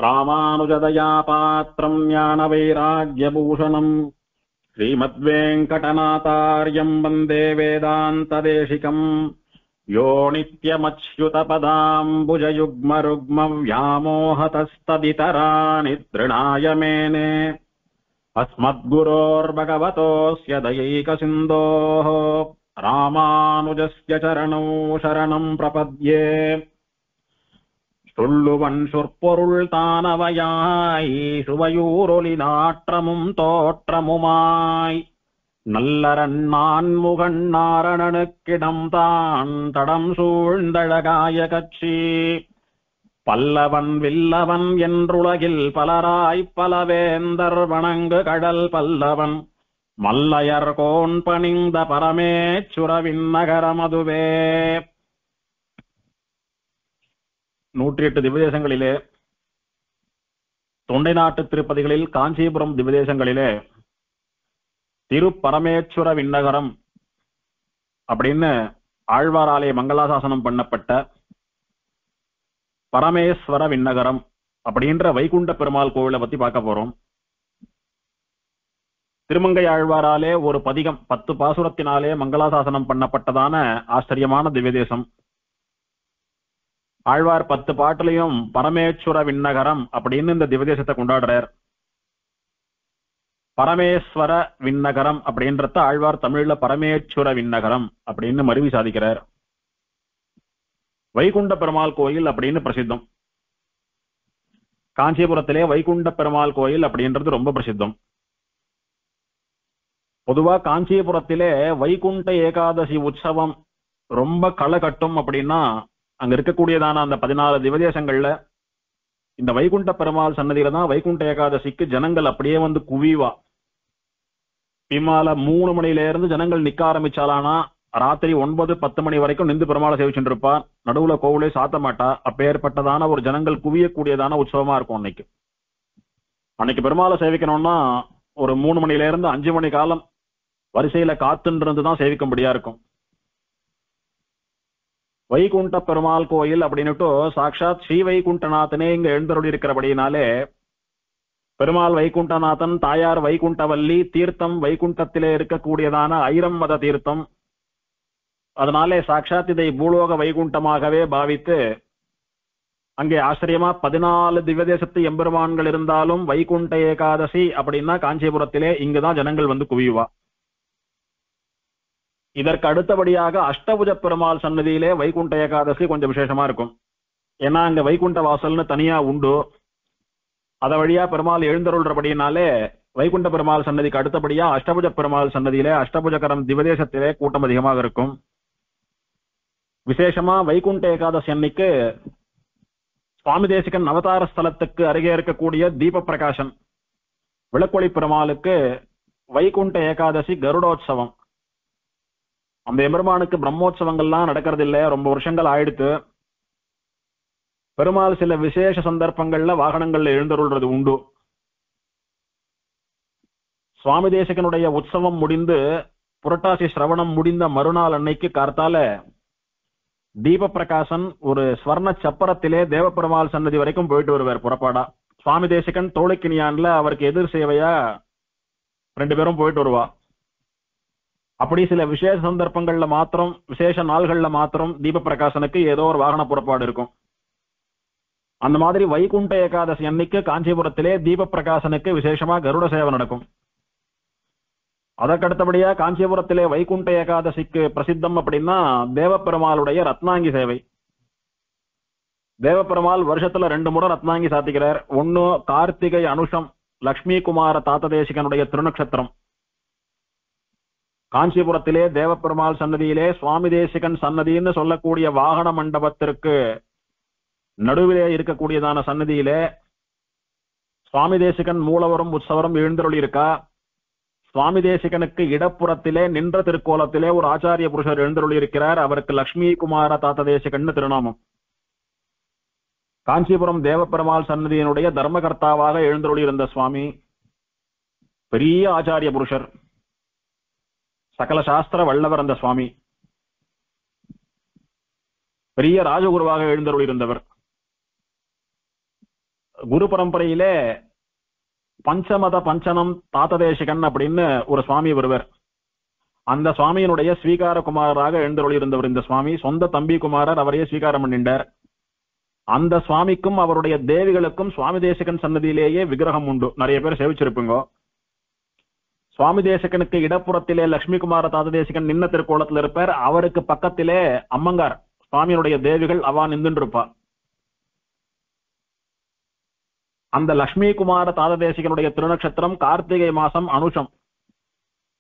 ராமானுஜதயா பாத்திரம் ஞானவைராக்யபூஷணம் ஸ்ரீமத்வேங்கடநாதார்யம் வந்தே வேதாந்ததேசிகம். யோ நித்யமச்யுதபதாம்புஜயுக்மருக்ம व्यामोहतस्तदितराणि तृणाय मेने अस्मद्गुरोर्भगवतोऽस्य दयैकसिन्धोः रामानुजस्य चरणौ शरणं प्रपद्ये. சொல்லுவன் சொற்பொருள் தானவையாய் சுவையூரொலி நாற்றமும் தோற்றமுமாய் நல்லரன் நான்முகன் நாரணனுக்கிடம் தான் தடம் சூழ்ந்தழகாய கட்சி பல்லவன் வில்லவன் என்றுலகில் பலராய் பலவேந்தர் வணங்கு கடல் பல்லவன் மல்லையர் கோன் பணிந்த பரமேச்சுரவின் நகரமதுவே. 108 திவ்யதேசங்களிலே, தொண்டை நாட்டு திருப்பதிகளில் காஞ்சிபுரம் திவ்யதேசங்களிலே திருப்பரமேச்சுர விண்ணகரம் அப்படின்னு ஆழ்வாராலே மங்களாசாசனம் பண்ணப்பட்ட பரமேஸ்வர விண்ணகரம் அப்படின்ற வைகுண்ட பெருமாள் கோவிலை பத்தி பார்க்க போறோம். திருமங்கை ஆழ்வாராலே ஒரு பதிகம் 10 பாசுரத்தினாலே மங்களாசாசனம் பண்ணப்பட்டதான ஆச்சரியமான திவ்யதேசம். ஆழ்வார் 10 பாட்டுலையும் பரமேஸ்வர விண்ணகரம் அப்படின்னு இந்த திவ்யதேசத்தை கொண்டாடுறார். பரமேஸ்வர விண்ணகரம் அப்படின்றத ஆழ்வார் தமிழ்ல பரமேஸ்வர விண்ணகரம் அப்படின்னு மருவி சாதிக்கிறார். வைகுண்ட பெருமாள் கோயில் அப்படின்னு பிரசித்தம். காஞ்சிபுரத்திலே வைகுண்ட பெருமாள் கோயில் அப்படின்றது ரொம்ப பிரசித்தம். பொதுவா காஞ்சிபுரத்திலே வைகுண்ட ஏகாதசி உற்சவம் ரொம்ப களை கட்டும் அப்படின்னா அங்க இருக்கக்கூடியதான அந்த 14 திவதேசங்கள்ல இந்த வைகுண்ட பெருமாள் சன்னதியில தான் வைகுண்ட ஏகாதசிக்கு ஜனங்கள் அப்படியே வந்து குவிவா. பிமால 3 மணில இருந்து ஜனங்கள் நிக்க ஆரம்பிச்சாலானா ராத்திரி 9-10 மணி வரைக்கும் நின்று பெருமாளை சேவிச்சுட்டு இருப்பா. நடுவுல கோவிலே சாத்த மாட்டா. அப்பேற்பட்டதான ஒரு ஜனங்கள் குவியக்கூடியதான உற்சவமா இருக்கும். அன்னைக்கு பெருமாளை சேவிக்கணும்னா ஒரு 3 மணில இருந்து 5 மணி காலம் வரிசையில காத்துன்னு இருந்துதான் சேவிக்கும்படியா இருக்கும். வைகுண்ட பெருமாள் கோயில் அப்படின்னுட்டு சாட்சாத் ஸ்ரீ வைகுண்டநாதனே இங்க எழுந்தருளி இருக்கிறபடினாலே பெருமாள் வைகுண்டநாதன், தாயார் வைகுண்டவல்லி, தீர்த்தம் வைகுண்டத்திலே இருக்கக்கூடியதான ஐரம்மத தீர்த்தம். அதனாலே சாட்சாத் இதை பூலோக வைகுண்டமாகவே பாவித்து அங்கே ஆச்சரியமா 14 திவ்யதேசத்து எம்பெருமான்கள் இருந்தாலும் வைகுண்ட ஏகாதசி அப்படின்னா காஞ்சிபுரத்திலே இங்குதான் ஜனங்கள் வந்து குவியுவா. இதற்கு அடுத்தபடியாக அஷ்டபுஜ பெருமாள் சன்னதியிலே வைகுண்ட ஏகாதசி கொஞ்சம் விசேஷமா இருக்கும். ஏன்னா அங்க வைகுண்ட வாசல்னு தனியா உண்டு. அத வழியா பெருமாள் எழுந்தருள்றபடினாலே வைகுண்ட பெருமாள் சன்னதிக்கு அடுத்தபடியா அஷ்டபுஜ பெருமாள் சன்னதியிலே அஷ்டபுஜகரம் திவதேசத்திலே கூட்டம் அதிகமாக இருக்கும். விசேஷமா வைகுண்ட ஏகாதசி அன்னைக்கு சுவாமி தேசிகன் அவதார ஸ்தலத்துக்கு அருகே இருக்கக்கூடிய தீப பிரகாசன் விளக்கொளி பெருமாளுக்கு வைகுண்ட ஏகாதசி கருடோத்சவம். அந்த எம்பெருமானுக்கு பிரம்மோற்சவங்கள்லாம் நடக்கிறது இல்ல, ரொம்ப வருஷங்கள் ஆயிடுத்து. பெருமாள் சில விசேஷ சந்தர்ப்பங்கள்ல வாகனங்கள்ல எழுந்தருள்றது உண்டு. சுவாமி தேசிகனுடைய உற்சவம் முடிந்து புரட்டாசி சிரவணம் முடிந்த மறுநாள் அன்னைக்கு கார்த்தால தீப பிரகாசன் ஒரு ஸ்வர்ண சப்பரத்திலே தேவப்பெருமாள் சன்னதி வரைக்கும் போயிட்டு வருவார் புறப்பாடா. சுவாமி தேசிகன் தோளுக்கினியான்ல அவருக்கு எதிர் சேவையா 2 பேரும் போயிட்டு வருவா. அப்படி சில விசேஷ சந்தர்ப்பங்கள்ல மாத்திரம், விசேஷ நாள்கள்ல மாத்திரம் தீப பிரகாசனுக்கு ஏதோ ஒரு வாகன புறப்பாடு இருக்கும். அந்த மாதிரி வைகுண்ட ஏகாதசி அன்னைக்கு காஞ்சிபுரத்திலே தீப பிரகாசனுக்கு விசேஷமா கருட சேவை நடக்கும். அதற்கடுத்தபடியா காஞ்சிபுரத்திலே வைகுண்ட ஏகாதசிக்கு பிரசித்தம் அப்படின்னா தேவப்பெருமாளுடைய ரத்னாங்கி சேவை. தேவப்பெருமாள் வருஷத்துல 2 முறை ரத்னாங்கி சாத்திக்கிறார். ஒன்னு கார்த்திகை அனுஷம் லக்ஷ்மி குமார தாத்ததேசிகனுடைய திருநக்ஷத்திரம். காஞ்சிபுரத்திலே தேவப்பெருமாள் சன்னதியிலே சுவாமி தேசிகன் சன்னதின்னு சொல்லக்கூடிய வாகன மண்டபத்திற்கு நடுவிலே இருக்கக்கூடியதான சன்னதியிலே சுவாமி தேசிகன் மூலவரும் உற்சவரும் எழுந்தருளி இருக்கா. சுவாமி தேசிகனுக்கு இடப்புறத்திலே நின்ற திருக்கோலத்திலே ஒரு ஆச்சாரிய புருஷர் எழுந்தருளி இருக்கிறார். அவருக்கு லக்ஷ்மி குமார தாத்த தேசிகன் திருநாமம். காஞ்சிபுரம் தேவப்பெருமாள் சன்னதியினுடைய தர்மகர்த்தாவாக எழுந்தருளி இருந்த சுவாமி பெரிய ஆச்சாரிய புருஷர், சகல சாஸ்திர வல்லவர். அந்த சுவாமி பெரிய ராஜகுருவாக எழுந்தருள் இருந்தவர். குரு பரம்பரையிலே பஞ்சமத பஞ்சனம் தாத்ததேசிகன் அப்படின்னு ஒரு சுவாமி வருவர். அந்த சுவாமியினுடைய ஸ்வீகார குமாரராக எழுந்தருளி இருந்தவர் இந்த சுவாமி. சொந்த தம்பி குமாரர் அவரையே ஸ்வீகாரம் பண்ணிட்டார். அந்த சுவாமிக்கும் அவருடைய தேவிகளுக்கும் சுவாமி தேசிகன் சன்னதியிலேயே விக்கிரகம் உண்டு. நிறைய பேர் சேவிச்சிருப்பீங்க. சுவாமி தேசிகனுக்கு இடப்புறத்திலே லட்சுமி குமார தாத்த தேசிகன் நின்ன திருக்கோலத்தில் இருப்பார். அவருக்கு பக்கத்திலே அம்மங்கார் சுவாமியினுடைய தேவிகள் அவா நின்று இருப்பா. அந்த லட்சுமி குமார தாத தேசிகனுடைய திருநட்சத்திரம் கார்த்திகை மாசம் அனுஷம்.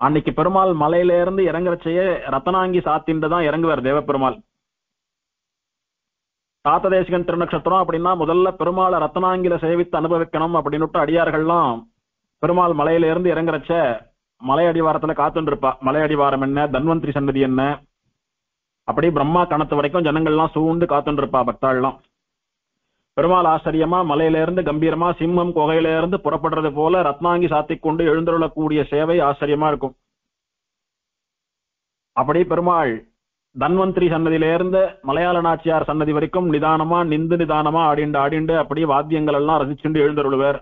அன்னைக்கு பெருமாள் மலையில இருந்து இறங்குறச்சையே ரத்தனாங்கி சாத்தின்னு தான் இறங்குவார் தேவப்பெருமாள். தாத்த தேசிகன் திருநட்சத்திரம் அப்படின்னா முதல்ல பெருமாளை ரத்தனாங்கில சேவித்து அனுபவிக்கணும் அப்படின்னுட்டு அடியார்கள்லாம் பெருமாள் மலையில இருந்து இறங்குறச்ச மலை அடிவாரத்துல காத்துட்டு இருப்பா. மலை அடிவாரம் என்ன, தன்வந்திரி சன்னதி என்ன, அப்படி பிரம்மா கணத்து வரைக்கும் ஜனங்கள்லாம் சூழ்ந்து காத்துட்டு இருப்பா பக்தாள்லாம். பெருமாள் ஆச்சரியமா மலையில இருந்து கம்பீரமா சிம்மம் குகையில இருந்து புறப்படுறது போல ரத்னாங்கி சாத்திக் கொண்டு எழுந்தருளக்கூடிய சேவை ஆச்சரியமா இருக்கும். அப்படி பெருமாள் தன்வந்திரி சன்னதியில இருந்து மலையாள நாச்சியார் சன்னதி வரைக்கும் நிதானமா நிதானமா ஆடிண்டு அப்படி வாத்தியங்கள் எல்லாம் ரசிச்சுண்டு எழுந்தருளுவர்.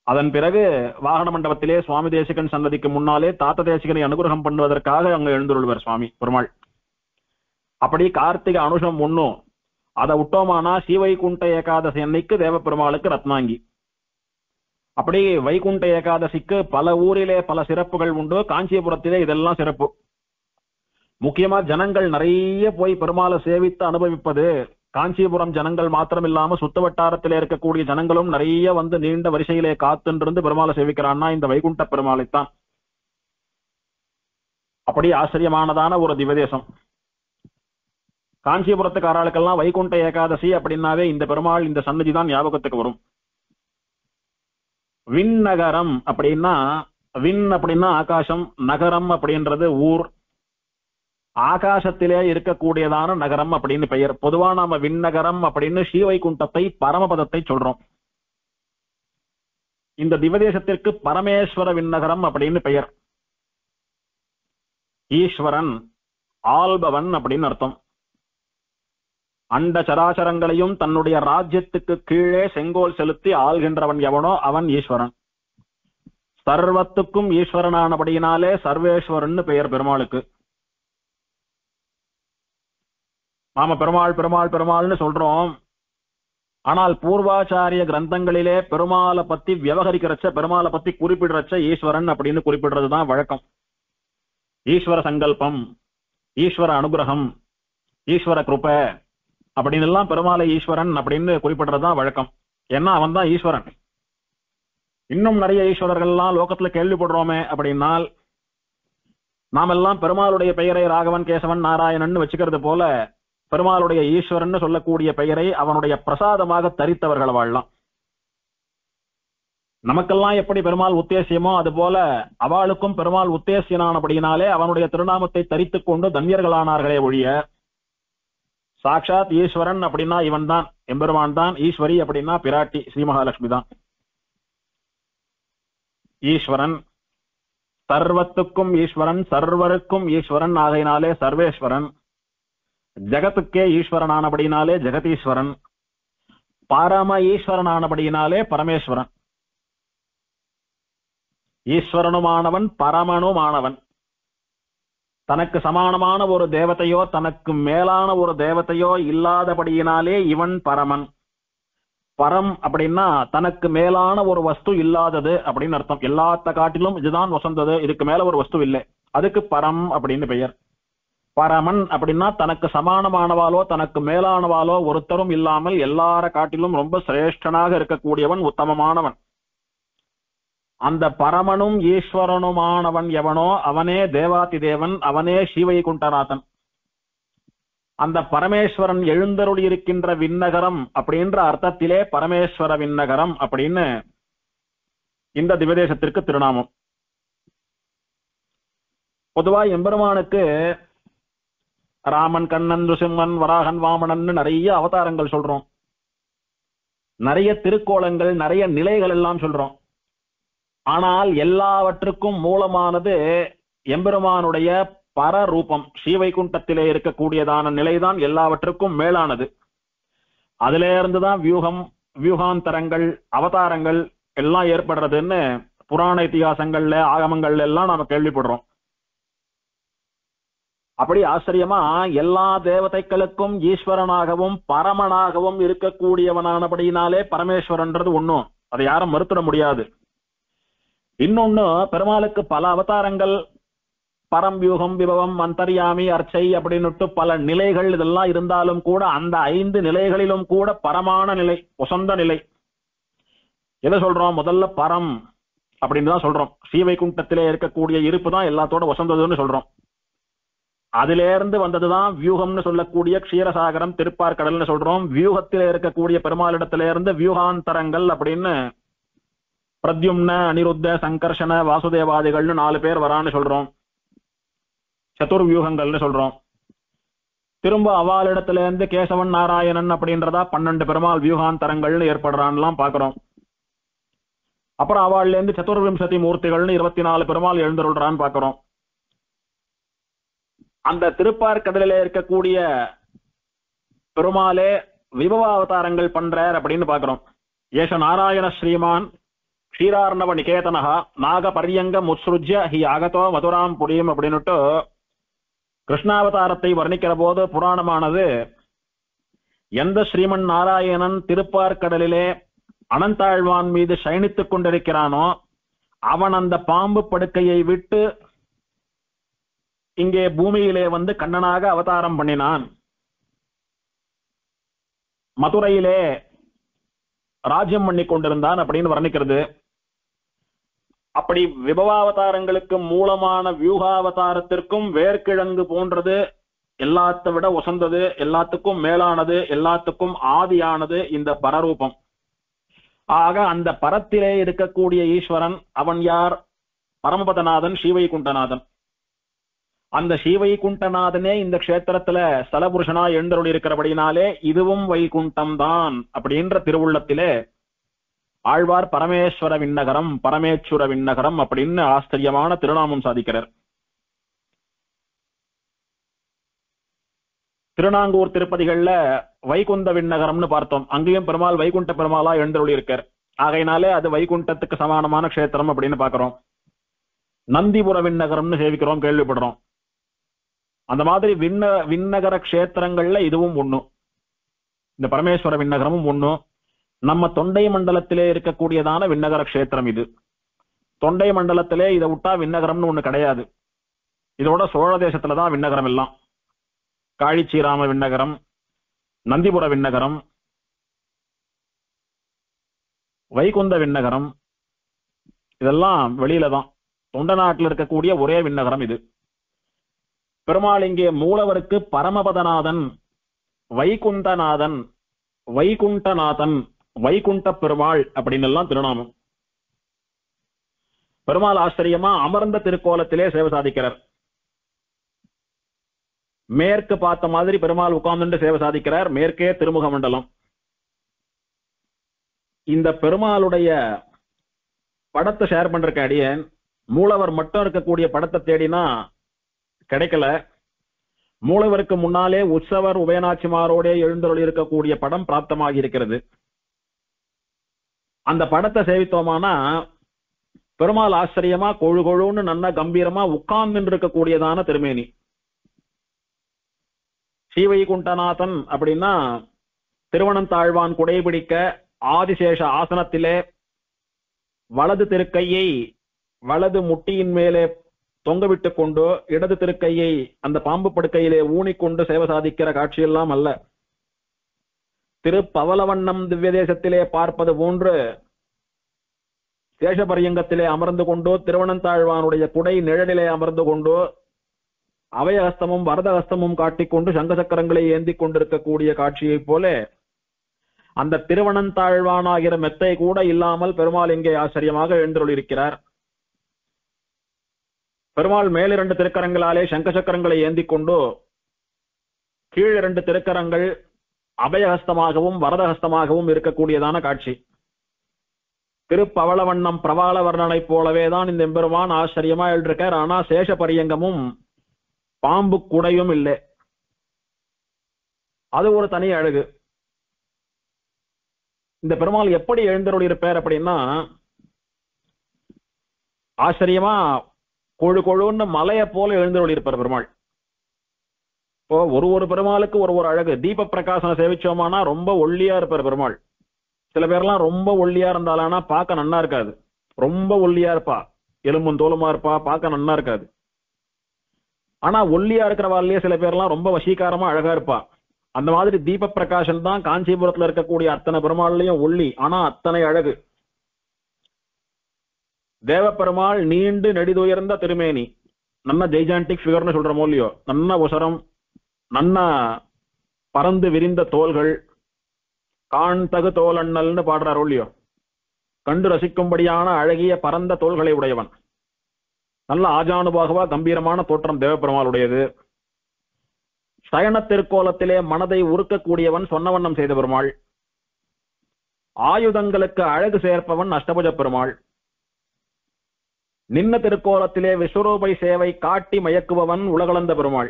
அதன் பிறகு வாகன மண்டபத்திலே சுவாமி தேசிகன் சன்னதிக்கு முன்னாலே தாத்த தேசிகனை அனுகிரகம் பண்ணுவதற்காக அங்க எழுந்தருளுவர் சுவாமி பெருமாள். அப்படி கார்த்திகை அனுஷம் ஒண்ணும் அதை விட்டோமானா ஸ்ரீவைகுண்ட ஏகாதசி அன்னைக்கு தேவப்பெருமாளுக்கு ரத்னாங்கி. அப்படி வைகுண்ட ஏகாதசிக்கு பல ஊரிலே பல சிறப்புகள் உண்டு. காஞ்சிபுரத்திலே இதெல்லாம் சிறப்பு. முக்கியமா ஜனங்கள் நிறைய போய் பெருமாளை சேவித்து அனுபவிப்பது. காஞ்சிபுரம் ஜனங்கள் மாத்திரம் இல்லாம சுத்த வட்டாரத்திலே இருக்கக்கூடிய ஜனங்களும் நிறைய வந்து நீண்ட வரிசையிலே காத்துன்றிருந்து பெருமாளை சேவிக்கிறான்னா இந்த வைகுண்ட பெருமாளைத்தான். அப்படி ஆச்சரியமானதான ஒரு திவதேசம். காஞ்சிபுரத்துக்காரர்களுக்கெல்லாம் வைகுண்ட ஏகாதசி அப்படின்னாவே இந்த பெருமாள் இந்த சன்னதி தான் ஞாபகத்துக்கு வரும். விண்ணகரம் அப்படின்னா, விண் அப்படின்னா ஆகாசம், நகரம் அப்படின்றது ஊர். ஆகாசத்திலே இருக்கக்கூடியதான நகரம் அப்படின்னு பெயர். பொதுவா நாம விண்ணகரம் அப்படின்னு ஸ்ரீவைகுண்டத்தை பரமபதத்தை சொல்றோம். இந்த திவதேசத்திற்கு பரமேஸ்வர விண்ணகரம் அப்படின்னு பெயர். ஈஸ்வரன் ஆள்பவன் அப்படின்னு அர்த்தம். அண்ட சராசரங்களையும் தன்னுடைய ராஜ்யத்துக்கு கீழே செங்கோல் செலுத்தி ஆள்கின்றவன் எவனோ அவன் ஈஸ்வரன். சர்வத்துக்கும் ஈஸ்வரனானபடியினாலே சர்வேஸ்வரன் பெயர் பெருமாளுக்கு. நாம பெருமாள் பெருமாள் பெருமாள்னு சொல்றோம். ஆனால் பூர்வாச்சாரிய கிரந்தங்களிலே பெருமாளை பத்தி விவகரிக்கிறச்ச, பெருமாளை பத்தி குறிப்பிடுறச்ச ஈஸ்வரன் அப்படின்னு குறிப்பிடுறதுதான் வழக்கம். ஈஸ்வர சங்கல்பம், ஈஸ்வர அனுகிரகம், ஈஸ்வர கிருபை அப்படின்னு எல்லாம் பெருமாளை ஈஸ்வரன் அப்படின்னு குறிப்பிடுறதுதான் வழக்கம். ஏன்னா அவன் தான் ஈஸ்வரன். இன்னும் நிறைய ஈஸ்வரர்கள்லாம் லோகத்துல கேள்விப்படுறோமே அப்படின்னால், நாமெல்லாம் பெருமாளுடைய பெயரை ராகவன், கேசவன், நாராயணன் வச்சுக்கிறது போல பெருமாளுடைய ஈஸ்வரன் சொல்லக்கூடிய பெயரை அவனுடைய பிரசாதமாக தரித்தவர்கள் வாழலாம். நமக்கெல்லாம் எப்படி பெருமாள் உத்தேசியமோ அது போல அவளுக்கும் பெருமாள் உத்தேசியனானபடியினாலே அவனுடைய திருநாமத்தை தரித்துக் கொண்டு தன்யர்களானார்களே ஒழிய, சாட்சாத் ஈஸ்வரன் அப்படின்னா இவன் தான், எம்பெருமான் தான். ஈஸ்வரி அப்படின்னா பிராட்டி ஸ்ரீ மகாலட்சுமி தான். ஈஸ்வரன் சர்வத்துக்கும் ஈஸ்வரன், சர்வருக்கும் ஈஸ்வரன் ஆகையினாலே சர்வேஸ்வரன். ஜகத்துக்கே ஈஸ்வரனானபடினாலே ஜெகதீஸ்வரன். பரம ஈஸ்வரனானபடியினாலே பரமேஸ்வரன். ஈஸ்வரனுமானவன் பரமனுமானவன். தனக்கு சமானமான ஒரு தேவதையோ தனக்கு மேலான ஒரு தேவதையோ இல்லாதபடியினாலே இவன் பரமன். பரம் அப்படின்னா தனக்கு மேலான ஒரு வஸ்து இல்லாதது அப்படின்னு அர்த்தம். எல்லாத்த காட்டிலும் இதுதான் வசந்தது, இதுக்கு மேல ஒரு வஸ்து இல்லை, அதுக்கு பரம் அப்படின்னு பெயர். பரமன் அப்படின்னா தனக்கு சமானமானவாலோ தனக்கு மேலானவாலோ ஒருத்தரும் இல்லாமல் எல்லார காட்டிலும் ரொம்ப சிரேஷ்டனாக இருக்கக்கூடியவன், உத்தமமானவன். அந்த பரமனும் ஈஸ்வரனுமானவன் எவனோ அவனே தேவாதி தேவன், அவனே ஸ்ரீவைகுண்டநாதன். அந்த பரமேஸ்வரன் எழுந்தருளி இருக்கின்ற விண்ணகரம் அப்படின்ற அர்த்தத்திலே பரமேஸ்வர விண்ணகரம் அப்படின்னு இந்த திவதேசத்திற்கு திருநாமம். பொதுவா எம்பெருமானுக்கு ராமன், கண்ணன், ருசிம்மன், வராகன், வாமனன் நிறைய அவதாரங்கள் சொல்றோம். நிறைய திருக்கோலங்கள், நிறைய நிலைகள் எல்லாம் சொல்றோம். ஆனால் எல்லாவற்றுக்கும் மூலமானது எம்பெருமானுடைய பரரூபம், ஸ்ரீவைகுண்டத்திலே இருக்கக்கூடியதான நிலைதான் எல்லாவற்றுக்கும் மேலானது. அதிலே இருந்துதான் வியூகம், வியூகாந்தரங்கள் அவதாரங்கள் எல்லாம் ஏற்படுறதுன்னு புராண இதிகாசங்கள்ல ஆகமங்கள்ல எல்லாம் நாம கேள்விப்படுறோம். அப்படி ஆச்சரியமா எல்லா தேவதைகளுக்கும் ஈஸ்வரனாகவும் பரமனாகவும் இருக்கக்கூடியவனானபடினாலே பரமேஸ்வரன்றது ஒண்ணும், அதை யாரும் மறுத்துட முடியாது. இன்னொன்னு, பெருமாளுக்கு பல அவதாரங்கள், பரம், வியூகம், விபவம், அந்தர்யாமி, அர்ச்சை அப்படின்னுட்டு பல நிலைகள் இதெல்லாம் இருந்தாலும் கூட அந்த 5 நிலைகளிலும் கூட பரமான நிலை, உசந்த நிலை. எதை சொல்றோம்? முதல்ல பரம் அப்படின்னு தான் சொல்றோம். ஸ்ரீவைகுண்டத்திலே இருக்கக்கூடிய இருப்பு தான் எல்லாத்தோட உசந்ததுன்னு சொல்றோம். அதில இருந்து வந்ததுதான் வியூகம்னு சொல்லக்கூடிய க்ஷீரசாகரம், திருப்பார்கடல்னு சொல்றோம். வியூகத்திலே இருக்கக்கூடிய பெருமாளிடத்தில இருந்து வியூகாந்தரங்கள் அப்படின்னு பிரத்யும்ன, அனிருத்த, சங்கர்ஷண, வாசுதேவாதிகள்னு 4 பேர் வரான்னு சொல்றோம். சதுர்வியூகங்கள்னு சொல்றோம். திரும்ப அவாளிடத்துல இருந்து கேசவன், நாராயணன் அப்படின்றதா 12 பெருமாள் வியூகாந்தரங்கள்னு ஏற்படுறான்லாம் பாக்குறோம். அப்புறம் அவாள்ல இருந்து சதுர்விம்சதி மூர்த்திகள்னு 24 பெருமாள் எழுந்தருள்றான்னு பாக்குறோம். அந்த திருப்பார்கடலிலே இருக்கக்கூடிய பெருமாளே விபவ அவதாரங்கள் பண்றார் அப்படின்னு பாக்குறோம். ஏஷ நாராயண ஸ்ரீமான் க்ஷீரார்ணவ நிகேதனஹா நாக பரியங்க முத்ஸ்ருஜ்ய ஹி ஆகதோ மதுராம் புரியும் அப்படின்னுட்டு கிருஷ்ணாவதாரத்தை வர்ணிக்கிற போது புராணமானது எந்த ஸ்ரீமன் நாராயணன் திருப்பார்கடலிலே அனந்தாழ்வான் மீது சயனித்துக் கொண்டிருக்கிறானோ அவன் அந்த பாம்பு படுக்கையை விட்டு இங்கே பூமியிலே வந்து கண்ணனாக அவதாரம் பண்ணினான். மதுரையிலே ராஜ்யம் பண்ணி கொண்டிருந்தான் அப்படின்னு வர்ணிக்கிறது. அப்படி விபவாவதாரங்களுக்கு மூலமான வியூகாவதாரத்திற்கும் வேர்க்கிழங்கு போன்றது, எல்லாத்தை விட உசந்தது, எல்லாத்துக்கும் மேலானது, எல்லாத்துக்கும் ஆதியானது இந்த பரரூபம். ஆக அந்த பரத்திலே இருக்கக்கூடிய ஈஸ்வரன் அவன் யார்? பரமபதநாதன், ஸ்ரீவைகுண்டநாதன். அந்த ஸ்ரீவைகுண்டநாதனே இந்த க்ஷேத்திரத்துல ஸ்தலபுருஷனா எழுந்தருள் இருக்கிறபடினாலே இதுவும் வைகுண்டம் தான் அப்படின்ற திருவுள்ளத்திலே ஆழ்வார் பரமேஸ்வர விண்ணகரம், பரமேஸ்வர விண்ணகரம் அப்படின்னு ஆச்சரியமான திருநாமம் சாதிக்கிறார். திருநாங்கூர் திருப்பதிகள்ல வைகுந்த விண்ணகரம்னு பார்த்தோம். அங்கேயும் பெருமாள் வைகுண்ட பெருமாளா எழுந்தருள் இருக்கார். ஆகையினாலே அது வைகுண்டத்துக்கு சமானமான க்ஷேத்திரம் அப்படின்னு பாக்குறோம். நந்திபுர விண்ணகரம்னு சேவிக்கிறோம், கேள்விப்படுறோம். அந்த மாதிரி விண்ணகர க்ஷேத்திரங்கள்ல இதுவும் ஒண்ணு. இந்த பரமேஸ்வர விண்ணகரமும் ஒண்ணு. நம்ம தொண்டை மண்டலத்திலே இருக்கக்கூடியதான விண்ணகர க்ஷேத்திரம் இது. தொண்டை மண்டலத்திலே இதை விட்டா விண்ணகரம்னு ஒண்ணு கிடையாது. இதோட சோழ தேசத்துலதான் விண்ணகரம் எல்லாம். காழிச்சீராம விண்ணகரம், நந்திபுர விண்ணகரம், வைகுந்த விண்ணகரம் இதெல்லாம் வெளியில தான். தொண்ட நாட்டில் இருக்கக்கூடிய ஒரே விண்ணகரம் இது. பெருமாள் இங்கே மூலவருக்கு பரமபதநாதன், வைகுண்டநாதன், வைகுண்டநாதன், வைகுண்ட பெருமாள் அப்படின்னு எல்லாம் திருநாமம். பெருமாள் ஆச்சரியமா அமர்ந்த திருக்கோலத்திலே சேவை சாதிக்கிறார். மேற்கு பார்த்த மாதிரி பெருமாள் உட்கார்ந்து சேவை சாதிக்கிறார். மேற்கே திருமுக மண்டலம். இந்த பெருமாளுடைய படத்தை ஷேர் பண்றக்க அடியேன் மூலவர் மட்டும் இருக்கக்கூடிய படத்தை தேடினா கிடைக்கல. மூலவருக்கு முன்னாலே உற்சவர் உபயநாச்சிமாரோட எழுந்தருள் இருக்கக்கூடிய படம் பிராப்தமாகி இருக்கிறது. அந்த படத்தை சேவித்தோமானா பெருமாள் ஆச்சரியமா கொழு கொழுன்னு நல்ல கம்பீரமா உட்கார்ந்து இருக்கக்கூடியதான திருமேனி. ஸ்ரீவைகுண்டநாதன் அப்படின்னா திருவனந்தாழ்வான் குடைபிடிக்க ஆதிசேஷ ஆசனத்திலே வலது திருக்கையை வலது முட்டியின் மேலே தொங்கவிட்டுக் கொண்டு இடது திருக்கையை அந்த பாம்பு படுக்கையிலே ஊனிக்கொண்டு சேவை சாதிக்கிற காட்சியெல்லாம் அல்ல. திருப்பவலவண்ணம் திவ்ய தேசத்திலே பார்ப்பது போன்று சேஷபரியங்கத்திலே அமர்ந்து கொண்டு திருவனந்தாழ்வானுடைய குடை நிழலிலே அமர்ந்து கொண்டு அபயஹஸ்தமும் வரதஹஸ்தமும் காட்டிக்கொண்டு சங்க சக்கரங்களை ஏந்தி கொண்டிருக்கக்கூடிய காட்சியைப் போல அந்த திருவனந்தாழ்வானாகிற மெத்தை கூட இல்லாமல் பெருமாள் இங்கே ஆச்சரியமாக எழுந்தருளியிருக்கிறார். பெருமாள் மேல் 2 திருக்கரங்களாலே சங்க சக்கரங்களை ஏந்தி கொண்டு கீழ் 2 திருக்கரங்கள் அபயஹஸ்தமாகவும் வரதஹஸ்தமாகவும் இருக்கக்கூடியதான காட்சி. திருப்பவளவண்ணம் பிரபால வர்ணனை போலவேதான் இந்த எம்பெருமான் ஆச்சரியமா எழுதிருக்கார். ஆனா சேஷ பரியங்கமும் பாம்பு குடையும் இல்லை. அது ஒரு தனி அழகு. இந்த பெருமாள் எப்படி எழுந்தருளி இருப்பார் அப்படின்னா, ஆச்சரியமா கொழு கொழுன்னு மலையை போல எழுந்தருளி இருப்பார் பெருமாள். இப்போ ஒரு பெருமாளுக்கு ஒரு அழகு. தீப பிரகாசனை சேவிச்சோமானா ரொம்ப ஒல்லியா இருப்பார் பெருமாள். சில பேர்லாம் ரொம்ப ஒல்லியா இருந்தாலானா பார்க்க நன்னா இருக்காது. ரொம்ப ஒல்லியா இருப்பா, எலும்பும் தோலுமா இருப்பா, பார்க்க நன்னா இருக்காது. ஆனா ஒல்லியா இருக்கிறவாள்லயே சில பேர்லாம் ரொம்ப வசீகாரமா அழகா இருப்பா. அந்த மாதிரி தீப பிரகாசன் தான் காஞ்சிபுரத்துல இருக்கக்கூடிய அத்தனை பெருமாள்லயும் ஒல்லி, ஆனா அத்தனை அழகு. தேவப்பெருமாள் நீண்டு நெடிதுயர்ந்த திருமேனி, நல்ல ஜெய்ஜாண்டிக் ஃபிகர்னு சொல்றோமோ இல்லையோ, நல்ல உசரம், நன்னா பறந்து விரிந்த தோள்கள், காண் தகு தோலண்ணல்னு பாடுறாரோ இல்லையோ, கண்டு ரசிக்கும்படியான அழகிய பரந்த தோள்களை உடையவன். நல்ல ஆஜானுபாகவா கம்பீரமான தோற்றம் தேவப்பெருமாளுடையது. சயன திருக்கோலத்திலே மனதை உருக்கக்கூடியவன் சொன்னவண்ணம் செய்த பெருமாள். ஆயுதங்களுக்கு அழகு சேர்ப்பவன் அஷ்டபுஜ பெருமாள். நின்ன திருக்கோலத்திலே விஸ்வரூபை சேவை காட்டி மயக்குபவன் உலகளந்த பெருமாள்.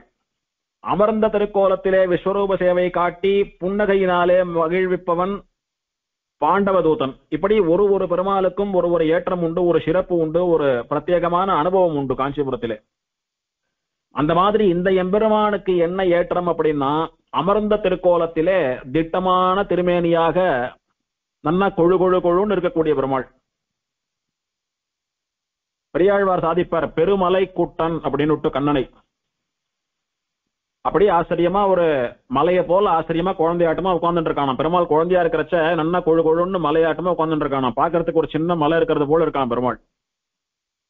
அமர்ந்த திருக்கோலத்திலே விஸ்வரூப சேவை காட்டி புன்னகையினாலே மகிழ்விப்பவன் பாண்டவதூதன். இப்படி ஒரு பெருமாளுக்கும் ஒரு ஏற்றம் உண்டு, ஒரு சிறப்பு உண்டு, ஒரு பிரத்யேகமான அனுபவம் உண்டு காஞ்சிபுரத்திலே. அந்த மாதிரி இந்த எம்பெருமானுக்கு என்ன ஏற்றம் அப்படின்னா, அமர்ந்த திருக்கோலத்திலே திட்டமான திருமேனியாக நன்னா கொழு கொழு கொழுன்னு இருக்கக்கூடிய பெருமாள். பெரியாழ்வார் சாதிப்பார், பெருமலை கூட்டன் அப்படின்னு கண்ணனை. அப்படி ஆச்சரியமா ஒரு மலையை போல ஆச்சரியமா குழந்தையாட்டமா உட்கார்ந்துட்டு இருக்கானா பெருமாள். குழந்தையா இருக்கிறச்ச நன்னா கொழு கொழுன்னு மலையாட்டமா உட்கார்ந்துட்டு இருக்கானா. பாக்குறதுக்கு ஒரு சின்ன மலை இருக்கிறது போல இருக்கான் பெருமாள்.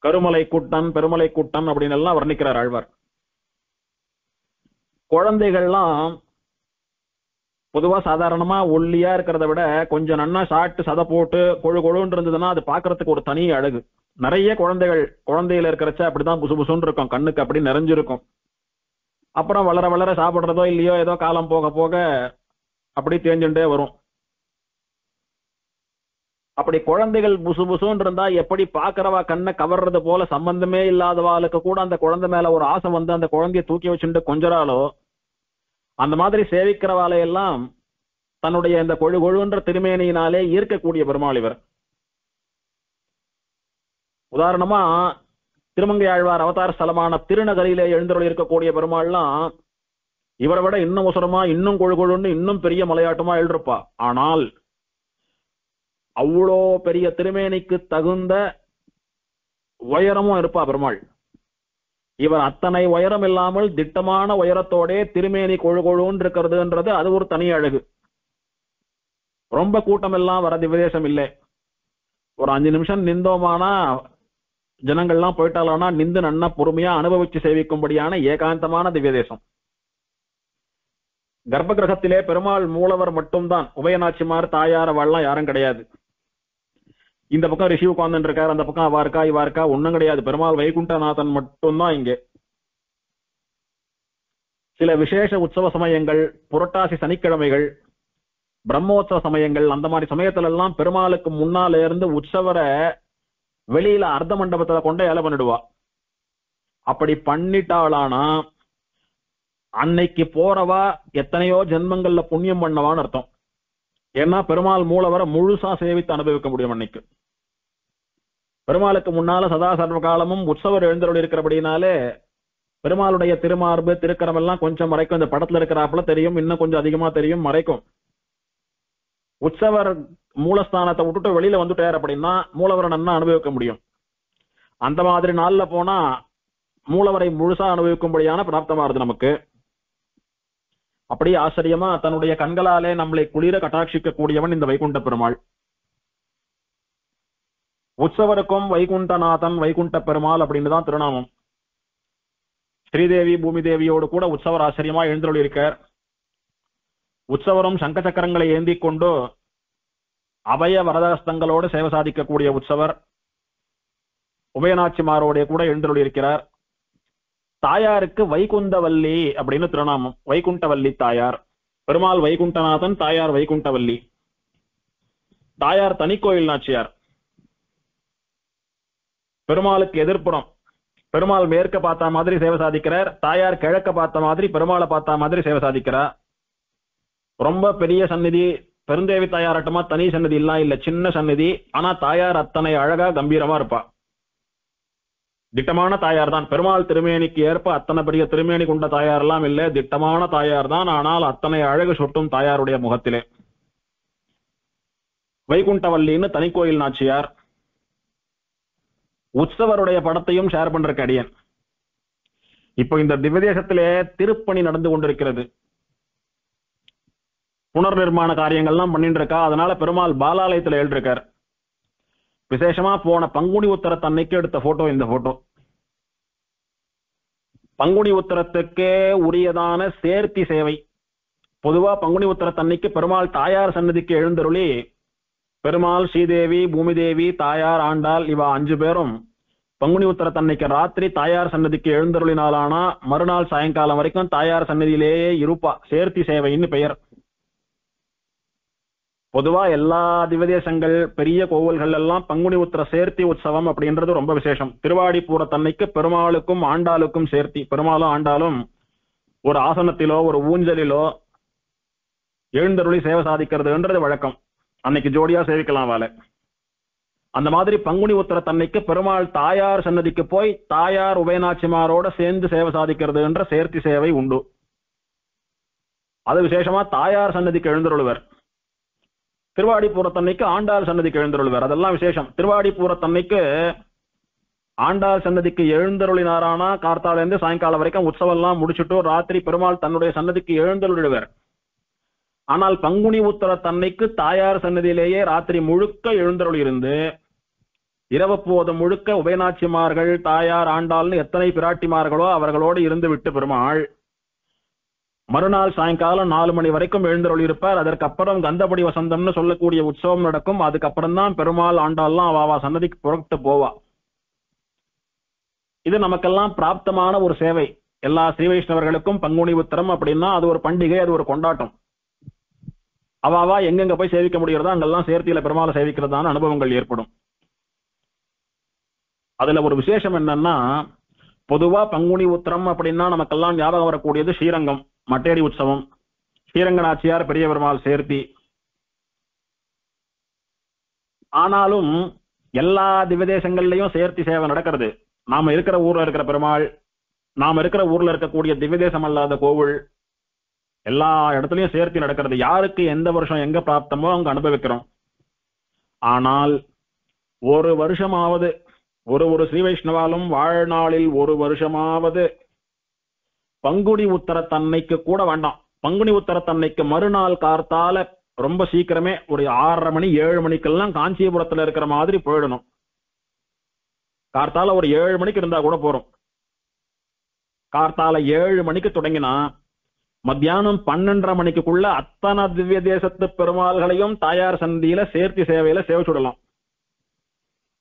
கருமலை கூட்டன், பெருமலை கூட்டன் அப்படின்னு எல்லாம் வர்ணிக்கிறார் ஆழ்வார். குழந்தைகள்லாம் பொதுவா சாதாரணமா ஒல்லியா இருக்கிறத விட கொஞ்சம் நன்னா சாட்டு சதை போட்டு கொழு கொழுன்னு இருந்ததுன்னா அது பாக்குறதுக்கு ஒரு தனி அழகு. நிறைய குழந்தையில இருக்கிறச்ச அப்படிதான் புசு புசுன்னு இருக்கும், கண்ணுக்கு அப்படி நிறைஞ்சிருக்கும். அப்புறம் வளர வளர சாப்பிடுறதோ இல்லையோ ஏதோ காலம் போக போக அப்படி தேஞ்சுட்டே வரும். அப்படி குழந்தைகள் புசு புசுன்னு இருந்தா எப்படி பாக்குறவா கண்ணை கவர்றது போல சம்பந்தமே இல்லாதவாளுக்கு கூட அந்த குழந்தை மேல ஒரு ஆசை வந்து அந்த குழந்தைய தூக்கி வச்சுட்டு கொஞ்சராலோ, அந்த மாதிரி சேவிக்கிறவாளையெல்லாம் தன்னுடைய இந்த கொழு கொழுன்ற திருமேனியினாலே ஈர்க்கக்கூடிய பெருமாள் இவர். உதாரணமா திருமங்கை ஆழ்வார் அவதார ஸ்தலமான திருநகரிலே எழுந்தருளி இருக்கக்கூடிய பெருமாள்லாம் இவரை விட இன்னும் உசரமா, இன்னும் கொழு கொழுன்னு, இன்னும் பெரிய மலையாட்டமா எழுதிருப்பா. ஆனால் அவ்வளோ பெரிய திருமேனிக்கு தகுந்த உயரமும் இருப்பா பெருமாள். இவர் அத்தனை உயரம் இல்லாமல் திட்டமான உயரத்தோட திருமேனி கொழு கொழுன்னு இருக்கிறதுன்றது அது ஒரு தனி அழகு. ரொம்ப கூட்டம் எல்லாம் வர திவ்யதேசம் இல்லை. ஒரு 5 நிமிஷம் நின்றோமானா ஜனங்கள்லாம் போயிட்டாலானா நின்று நன்னா பொறுமையா அனுபவிச்சு சேவிக்கும்படியான ஏகாந்தமான திவ்யதேசம். கர்ப்ப கிரகத்திலே பெருமாள் மூலவர் மட்டும்தான், உபயநாச்சிமார் தாயார் அவள்லாம் யாரும் கிடையாது. இந்த பக்கம் ரிஷி உட்கார்ந்து இருக்காரு, அந்த பக்கம் அவா இருக்கா இவா இருக்கா, ஒண்ணும் கிடையாது. பெருமாள் வைகுண்டநாதன் மட்டும்தான் இங்கே. சில விசேஷ உற்சவ சமயங்கள், புரட்டாசி சனிக்கிழமைகள், பிரம்மோற்சவ சமயங்கள், அந்த மாதிரி சமயத்துல எல்லாம் பெருமாளுக்கு முன்னால இருந்து உற்சவரை வெளியில அர்த்த மண்டபத்துல கொண்டு ஏலை பண்ணிடுவா. அப்படி பண்ணிட்டாளானா அன்னைக்கு போறவா எத்தனையோ ஜென்மங்கள்ல புண்ணியம் பண்ணவான்னு அர்த்தம். ஏன்னா பெருமாள் மூலவரை முழுசா சேவித்து அனுபவிக்க முடியும். அன்னைக்கு பெருமாளுக்கு முன்னால சதா சர்வ காலமும் உற்சவர் எழுந்தருள் இருக்கிறபடினாலே பெருமாளுடைய திருமார்பு திருக்கரம் எல்லாம் கொஞ்சம் மறைக்கும். இந்த படத்துல இருக்கிறாப்புல தெரியும், இன்னும் கொஞ்சம் அதிகமா தெரியும், மறைக்கும். உற்சவர் மூலஸ்தானத்தை விட்டுட்டு வெளியில வந்துட்டார் அப்படின்னா மூலவரை நன்னா அனுபவிக்க முடியும். அந்த மாதிரி நாள்ல போனா மூலவரை முழுசா அனுபவிக்கும்படியான பிராப்தமா இருது நமக்கு. அப்படி ஆச்சரியமா தன்னுடைய கண்களாலே நம்மளை குளிர கட்டாட்சிக்க கூடியவன் இந்த வைகுண்ட பெருமாள். உற்சவருக்கும் வைகுண்டநாதன், வைகுண்ட பெருமாள் அப்படின்னு தான் திருநாமம். ஸ்ரீதேவி பூமி தேவியோடு கூட உற்சவர் ஆச்சரியமா எழுந்தருளி இருக்கார். உற்சவரும் சங்க சக்கரங்களை ஏந்தி கொண்டு அபய வரதஹஸ்தங்களோடு சேவை சாதிக்கக்கூடிய உற்சவர் உபயநாச்சிமாரோட கூட எழுந்தருளி இருக்கிறார். தாயாருக்கு வைகுந்தவல்லி அப்படின்னு திருநாமம், வைகுண்டவல்லி தாயார். பெருமாள் வைகுண்டநாதன், தாயார் வைகுண்டவல்லி. தாயார் தனிக்கோயில் நாச்சியார். பெருமாளுக்கு எதிர்ப்புறம் பெருமாள் மேற்க பார்த்த மாதிரி சேவை சாதிக்கிறார், தாயார் கிழக்க பார்த்த மாதிரி பெருமாளை பார்த்த மாதிரி சேவை சாதிக்கிறார். ரொம்ப பெரிய சந்நிதி, பெருந்தேவி தாயாரட்டமா தனி சன்னதி எல்லாம் இல்ல, சின்ன சன்னதி. ஆனா தாயார் அத்தனை அழகா கம்பீரமா இருப்பா. திட்டமான தாயார் தான். பெருமாள் திருமேனிக்கு ஏற்ப அத்தனை பெரிய திருமேனி கொண்ட தாயார் எல்லாம் இல்ல, திட்டமான தாயார் தான். ஆனால் அத்தனை அழகு சொட்டும் தாயாருடைய முகத்திலே. வைகுண்டவல்லின்னு தனி கோயில் நாச்சியார். உற்சவருடைய படத்தையும் ஷேர் பண்ற அடியன். இப்போ இந்த திவ்யதேசத்திலே திருப்பணி நடந்து கொண்டிருக்கிறது. புனர் நிர்மாண காரியங்கள்லாம் பண்ணிட்டு இருக்கா. அதனால பெருமாள் பாலாலயத்தில் எழுதிருக்கார். விசேஷமா போன பங்குனி உத்தரத்தன்னைக்கு எடுத்த போட்டோ இந்த போட்டோ. பங்குனி உத்தரத்துக்கே உரியதான சேர்த்தி சேவை. பொதுவா பங்குனி உத்தரத்தன்னைக்கு பெருமாள் தாயார் சன்னதிக்கு எழுந்தருளி, பெருமாள், ஸ்ரீதேவி, பூமிதேவி, தாயார், ஆண்டாள் இவா 5 பேரும் பங்குனி உத்தரத்தன்னைக்கு ராத்திரி தாயார் சன்னதிக்கு எழுந்தருளினாலானா மறுநாள் சாயங்காலம் வரைக்கும் தாயார் சன்னதியிலேயே இருப்பா. சேர்த்தி சேவைன்னு பெயர். பொதுவா எல்லா திவதேசங்கள் பெரிய கோவில்கள் எல்லாம் பங்குனி உத்தர சேர்த்தி உற்சவம் அப்படின்றது ரொம்ப விசேஷம். திருவாடிப்பூரத்தன்னைக்கு பெருமாளுக்கும் ஆண்டாளுக்கும் சேர்த்தி, பெருமாளும் ஆண்டாளும் ஒரு ஆசனத்திலோ ஒரு ஊஞ்சலிலோ எழுந்தருளி சேவை சாதிக்கிறதுன்றது வழக்கம். அன்னைக்கு ஜோடியா சேவிக்கலாம் வாழ. அந்த மாதிரி பங்குனி உத்தர தன்னைக்கு பெருமாள் தாயார் சன்னதிக்கு போய் தாயார் உபயநாச்சிமாரோட சேர்ந்து சேவை சாதிக்கிறதுன்ற சேர்த்தி சேவை உண்டு. அது விசேஷமா தாயார் சன்னதிக்கு எழுந்தருளுவர். திருவாடிப்பூரத்தன்னைக்கு ஆண்டாள் சன்னதிக்கு எழுந்தருளுவர். அதெல்லாம் விசேஷம். திருவாடிப்பூரத்தன்னைக்கு ஆண்டாள் சன்னதிக்கு எழுந்தருளினாரானா கார்த்தால இருந்து சாயங்காலம் வரைக்கும் உற்சவம் எல்லாம் முடிச்சுட்டு ராத்திரி பெருமாள் தன்னுடைய சன்னதிக்கு எழுந்தருளிடுவர். ஆனால் பங்குனி உத்தர தன்னைக்கு தாயார் சன்னதியிலேயே ராத்திரி முழுக்க எழுந்தருள் இருந்து இரவு போது முழுக்க உபயநாச்சிமார்கள், தாயார், ஆண்டாள்னு எத்தனை பிராட்டிமார்களோ அவர்களோடு இருந்து விட்டு பெருமாள் மறுநாள் சாயங்காலம் 4 மணி வரைக்கும் எழுந்தருள் இருப்பார். அதற்கப்புறம் கந்தபடி வசந்தம்னு சொல்லக்கூடிய உற்சவம் நடக்கும். அதுக்கப்புறம் தான் பெருமாள் ஆண்டாள்லாம் அவாவா சன்னதிக்கு புறப்பட்டு போவா. இது நமக்கெல்லாம் பிராப்தமான ஒரு சேவை. எல்லா ஸ்ரீ வைஷ்ணவர்களுக்கும் பங்குனி உத்தரம் அப்படின்னா அது ஒரு பண்டிகை, அது ஒரு கொண்டாட்டம். அவாவா எங்கெங்க போய் சேவிக்க முடிகிறதோ அங்கெல்லாம் சேர்த்தியில பெருமாளை சேவிக்கிறதான அனுபவங்கள் ஏற்படும். அதுல ஒரு விசேஷம் என்னன்னா, பொதுவா பங்குனி உத்தரம் அப்படின்னா நமக்கெல்லாம் ஞாபகம் வரக்கூடியது ஸ்ரீரங்கம் மட்டேரி உற்சவம், ஸ்ரீரங்கநாச்சியார், பெரிய பெருமாள் சேர்த்தி. ஆனாலும் எல்லா திவ்யதேசங்கள்லயும் சேர்த்தி சேவை நடக்கிறது. நாம இருக்கிற ஊர்ல இருக்கிற பெருமாள், நாம இருக்கிற ஊர்ல இருக்கக்கூடிய திவ்யதேசம் அல்லாத கோவில் எல்லா இடத்துலயும் சேர்த்தி நடக்கிறது. யாருக்கு எந்த வருஷம் எங்க பிராப்தமோ அங்க அனுபவிக்கிறோம். ஆனால் ஒரு வருஷமாவது ஒரு ஸ்ரீ வைஷ்ணவாலும் வாழ்நாளில் ஒரு வருஷமாவது பங்குனி உத்தர தன்னைக்கு கூட வேண்டாம், பங்குனி உத்தர தன்னைக்கு மறுநாள் கார்த்தால ரொம்ப சீக்கிரமே ஒரு 6:30 மணி 7 மணிக்கெல்லாம் காஞ்சிபுரத்துல இருக்கிற மாதிரி போயிடணும். கார்த்தால ஒரு 7 மணிக்கு இருந்தா கூட போறோம். கார்த்தால 7 மணிக்கு தொடங்கினா மத்தியானம் 12:30 மணிக்குள்ள அத்தனை திவ்ய தேசத்து பெருமாள்களையும் தாயார் சந்தியில சேர்த்தி சேவையில சேவிச்சுடலாம்.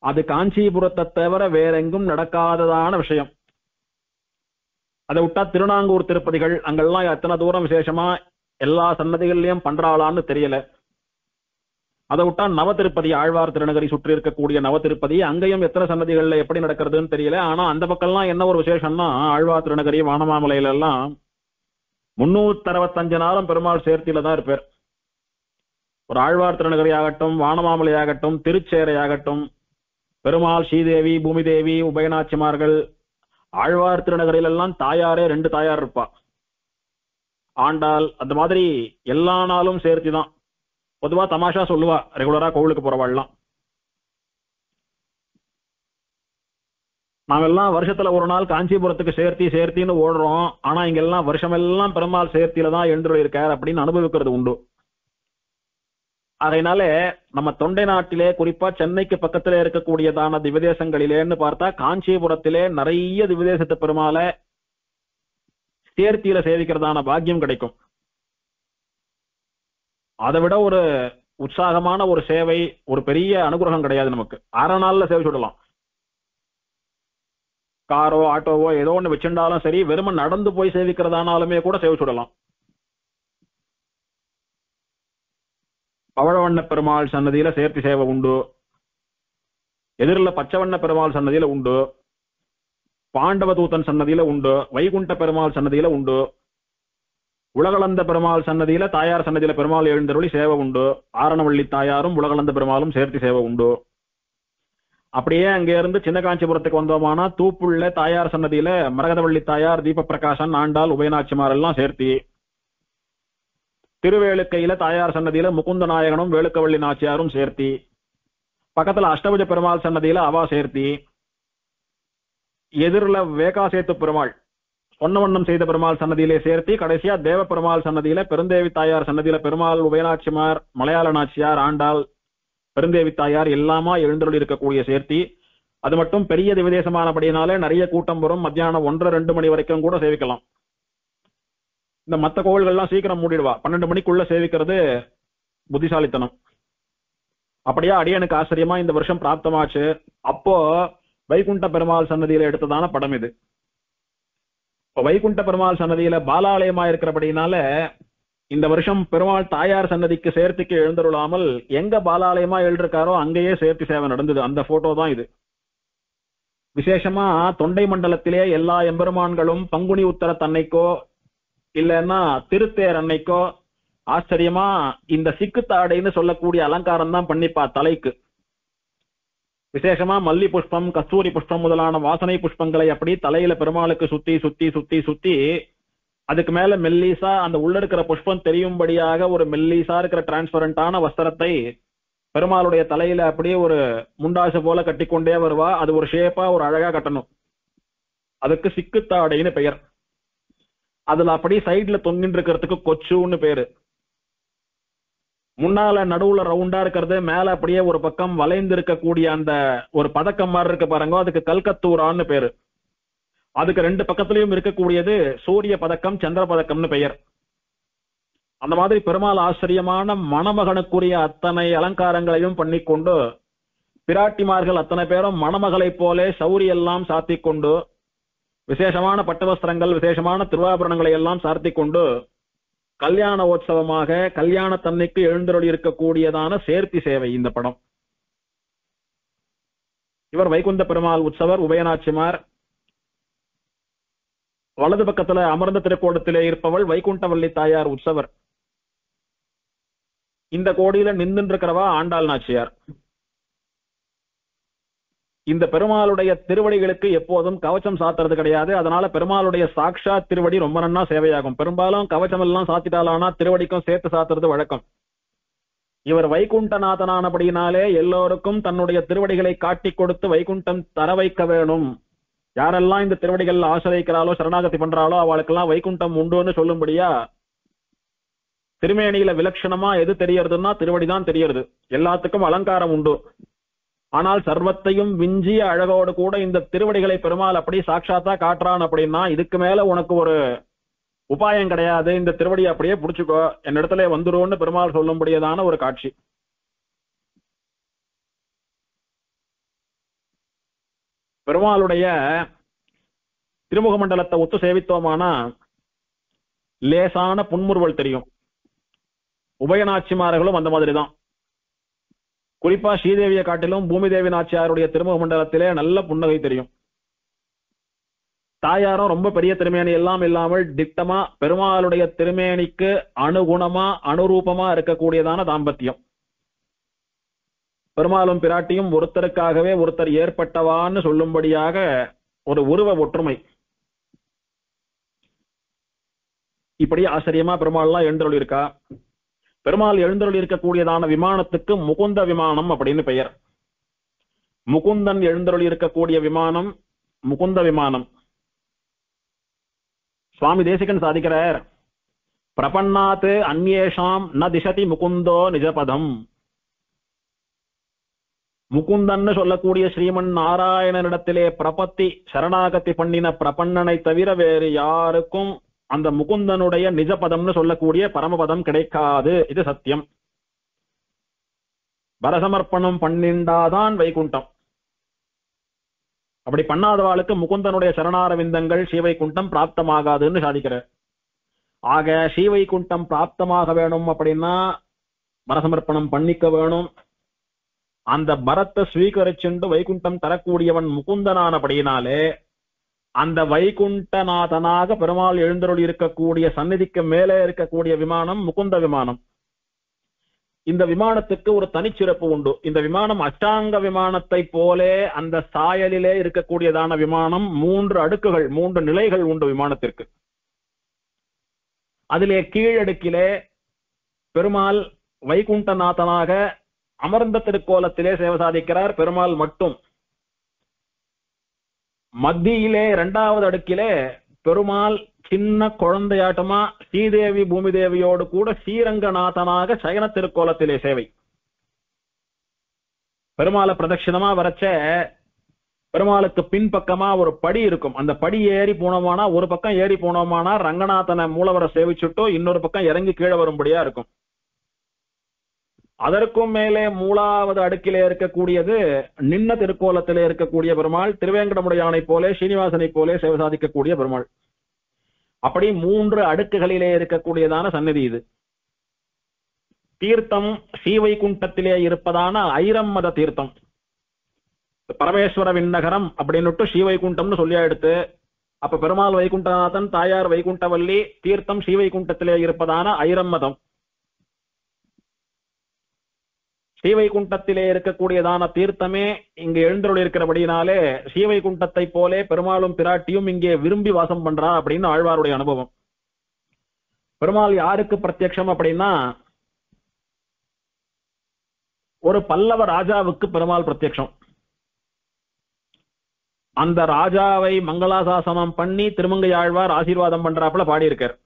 அது காஞ்சிபுரத்தை தவிர வேற எங்கும் நடக்காததான விஷயம். அதை விட்டா திருநாங்கூர் திருப்பதிகள் அங்கெல்லாம் எத்தனை தூரம் விசேஷமா எல்லா சன்னதிகள்லயும் பண்றாளான்னு தெரியல. அதை விட்டா நவ திருப்பதி, ஆழ்வார் திருநகரி சுற்றி இருக்கக்கூடிய நவ திருப்பதி, அங்கேயும் எத்தனை சன்னதிகள்ல எப்படி நடக்கிறதுன்னு தெரியல. ஆனா அந்த பக்கம்லாம் என்ன ஒரு விசேஷம்னா, ஆழ்வார் திருநகரி வானமாமலையில எல்லாம் 365 நாளும் பெருமாள் சேர்த்தியில தான் இருப்பார். ஒரு ஆழ்வார் திருநகரி ஆகட்டும், வானமாமலை ஆகட்டும், திருச்சேரை ஆகட்டும், பெருமாள், ஸ்ரீதேவி, பூமிதேவி, உபயநாச்சிமார்கள், ஆழ்வார் திருநகரில எல்லாம் தாயாரே 2 தாயார் இருப்பா. ஆண்டாள் அந்த மாதிரி எல்லா நாளும் சேர்த்தி தான். பொதுவா தமாஷா சொல்லுவா ரெகுலரா கோவிலுக்கு போறவாள்லாம், நாமெல்லாம் வருஷத்துல ஒரு நாள் காஞ்சிபுரத்துக்கு சேர்த்தின்னு ஓடுறோம். ஆனா இங்கெல்லாம் வருஷமெல்லாம் பெருமாள் சேர்த்தியில தான் எழுந்துள்ள இருக்கார் அப்படின்னு அனுபவிக்கிறது உண்டு. அதனால நம்ம தொண்டை நாட்டிலே குறிப்பா சென்னைக்கு பக்கத்திலே இருக்கக்கூடியதான திவ்யதேசங்களிலேன்னு பார்த்தா காஞ்சிபுரத்திலே நிறைய திவ்யதேசத்து பெருமாளை சேர்த்தியில சேவிக்கிறதான பாக்கியம் கிடைக்கும். அதை விட ஒரு உற்சாகமான ஒரு சேவை, ஒரு பெரிய அனுகிரகம் கிடையாது நமக்கு. 6 நாள்ல சேவிச்சுடலாம். காரோ ஆட்டோவோ ஏதோ ஒண்ணு வச்சுட்டாலும் சரி, வெறும நடந்து போய் சேவிக்கிறதானாலுமே கூட சேவிச்சுடலாம். பவழவண்ண பெருமாள் சன்னதியில சேர்த்தி சேவை உண்டு. எதிரில் பச்சவண்ண பெருமாள் சன்னதியில உண்டு. பாண்டவதூத்தன் சன்னதியில உண்டு. வைகுண்ட பெருமாள் சன்னதியில உண்டு. உலகளந்த பெருமாள் சன்னதியில தாயார் சன்னதியில பெருமாள் எழுந்தருளி சேவை உண்டு. ஆரணவள்ளி தாயாரும் உலகளந்த பெருமாளும் சேர்த்து சேவை உண்டு. அப்படியே அங்க இருந்து சின்ன காஞ்சிபுரத்துக்கு வந்தோமானா தூப்புள்ள தாயார் சன்னதியில மரகதவள்ளி தாயார், தீப பிரகாசன், ஆண்டாள், உபயநாச்சிமார் எல்லாம் சேர்த்தி, திருவேலுக்கையில தாயார் சன்னதியில முகுந்த நாயகனும் வேலுக்கவள்ளி நாச்சியாரும் சேர்த்தி, பக்கத்துல அஷ்டபுஜ பெருமாள் சன்னதியில அவா சேர்த்தி, எதிரில வேகாசேத்து பெருமாள் சொன்னவண்ணம் செய்த பெருமாள் சன்னதியிலே சேர்த்தி, கடைசியா தேவ பெருமாள் சன்னதியில பெருந்தேவி தாயார் சன்னதியில பெருமாள், உபயநாச்சிமார், மலையாள நாச்சியார், ஆண்டாள், பெருந்தேவி தாயார் எல்லாமா எழுந்தருளி இருக்கக்கூடிய சேர்த்தி. அது மட்டும் பெரிய திவதேசமானபடினாலே நிறைய கூட்டம் வரும். மத்தியானம் 1-2 மணி வரைக்கும் கூட சேவிக்கலாம். இந்த மத்த கோவில்கள்லாம் சீக்கிரம் மூடிடுவா. 12 மணிக்குள்ள சேவிக்கிறது புத்திசாலித்தனம். அப்படியே அடியனுக்கு ஆச்சரியமா இந்த வருஷம் பிராப்தமாச்சு. அப்போ வைகுண்ட பெருமாள் சன்னதியில எடுத்ததான படம் இது. இப்போ வைகுண்ட பெருமாள் சன்னதியில பாலாலயமா இருக்கிறபடினால இந்த வருஷம் பெருமாள் தாயார் சன்னதிக்கு சேர்த்துக்கு எழுந்தருளாமல் எங்க பாலாலயமா எழுதிருக்காரோ அங்கேயே சேர்த்து சேவை நடந்தது. அந்த போட்டோ தான் இது. விசேஷமா தொண்டை மண்டலத்திலே எல்லா எம்பெருமான்களும் பங்குனி உத்தர தன்னைக்கோ இல்லைன்னா திருத்தேர் அன்னைக்கோ ஆச்சரியமா இந்த சிக்கு தாடைன்னு சொல்லக்கூடிய அலங்காரம் தான் பண்ணிப்பா தலைக்கு. விசேஷமா மல்லி புஷ்பம், கஸ்தூரி புஷ்பம் முதலான வாசனை புஷ்பங்களை அப்படி தலையில பெருமாளுக்கு சுத்தி சுத்தி சுத்தி சுத்தி அதுக்கு மேல மெல்லீசா அந்த உள்ள இருக்கிற புஷ்பம் தெரியும்படியாக ஒரு மெல்லீசா இருக்கிற டிரான்ஸ்பரண்டான வஸ்திரத்தை பெருமாளுடைய தலையில அப்படியே ஒரு முண்டாசு போல கட்டிக்கொண்டே வருவா. அது ஒரு ஷேப்பா ஒரு அழகா கட்டணும். அதுக்கு சிக்குத்தாடைன்னு பெயர். அதுல அப்படி சைட்ல தொங்கிட்டு இருக்கிறதுக்கு கொச்சுன்னு பேரு. முன்னால நடுவுல ரவுண்டா இருக்கிறது, மேல அப்படியே ஒரு பக்கம் வளைந்து இருக்கக்கூடிய அந்த ஒரு பதக்கம் மாதிரி இருக்கு பாருங்க, அதுக்கு கல்கத்தூரான்னு பேரு. அதுக்கு 2 பக்கத்திலையும் இருக்கக்கூடியது சூரிய பதக்கம், சந்திர பதக்கம்னு பெயர். அந்த மாதிரி பெருமாள் ஆச்சரியமான மணமகனுக்குரிய அத்தனை அலங்காரங்களையும் பண்ணிக்கொண்டு பிராட்டிமார்கள் அத்தனை பேரும் மணமகளை போலே சௌரி எல்லாம் சாத்தி கொண்டு விசேஷமான பட்டுவஸ்திரங்கள், விசேஷமான திருவாபரணங்களை எல்லாம் சார்த்தி கொண்டு கல்யாண உற்சவமாக கல்யாணத்தன்னைக்கு எழுந்தருளி இருக்கக்கூடியதான சேர்த்தி சேவை இந்த படம். இவர் வைகுந்த பெருமாள் உற்சவர், உபயநாச்சிமார். வலது பக்கத்துல அமர்ந்த திருக்கோணத்திலே இருப்பவள் வைகுண்டவல்லி தாயார் உற்சவர். இந்த கோடியில நின்று இருக்கிறவா ஆண்டாள் நாச்சியார். இந்த பெருமாளுடைய திருவடிகளுக்கு எப்போதும் கவச்சம் சாத்துறது கிடையாது. அதனால பெருமாளுடைய சாக்ஷா திருவடி ரொம்ப நன்னா சேவையாகும். பெரும்பாலும் கவச்சம் எல்லாம் சாத்திட்டாலானா திருவடிக்கும் சேர்த்து சாத்துறது வழக்கம். இவர் வைகுண்டநாதனானபடியினாலே எல்லோருக்கும் தன்னுடைய திருவடிகளை காட்டி கொடுத்து வைகுண்டம் தர வைக்க வேணும். யாரெல்லாம் இந்த திருவடிகள் ஆசிரியக்கிறாளோ சரணாகதி பண்றாளோ அவளுக்கெல்லாம் வைகுண்டம் உண்டுன்னு சொல்லும்படியா திருமேனியில விலட்சணமா எது தெரியறதுன்னா திருவடிதான் தெரியறது. எல்லாத்துக்கும் அலங்காரம் உண்டு. ஆனால் சர்வத்தையும் விஞ்சிய அழகோடு கூட இந்த திருவடிகளை பெருமாள் அப்படி சாட்சாத்தா காட்டுறான். அப்படின்னா இதுக்கு மேல உனக்கு ஒரு உபாயம் கிடையாது, இந்த திருவடியை அப்படியே புடிச்சுக்கோ, என் இடத்துல வந்துரும்னு பெருமாள் சொல்லும்படியதான ஒரு காட்சி. பெருமாளுடைய திருமுக மண்டலத்தை ஒத்து சேவித்தோமானா லேசான புன்முறுவல் தெரியும். உபயநாச்சிமார்களும் அந்த மாதிரிதான். குறிப்பா ஸ்ரீதேவியை காட்டிலும் பூமி தேவி நாச்சியாருடைய திருமுக மண்டலத்திலே நல்ல புன்னகை தெரியும். தாயாரும் ரொம்ப பெரிய திருமேனி எல்லாம் இல்லாமல் திட்டமா பெருமாளுடைய திருமேனிக்கு அனுகுணமா அனுரூபமா இருக்கக்கூடியதான தாம்பத்தியம். பெருமாளும் பிராட்டியும் ஒருத்தருக்காகவே ஒருத்தர் ஏற்பட்டவான்னு சொல்லும்படியாக ஒரு உருவ ஒற்றுமை. இப்படி ஆச்சரியமா பெருமாள்லாம் எழுந்தருளி இருக்கா. பெருமாள் எழுந்தருளி இருக்கக்கூடியதான விமானத்துக்கு முகுந்த விமானம் அப்படின்னு பெயர். முகுந்தன் எழுந்தருளி இருக்கக்கூடிய விமானம் முகுந்த விமானம். சுவாமி தேசிகன் சாதிக்கிறார், பிரபன்னாத் அந்யேஷாம் ந திசதி முகுந்தோ நிஜபதம். முகுந்தன்னு சொல்லக்கூடிய ஸ்ரீமன் நாராயணனிடத்திலே பிரபத்தி சரணாகதி பண்ணின பிரபன்னனை தவிர வேறு யாருக்கும் அந்த முகுந்தனுடைய நிஜபதம்னு சொல்லக்கூடிய பரமபதம் கிடைக்காது. இது சத்தியம். பரசமர்ப்பணம் பண்ணிண்டாதான் வைகுண்டம். அப்படி பண்ணாதவாளுக்கு முகுந்தனுடைய சரணாரவிந்தங்கள் ஸ்ரீவைகுண்டம் பிராப்தமாகாதுன்னு சாதிக்கிறார். ஆக ஸ்ரீவைகுண்டம் பிராப்தமாக வேணும் அப்படின்னா பரசமர்ப்பணம் பண்ணிக்க வேணும். அந்த பரத்தை ஸ்வீகரிச்சுண்டு வைகுண்டம் தரக்கூடியவன் முகுந்தனானபடியினாலே அந்த வைகுண்டநாதனாக பெருமாள் எழுந்தருள் இருக்கக்கூடிய சந்நிதிக்கு மேலே இருக்கக்கூடிய விமானம் முகுந்த விமானம். இந்த விமானத்துக்கு ஒரு தனிச்சிறப்பு உண்டு. இந்த விமானம் அஷ்டாங்க விமானத்தை போலே அந்த சாயலிலே இருக்கக்கூடியதான விமானம். 3 அடுக்குகள், 3 நிலைகள் உண்டு விமானத்திற்கு. அதிலே கீழடுக்கிலே பெருமாள் வைகுண்டநாதனாக அமர்ந்த திருக்கோலத்திலே சேவை சாதிக்கிறார் பெருமாள் மட்டும். மத்தியிலே 2வது அடுக்கிலே பெருமாள் சின்ன குழந்தையாட்டமா ஸ்ரீதேவி பூமி தேவியோடு கூட ஸ்ரீரங்கநாதனாக சயன திருக்கோலத்திலே சேவை. பெருமாளை பிரதட்சிணமா வரைச்ச பெருமாளுக்கு பின்பக்கமா ஒரு படி இருக்கும். அந்த படி ஏறி போனோமானா, ஒரு பக்கம் ஏறி போனோமானா ரங்கநாதனை மூலவரை சேவிச்சுட்டோ இன்னொரு பக்கம் இறங்கி கீழே வரும்படியா இருக்கும். அதற்கும் மேலே 3வது அடுக்கிலே இருக்கக்கூடியது நின்ன திருக்கோலத்திலே இருக்கக்கூடிய பெருமாள், திருவேங்கடமுடையானை போலே ஸ்ரீனிவாசனை போலே சேவை சாதிக்கக்கூடிய பெருமாள். அப்படி 3 அடுக்குகளிலே இருக்கக்கூடியதான சந்நிதி இது. தீர்த்தம் ஸ்ரீவைகுண்டத்திலே இருப்பதான ஐரம்மத தீர்த்தம். பரமேஸ்வர விண்ணகரம் அப்படின்னுட்டு ஸ்ரீவைகுண்டம்னு சொல்லியா எடுத்து, அப்ப பெருமாள் வைகுண்டநாதன், தாயார் வைகுண்டவல்லி, தீர்த்தம் ஸ்ரீவைகுண்டத்திலே இருப்பதான ஐரம்மதம். ஸ்ரீவைகுண்டத்திலே இருக்கக்கூடியதான தீர்த்தமே இங்கு எழுந்தருள் இருக்கிறபடியினாலே ஸ்ரீவைகுண்டத்தை போலே பெருமாளும் பிராட்டியும் இங்கே விரும்பி வாசம் பண்றா அப்படின்னு ஆழ்வாருடைய அனுபவம். பெருமாள் யாருக்கு பிரத்யக்ஷம் அப்படின்னா, ஒரு பல்லவ ராஜாவுக்கு பெருமாள் பிரத்யக்ஷம். அந்த ராஜாவை மங்களாசாசனம் பண்ணி திருமங்கை ஆழ்வார் ஆசீர்வாதம் பண்றாப்புல பாடியிருக்கார்.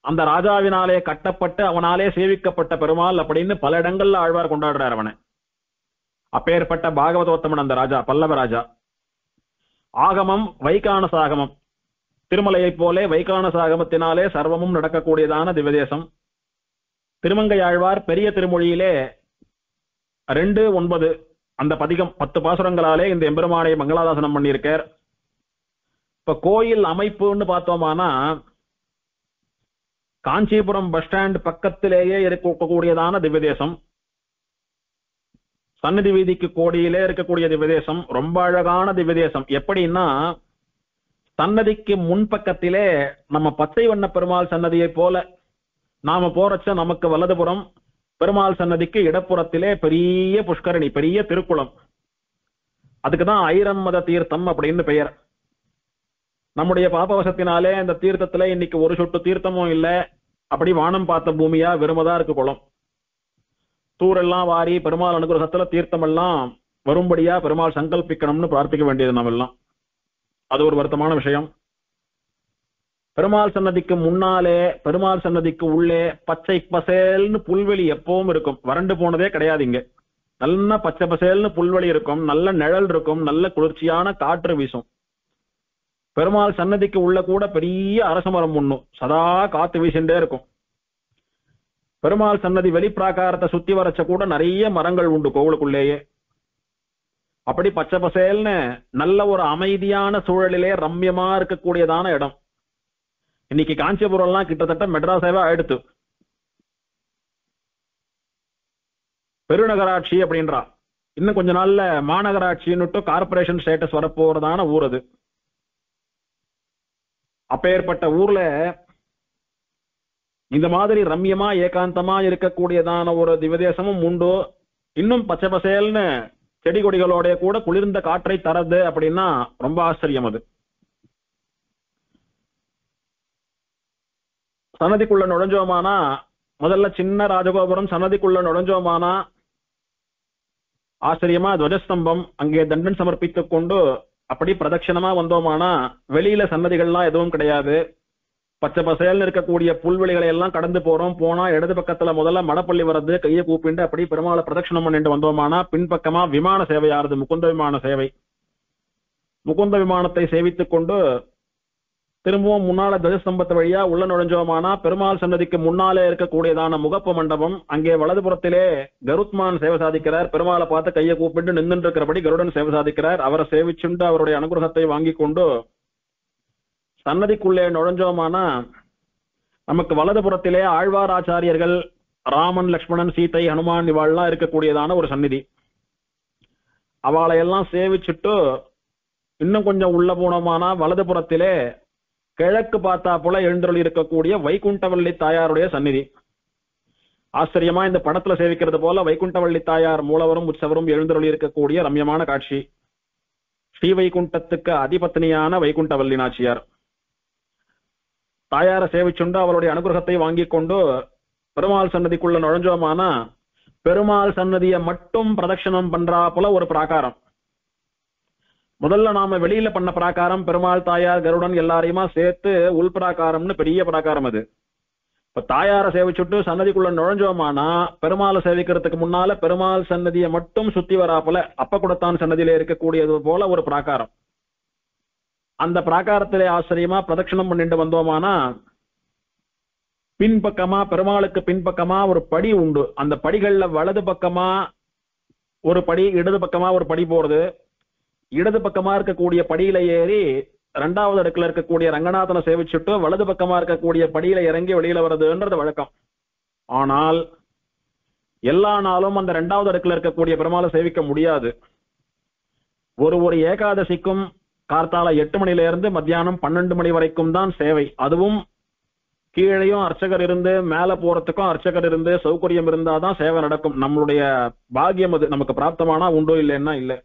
அந்த ராஜாவினாலே கட்டப்பட்டு அவனாலே சேவிக்கப்பட்ட பெருமாள் அப்படின்னு பல இடங்கள்ல ஆழ்வார் கொண்டாடுறார் அவனை. அப்பேற்பட்ட பாகவதோத்தமன் அந்த ராஜா, பல்லவ ராஜா. ஆகமம் வைகானச ஆகமம். திருமலையை போலே வைகானச ஆகமத்தினாலே சர்வமும் நடக்கக்கூடியதான திவ்யதேசம். திருமங்கை ஆழ்வார் பெரிய திருமொழியிலே 2:9 அந்த பதிகம் 10 பாசுரங்களாலே இந்த எம்பெருமானை மங்களாதாசனம் பண்ணியிருக்கார். இப்ப கோயில் அமைப்புன்னு பார்த்தோமானா, காஞ்சிபுரம் பஸ் ஸ்டாண்ட் பக்கத்திலேயே இருக்கக்கூடியதான திவ்யதேசம். சந்நிதி வீதிக்கு கோடியிலே இருக்கக்கூடிய திவ்யதேசம். ரொம்ப அழகான திவ்யதேசம். எப்படின்னா, சன்னதிக்கு முன்பக்கத்திலே நம்ம பச்சை வண்ண பெருமாள் சன்னதியை போல நாம போறச்ச நமக்கு வலதுபுறம், பெருமாள் சன்னதிக்கு இடப்புறத்திலே பெரிய புஷ்கரணி, பெரிய திருக்குளம். அதுக்குதான் ஐரம்மத தீர்த்தம் அப்படின்னு பெயர். நம்முடைய பாபவசத்தினாலே இந்த தீர்த்தத்துல இன்னைக்கு ஒரு சொட்டு தீர்த்தமும் இல்ல. அப்படி வானம் பார்த்த பூமியா வெறுமதா இருக்கு குளம். தூரெல்லாம் வாரி பெருமாள் அனுகிரகத்துல தீர்த்தம் எல்லாம் வரும்படியா பெருமாள் சங்கல்பிக்கணும்னு பிரார்த்திக்க வேண்டியது நம்ம எல்லாம். அது ஒரு வருத்தமான விஷயம். பெருமாள் சன்னதிக்கு முன்னாலே, பெருமாள் சன்னதிக்கு உள்ளே பச்சை பசேல்னு புல்வெளி எப்பவும் இருக்கும். வறண்டு போனதே கிடையாது. இங்க நல்ல பச்சை பசேல்னு புல்வெளி இருக்கும், நல்ல நிழல் இருக்கும், நல்ல குளிர்ச்சியான காற்று வீசும். பெருமாள் சன்னதிக்கு உள்ள கூட பெரிய அரச மரம் ஒண்ணும் சதா காத்து வீசிண்டே இருக்கும். பெருமாள் சன்னதி வெளிப்பிராகாரத்தை சுத்தி வரச்ச கூட நிறைய மரங்கள் உண்டு கோவிலுக்குள்ளேயே. அப்படி பச்சை பசேல்னு நல்ல ஒரு அமைதியான சூழலிலே ரம்யமா இருக்கக்கூடியதான இடம். இன்னைக்கு காஞ்சிபுரம் எல்லாம் கிட்டத்தட்ட மெட்ராஸாவே ஆயிடுத்து. பெருநகராட்சி அப்படின்றா. இன்னும் கொஞ்ச நாள்ல மாநகராட்சின்னுட்டு கார்பரேஷன் ஸ்டேட்டஸ் வரப்போறதான ஊர் அது. அப்பேற்பட்ட ஊர்ல இந்த மாதிரி ரம்யமா ஏகாந்தமா இருக்கக்கூடியதான ஒரு திவ்யதேசமும் உண்டு. இன்னும் பச்சை பசேல்னு செடி கொடிகளோட கூட குளிர்ந்த காற்றை தரது அப்படின்னா ரொம்ப ஆச்சரியம் அது. சன்னதிக்குள்ள நுழைஞ்சோமானா, முதல்ல சின்ன ராஜகோபுரம். சன்னதிக்குள்ள நுழைஞ்சோமானா ஆச்சரியமா துவஜஸ்தம்பம், அங்கே தண்டன் சமர்ப்பித்துக் கொண்டு அப்படி பிரதட்சணமா வந்தோமானா வெளியில சன்னதிகள்லாம் எதுவும் கிடையாது. பச்சை பசேல்னு இருக்கக்கூடிய புல்வெளிகளை எல்லாம் கடந்து போறோம். போனா இடது பக்கத்துல முதல்ல மடப்பள்ளி வர்றது, கையை கூப்பிண்டு அப்படி பெருமாளை பிரதட்சணம் பண்ணிட்டு வந்தோமானா பின்பக்கமா விமான சேவை ஆறுது, முகுந்த விமான சேவை. முகுந்த விமானத்தை சேவித்துக் கொண்டு திரும்பவும் முன்னால துவஜஸ்தம்பத்து வழியா உள்ள நுழைஞ்சோமானா பெருமாள் சன்னதிக்கு முன்னாலே இருக்கக்கூடியதான முகப்பு மண்டபம். அங்கே வலதுபுறத்திலே கருத்மான் சேவை சாதிக்கிறார். பெருமாளை பார்த்து கையை கூப்பிட்டு நின்று இருக்கிறபடி கருடன் சேவை சாதிக்கிறார். அவரை சேவிச்சுண்டு அவருடைய அனுகிரகத்தை வாங்கி கொண்டு சன்னதிக்குள்ளே நுழைஞ்சோமானா நமக்கு வலதுபுறத்திலே ஆழ்வார் ஆச்சாரியர்கள், ராமன், லக்ஷ்மணன், சீதை, ஹனுமான் இவாள்லாம் இருக்கக்கூடியதான ஒரு சந்நிதி. அவளை எல்லாம் சேவிச்சுட்டு இன்னும் கொஞ்சம் உள்ள போனோமானா வலதுபுறத்திலே கிழக்கு பார்த்தா போல எழுந்தருளி இருக்கக்கூடிய வைகுண்டவள்ளி தாயாருடைய சந்நிதி. ஆச்சரியமா இந்த படத்துல சேவிக்கிறது போல வைகுண்டவள்ளி தாயார் மூலவரும் உற்சவரும் எழுந்தருளி இருக்கக்கூடிய ரம்யமான காட்சி. ஸ்ரீ வைகுண்டத்துக்கு அதிபத்னியான வைகுண்டவள்ளி நாச்சியார் தாயார சேவிச்சுண்டு அவருடைய அனுகிரகத்தை வாங்கி கொண்டு பெருமாள் சன்னதிக்குள்ள நுழைஞ்சோமானா பெருமாள் சன்னதியை மட்டும் பிரதட்சணம் பண்றா போல ஒரு பிராகாரம். முதல்ல நாம வெளியில பண்ண பிராகாரம் பெருமாள் தாயார் கருடன் எல்லாரையுமா சேர்த்து உள் பிராகாரம்னு பெரிய பிராகாரம் அது. இப்ப தாயார சேவிச்சுட்டு சன்னதிக்குள்ள நுழைஞ்சோமானா பெருமாளை சேவிக்கிறதுக்கு முன்னால பெருமாள் சன்னதியை மட்டும் சுத்தி வராப்புல அப்பகுடத்தான் சன்னதியில இருக்கக்கூடியது போல ஒரு பிராகாரம். அந்த பிராகாரத்திலே ஆச்சரியமா பிரதட்சணம் பண்ணிட்டு வந்தோமானா பின்பக்கமா பெருமாளுக்கு பின்பக்கமா ஒரு படி உண்டு. அந்த படிகள்ல வலது பக்கமா ஒரு படி, இடது பக்கமா ஒரு படி போறது. இடது பக்கமா இருக்கக்கூடிய படியில ஏறி 2வது அடுக்குல இருக்கக்கூடிய ரங்கநாதனை சேவிச்சுட்டு வலது பக்கமா இருக்கக்கூடிய படியில இறங்கி வெளியில வர்றதுன்றது வழக்கம். ஆனால் எல்லா நாளும் அந்த 2வது அடுக்குல இருக்கக்கூடிய பெருமாளை சேவிக்க முடியாது. ஒரு ஏகாதசிக்கும் கார்த்தால 8 மணில இருந்து மத்தியானம் 12 மணி வரைக்கும் தான் சேவை. அதுவும் கீழையும் அர்ச்சகர் இருந்து மேல போறதுக்கும் அர்ச்சகர் இருந்து சௌகரியம் இருந்தாதான் சேவை நடக்கும். நம்மளுடைய பாக்கியம் அது, நமக்கு பிராப்தமானா உண்டோ இல்லைன்னா இல்லை.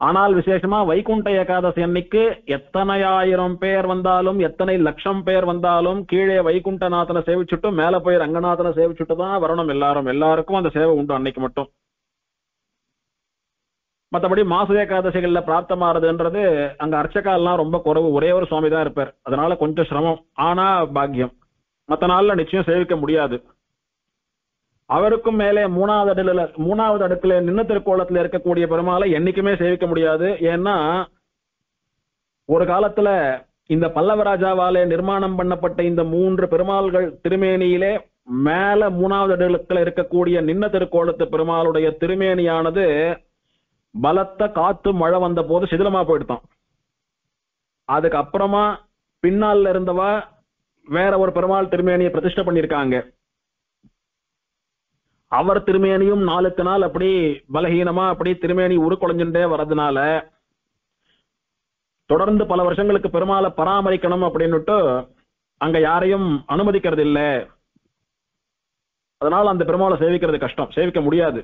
ஆனால் விசேஷமா வைகுண்ட ஏகாதசி அன்னைக்கு எத்தனை ஆயிரம் பேர் வந்தாலும் எத்தனை லட்சம் பேர் வந்தாலும் கீழே வைகுண்டநாதனை சேவிச்சுட்டு மேல போய் ரங்கநாதனை சேவிச்சுட்டு தான் வரணும். எல்லாருக்கும் அந்த சேவை உண்டு அன்னைக்கு மட்டும். மற்றபடி மாச ஏகாதசிகள்ல பிராப்தமாறதுன்றது அங்க அர்ச்சகா எல்லாம் ரொம்ப குறைவு, ஒரே ஒரு சுவாமி தான் இருப்பார். அதனால கொஞ்சம் சிரமம், ஆனா பாக்கியம். மற்ற நாள்ல நிச்சயம் சேவிக்க முடியாது. அவருக்கும் மேலே 3வது அடுக்குல நின்ன திருக்கோலத்துல இருக்கக்கூடிய பெருமாளை என்னைக்குமே சேவிக்க முடியாது. ஏன்னா ஒரு காலத்துல இந்த பல்லவராஜாவாலே நிர்மாணம் பண்ணப்பட்ட இந்த 3 பெருமாள்கள் திருமேனியிலே மேல 3வது அடுக்குல இருக்கக்கூடிய நின்ன திருக்கோலத்து பெருமாளுடைய திருமேனியானது பலத்த காத்து மழை வந்த போது சிதிலமா போயிடுதான். அதுக்கு அப்புறமா பின்னால இருந்தவா வேற ஒரு பெருமாள் திருமேனியை பிரதிஷ்டை பண்ணிருக்காங்க. அவர் திருமேனியும் நாளுக்கு நாள் அப்படி பலகீனமா அப்படி திருமேனி உருக்குலைஞ்சுட்டே வர்றதுனால தொடர்ந்து பல வருஷங்களுக்கு பெருமாளை பராமரிக்கணும் அப்படின்னுட்டு அங்க யாரையும் அனுமதிக்கிறது இல்ல. அதனால அந்த பெருமாளை சேவிக்கிறது கஷ்டம், சேவிக்க முடியாது.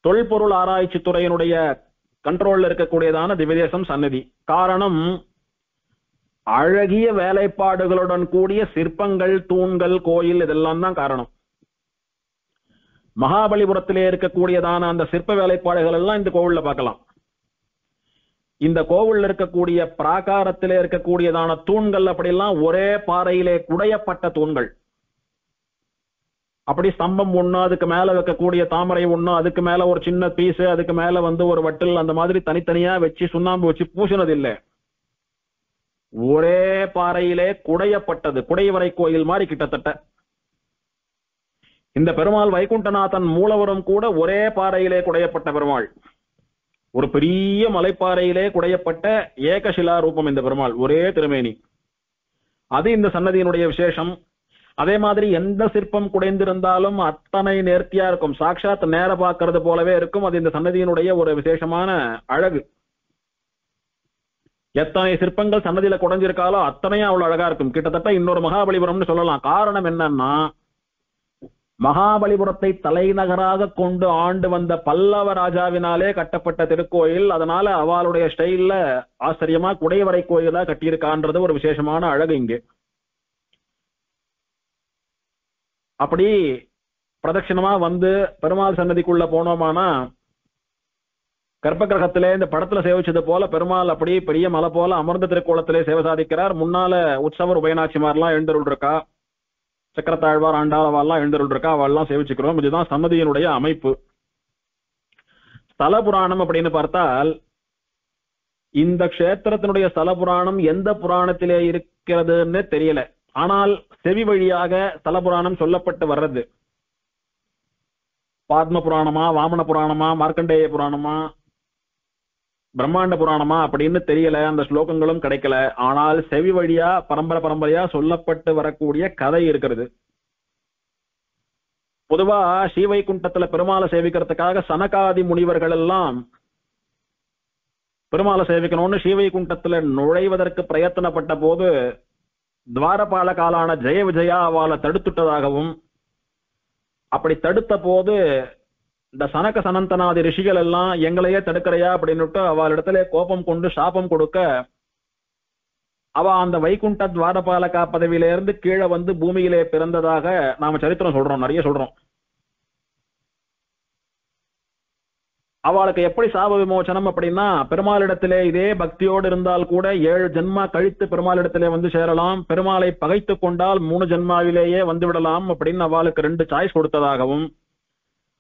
தொல்பொருள் ஆராய்ச்சி துறையினுடைய கண்ட்ரோல்ல இருக்கக்கூடியதான திவ்யதேசம் சன்னதி. காரணம் அழகிய வேலைப்பாடுகளுடன் கூடிய சிற்பங்கள், தூண்கள், கோயில் இதெல்லாம் தான் காரணம். மகாபலிபுரத்திலே இருக்கக்கூடியதான அந்த சிற்ப வேலைப்பாடுகள் எல்லாம் இந்த கோவில்ல பார்க்கலாம். இந்த கோவில்ல இருக்கக்கூடிய பிராகாரத்திலே இருக்கக்கூடியதான தூண்கள் அப்படியெல்லாம் ஒரே பாறையிலே குடையப்பட்ட தூண்கள். அப்படி ஸ்தம்பம் ஒண்ணு, அதுக்கு மேல வைக்கக்கூடிய தாமரை ஒண்ணு, அதுக்கு மேல ஒரு சின்ன பீஸ், அதுக்கு மேல ஒரு வட்டில், அந்த மாதிரி தனித்தனியா வச்சு சுண்ணாம்பு வச்சு பூசினது இல்லை. ஒரே பாறையிலே குடையப்பட்டது, குடைவரை கோயில் மாதிரி கிட்டத்தட்ட. இந்த பெருமாள் வைகுண்டநாதன் மூலவரும் கூட ஒரே பாறையிலே குடையப்பட்ட பெருமாள். ஒரு பெரிய மலைப்பாறையிலே குடையப்பட்ட ஏகசிலா ரூபம் இந்த பெருமாள், ஒரே திருமேனி. அது இந்த சன்னதியினுடைய விசேஷம். அதே மாதிரி எந்த சிற்பம் குடைந்திருந்தாலும் அத்தனை நேர்த்தியா இருக்கும், சாட்சாத் நேர பார்க்கறது போலவே இருக்கும். அது இந்த சன்னதியினுடைய ஒரு விசேஷமான அழகு. எத்தனை சிற்பங்கள் சன்னதியில குடைஞ்சிருக்காலோ அத்தனையும் அவ்வளவு அழகா இருக்கும். கிட்டத்தட்ட இன்னொரு மகாபலிபுரம்னு சொல்லலாம். காரணம் என்னன்னா, மகாபலிபுரத்தை தலைநகராக கொண்டு ஆண்டு வந்த பல்லவ ராஜாவினாலே கட்டப்பட்ட திருக்கோயில். அதனால அவளுடைய ஸ்டைல்ல ஆச்சரியமா குடைவரை கோயிலா கட்டியிருக்கான்றது ஒரு விசேஷமான அழகு இங்கே. அப்படி பிரதட்சிணமா பெருமாள் சன்னதிக்குள்ள போனோமானா கர்ப்ப கிரகத்திலே இந்த படத்துல சேவிச்சது போல பெருமாள் அப்படி பெரிய மலை போல அமர்ந்த திருக்கோலத்திலே சேவை சாதிக்கிறார். முன்னால உற்சவர் உபயநாச்சிமார்லாம் எழுந்தருள் இருக்கா, சக்கரத்தாழ்வார் ஆண்டாளவாள்லாம் எழுந்தருள் இருக்கா, அவள்லாம் சேவிச்சுக்கிறோம். இதுதான் சன்னதியினுடைய அமைப்பு. ஸ்தல புராணம் அப்படின்னு பார்த்தால் இந்த க்ஷேத்திரத்தினுடைய ஸ்தல புராணம் எந்த புராணத்திலே இருக்கிறதுன்னு தெரியல. ஆனால் செவி வழியாக ஸ்தல புராணம் சொல்லப்பட்டு வர்றது. பாத்ம புராணமா, வாமன புராணமா, மார்க்கண்டேய புராணமா, பிரம்மாண்ட புராணமா அப்படின்னு தெரியல. அந்த ஸ்லோகங்களும் கிடைக்கல. ஆனால் செவி வழியா பரம்பரையா சொல்லப்பட்டு வரக்கூடிய கதை இருக்கிறது. பொதுவா ஸ்ரீவைகுண்டத்துல பெருமாளை சேவிக்கிறதுக்காக சனகாதி முனிவர்கள் எல்லாம் பெருமாளை சேவிக்கணும்னு ஸ்ரீவைகுண்டத்துல நுழைவதற்கு பிரயத்தனப்பட்ட போது துவாரபாலகாலான ஜெய விஜயா அவளை தடுத்துட்டதாகவும், அப்படி தடுத்த போது இந்த சனக சனந்தனாதி ரிஷிகள் எல்லாம் எங்களையே தடுக்கிறையா அப்படின்னுட்டு அவளிடத்துல கோபம் கொண்டு சாபம் கொடுக்க, அவ அந்த வைகுண்ட துவாரபாலகா பதவியிலிருந்து கீழே வந்து பூமியிலே பிறந்ததாக நாம சரித்திரம் சொல்றோம், நிறைய சொல்றோம். அவளுக்கு எப்படி சாப விமோசனம் அப்படின்னா, பெருமாளிடத்திலே இதே பக்தியோடு இருந்தால் கூட 7 ஜென்மா கழித்து பெருமாளிடத்திலே வந்து சேரலாம், பெருமாளை பகைத்து கொண்டால் 3 ஜென்மாவிலேயே வந்து விடலாம் அப்படின்னு அவளுக்கு 2 சாய்ஸ் கொடுத்ததாகவும்,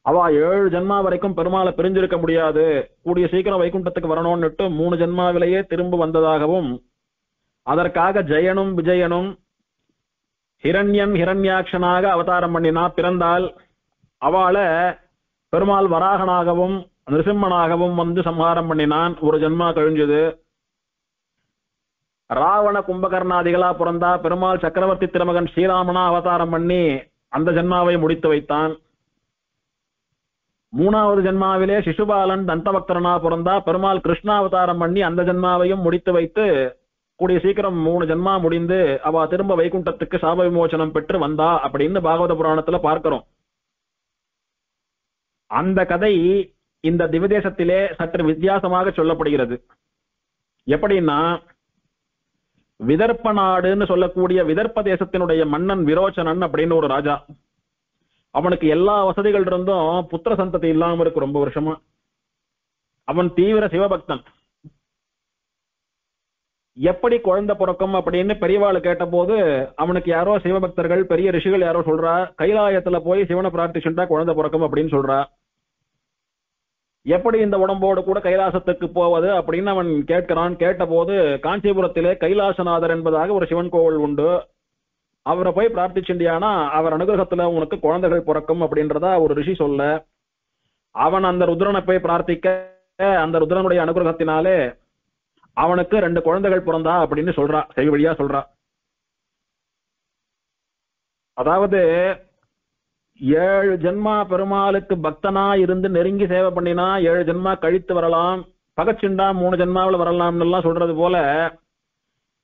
அவ 7 ஜென்மா வரைக்கும் பெருமாளை பிரிஞ்சிருக்க முடியாது, கூடிய சீக்கிரம் வைகுண்டத்துக்கு வரணும்னுட்டு 3 ஜென்மாவிலேயே திரும்ப வந்ததாகவும், அதற்காக ஜெயனும் விஜயனும் ஹிரண்யன் ஹிரண்யாட்சனாக அவதாரம் பண்ணினா பிறந்தால், அவளை பெருமாள் வராகனாகவும் நிருசிம்மனாகவும் வந்து சம்ஹாரம் பண்ணினான். ஒரு ஜென்மா கழிஞ்சது. ராவண கும்பகர்ணாதிகளா பிறந்தா பெருமாள் சக்கரவர்த்தி திருமகன் ஸ்ரீராமனா அவதாரம் பண்ணி அந்த ஜென்மாவை முடித்து வைத்தான். 3வது ஜென்மாவிலே சிசுபாலன் தந்தபக்தரனா பிறந்தா பெருமாள் கிருஷ்ணாவதாரம் பண்ணி அந்த ஜென்மாவையும் முடித்து வைத்து கூடிய சீக்கிரம் 3 ஜென்மா முடிந்து அவ திரும்ப வைகுண்டத்துக்கு சாப விமோசனம் பெற்று வந்தா அப்படின்னு பாகவத புராணத்துல பார்க்கிறோம். அந்த கதை இந்த திவதேசத்திலே சற்று வித்தியாசமாக சொல்லப்படுகிறது. எப்படின்னா, விதர்ப்ப நாடுன்னு சொல்லக்கூடிய விதர்ப்ப தேசத்தினுடைய மன்னன் விரோச்சனன் அப்படின்னு ஒரு ராஜா. அவனுக்கு எல்லா வசதிகள் இருந்தும் புத்திர சந்ததி இல்லாம இருக்கு ரொம்ப வருஷமா. அவன் தீவிர சிவபக்தன். எப்படி குழந்தை பிறக்கும் அப்படின்னு பெரியவாளு கேட்ட போது, அவனுக்கு யாரோ சிவபக்தர்கள் பெரிய ரிஷிகள் யாரோ சொல்றா, கைலாயத்துல போய் சிவனை பிரார்த்திச்சுட்டா குழந்தை பிறக்கும் அப்படின்னு சொல்றா. எப்படி இந்த உடம்போடு கூட கைலாசத்துக்கு போவது அப்படின்னு அவன் கேட்கிறான். கேட்ட போது, காஞ்சிபுரத்திலே கைலாசநாதர் என்பதாக ஒரு சிவன் கோவில் உண்டு, அவரை போய் பிரார்த்திச்சுண்டியானா அவர் அனுகிரகத்துல உனக்கு குழந்தைகள் பிறக்கும் அப்படின்றதா ஒரு ரிஷி சொல்ல, அவன் அந்த ருத்ரனை போய் பிரார்த்திக்க, அந்த ருத்ரனுடைய அனுகிரகத்தினாலே அவனுக்கு 2 குழந்தைகள் பிறந்தா அப்படின்னு சொல்றா, செவி வழியா சொல்றா. அதாவது 7 ஜென்மா பெருமாளுக்கு பக்தனா இருந்து நெருங்கி சேவை பண்ணினா 7 ஜென்மா கழித்து வரலாம், பகச்சிண்டா 3 ஜென்மாவில் வரலாம்னு எல்லாம் சொல்றது போல,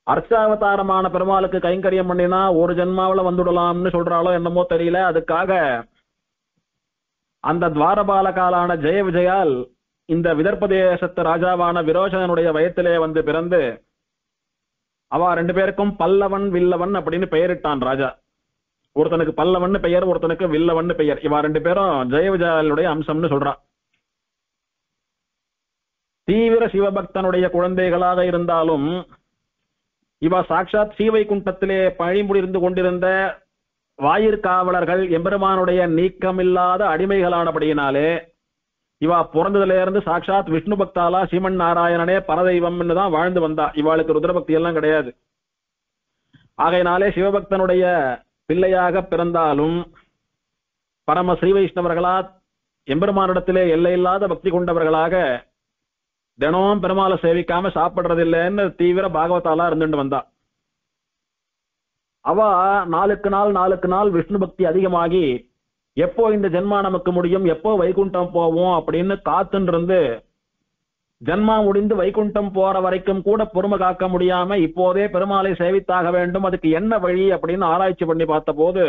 அர்ச்சாவதாரமான பெருமாளுக்கு கைங்கரியம் பண்ணினா 1 ஜென்மாவில வந்துடலாம்னு சொல்றாளோ என்னமோ தெரியல. அதுக்காக அந்த துவாரபாலகாலான ஜெய விஜயால் இந்த விதர்ப்பதேசத்து ராஜாவான விரோச்சனனுடைய வயத்திலே வந்து பிறந்து அவ 2 பேருக்கும் பல்லவன் வில்லவன் அப்படின்னு பெயரிட்டான் ராஜா. ஒருத்தனுக்கு பல்லவன் பெயர், ஒருத்தனுக்கு வில்லவன் பெயர். இவ 2 பேரும் ஜெய விஜயாலுடைய அம்சம்னு சொல்றான். தீவிர சிவபக்தனுடைய குழந்தைகளாக இருந்தாலும் இவ சாட்சாத் ஸ்ரீவைகுண்டத்திலே பழிமுடிந்து கொண்டிருந்த வாயிற்காவலர்கள் எம்பெருமானுடைய நீக்கமில்லாத அடிமைகளானபடியினாலே இவா பிறந்ததுல இருந்து சாட்சாத் விஷ்ணு பக்தாலா ஸ்ரீமன் நாராயணனே பரதெய்வம்னு தான் வாழ்ந்து வந்தா. இவாளுக்கு ருத்ரபக்தி எல்லாம் கிடையாது. ஆகையினாலே சிவபக்தனுடைய பிள்ளையாக பிறந்தாலும் பரம ஸ்ரீ வைஷ்ணவர்களா எம்பெருமானிடத்திலே எல்லையில்லாத பக்தி கொண்டவர்களாக தினமும் பெருமாளை சேவிக்காம சாப்பிடுறதில்லைன்னு தீவிர பாகவதாலா இருந்துட்டு வந்தா. அவ நாளுக்கு நாள் விஷ்ணு பக்தி அதிகமாகி எப்போ இந்த ஜென்மா நமக்கு முடியும், எப்போ வைகுண்டம் போவோம் அப்படின்னு காத்துன்னு இருந்து ஜென்மா முடிந்து வைகுண்டம் போற வரைக்கும் கூட பொறுமை காக்க முடியாம இப்போதே பெருமாளை சேவித்தாக வேண்டும், அதுக்கு என்ன வழி அப்படின்னு ஆராய்ச்சி பண்ணி பார்த்த போது,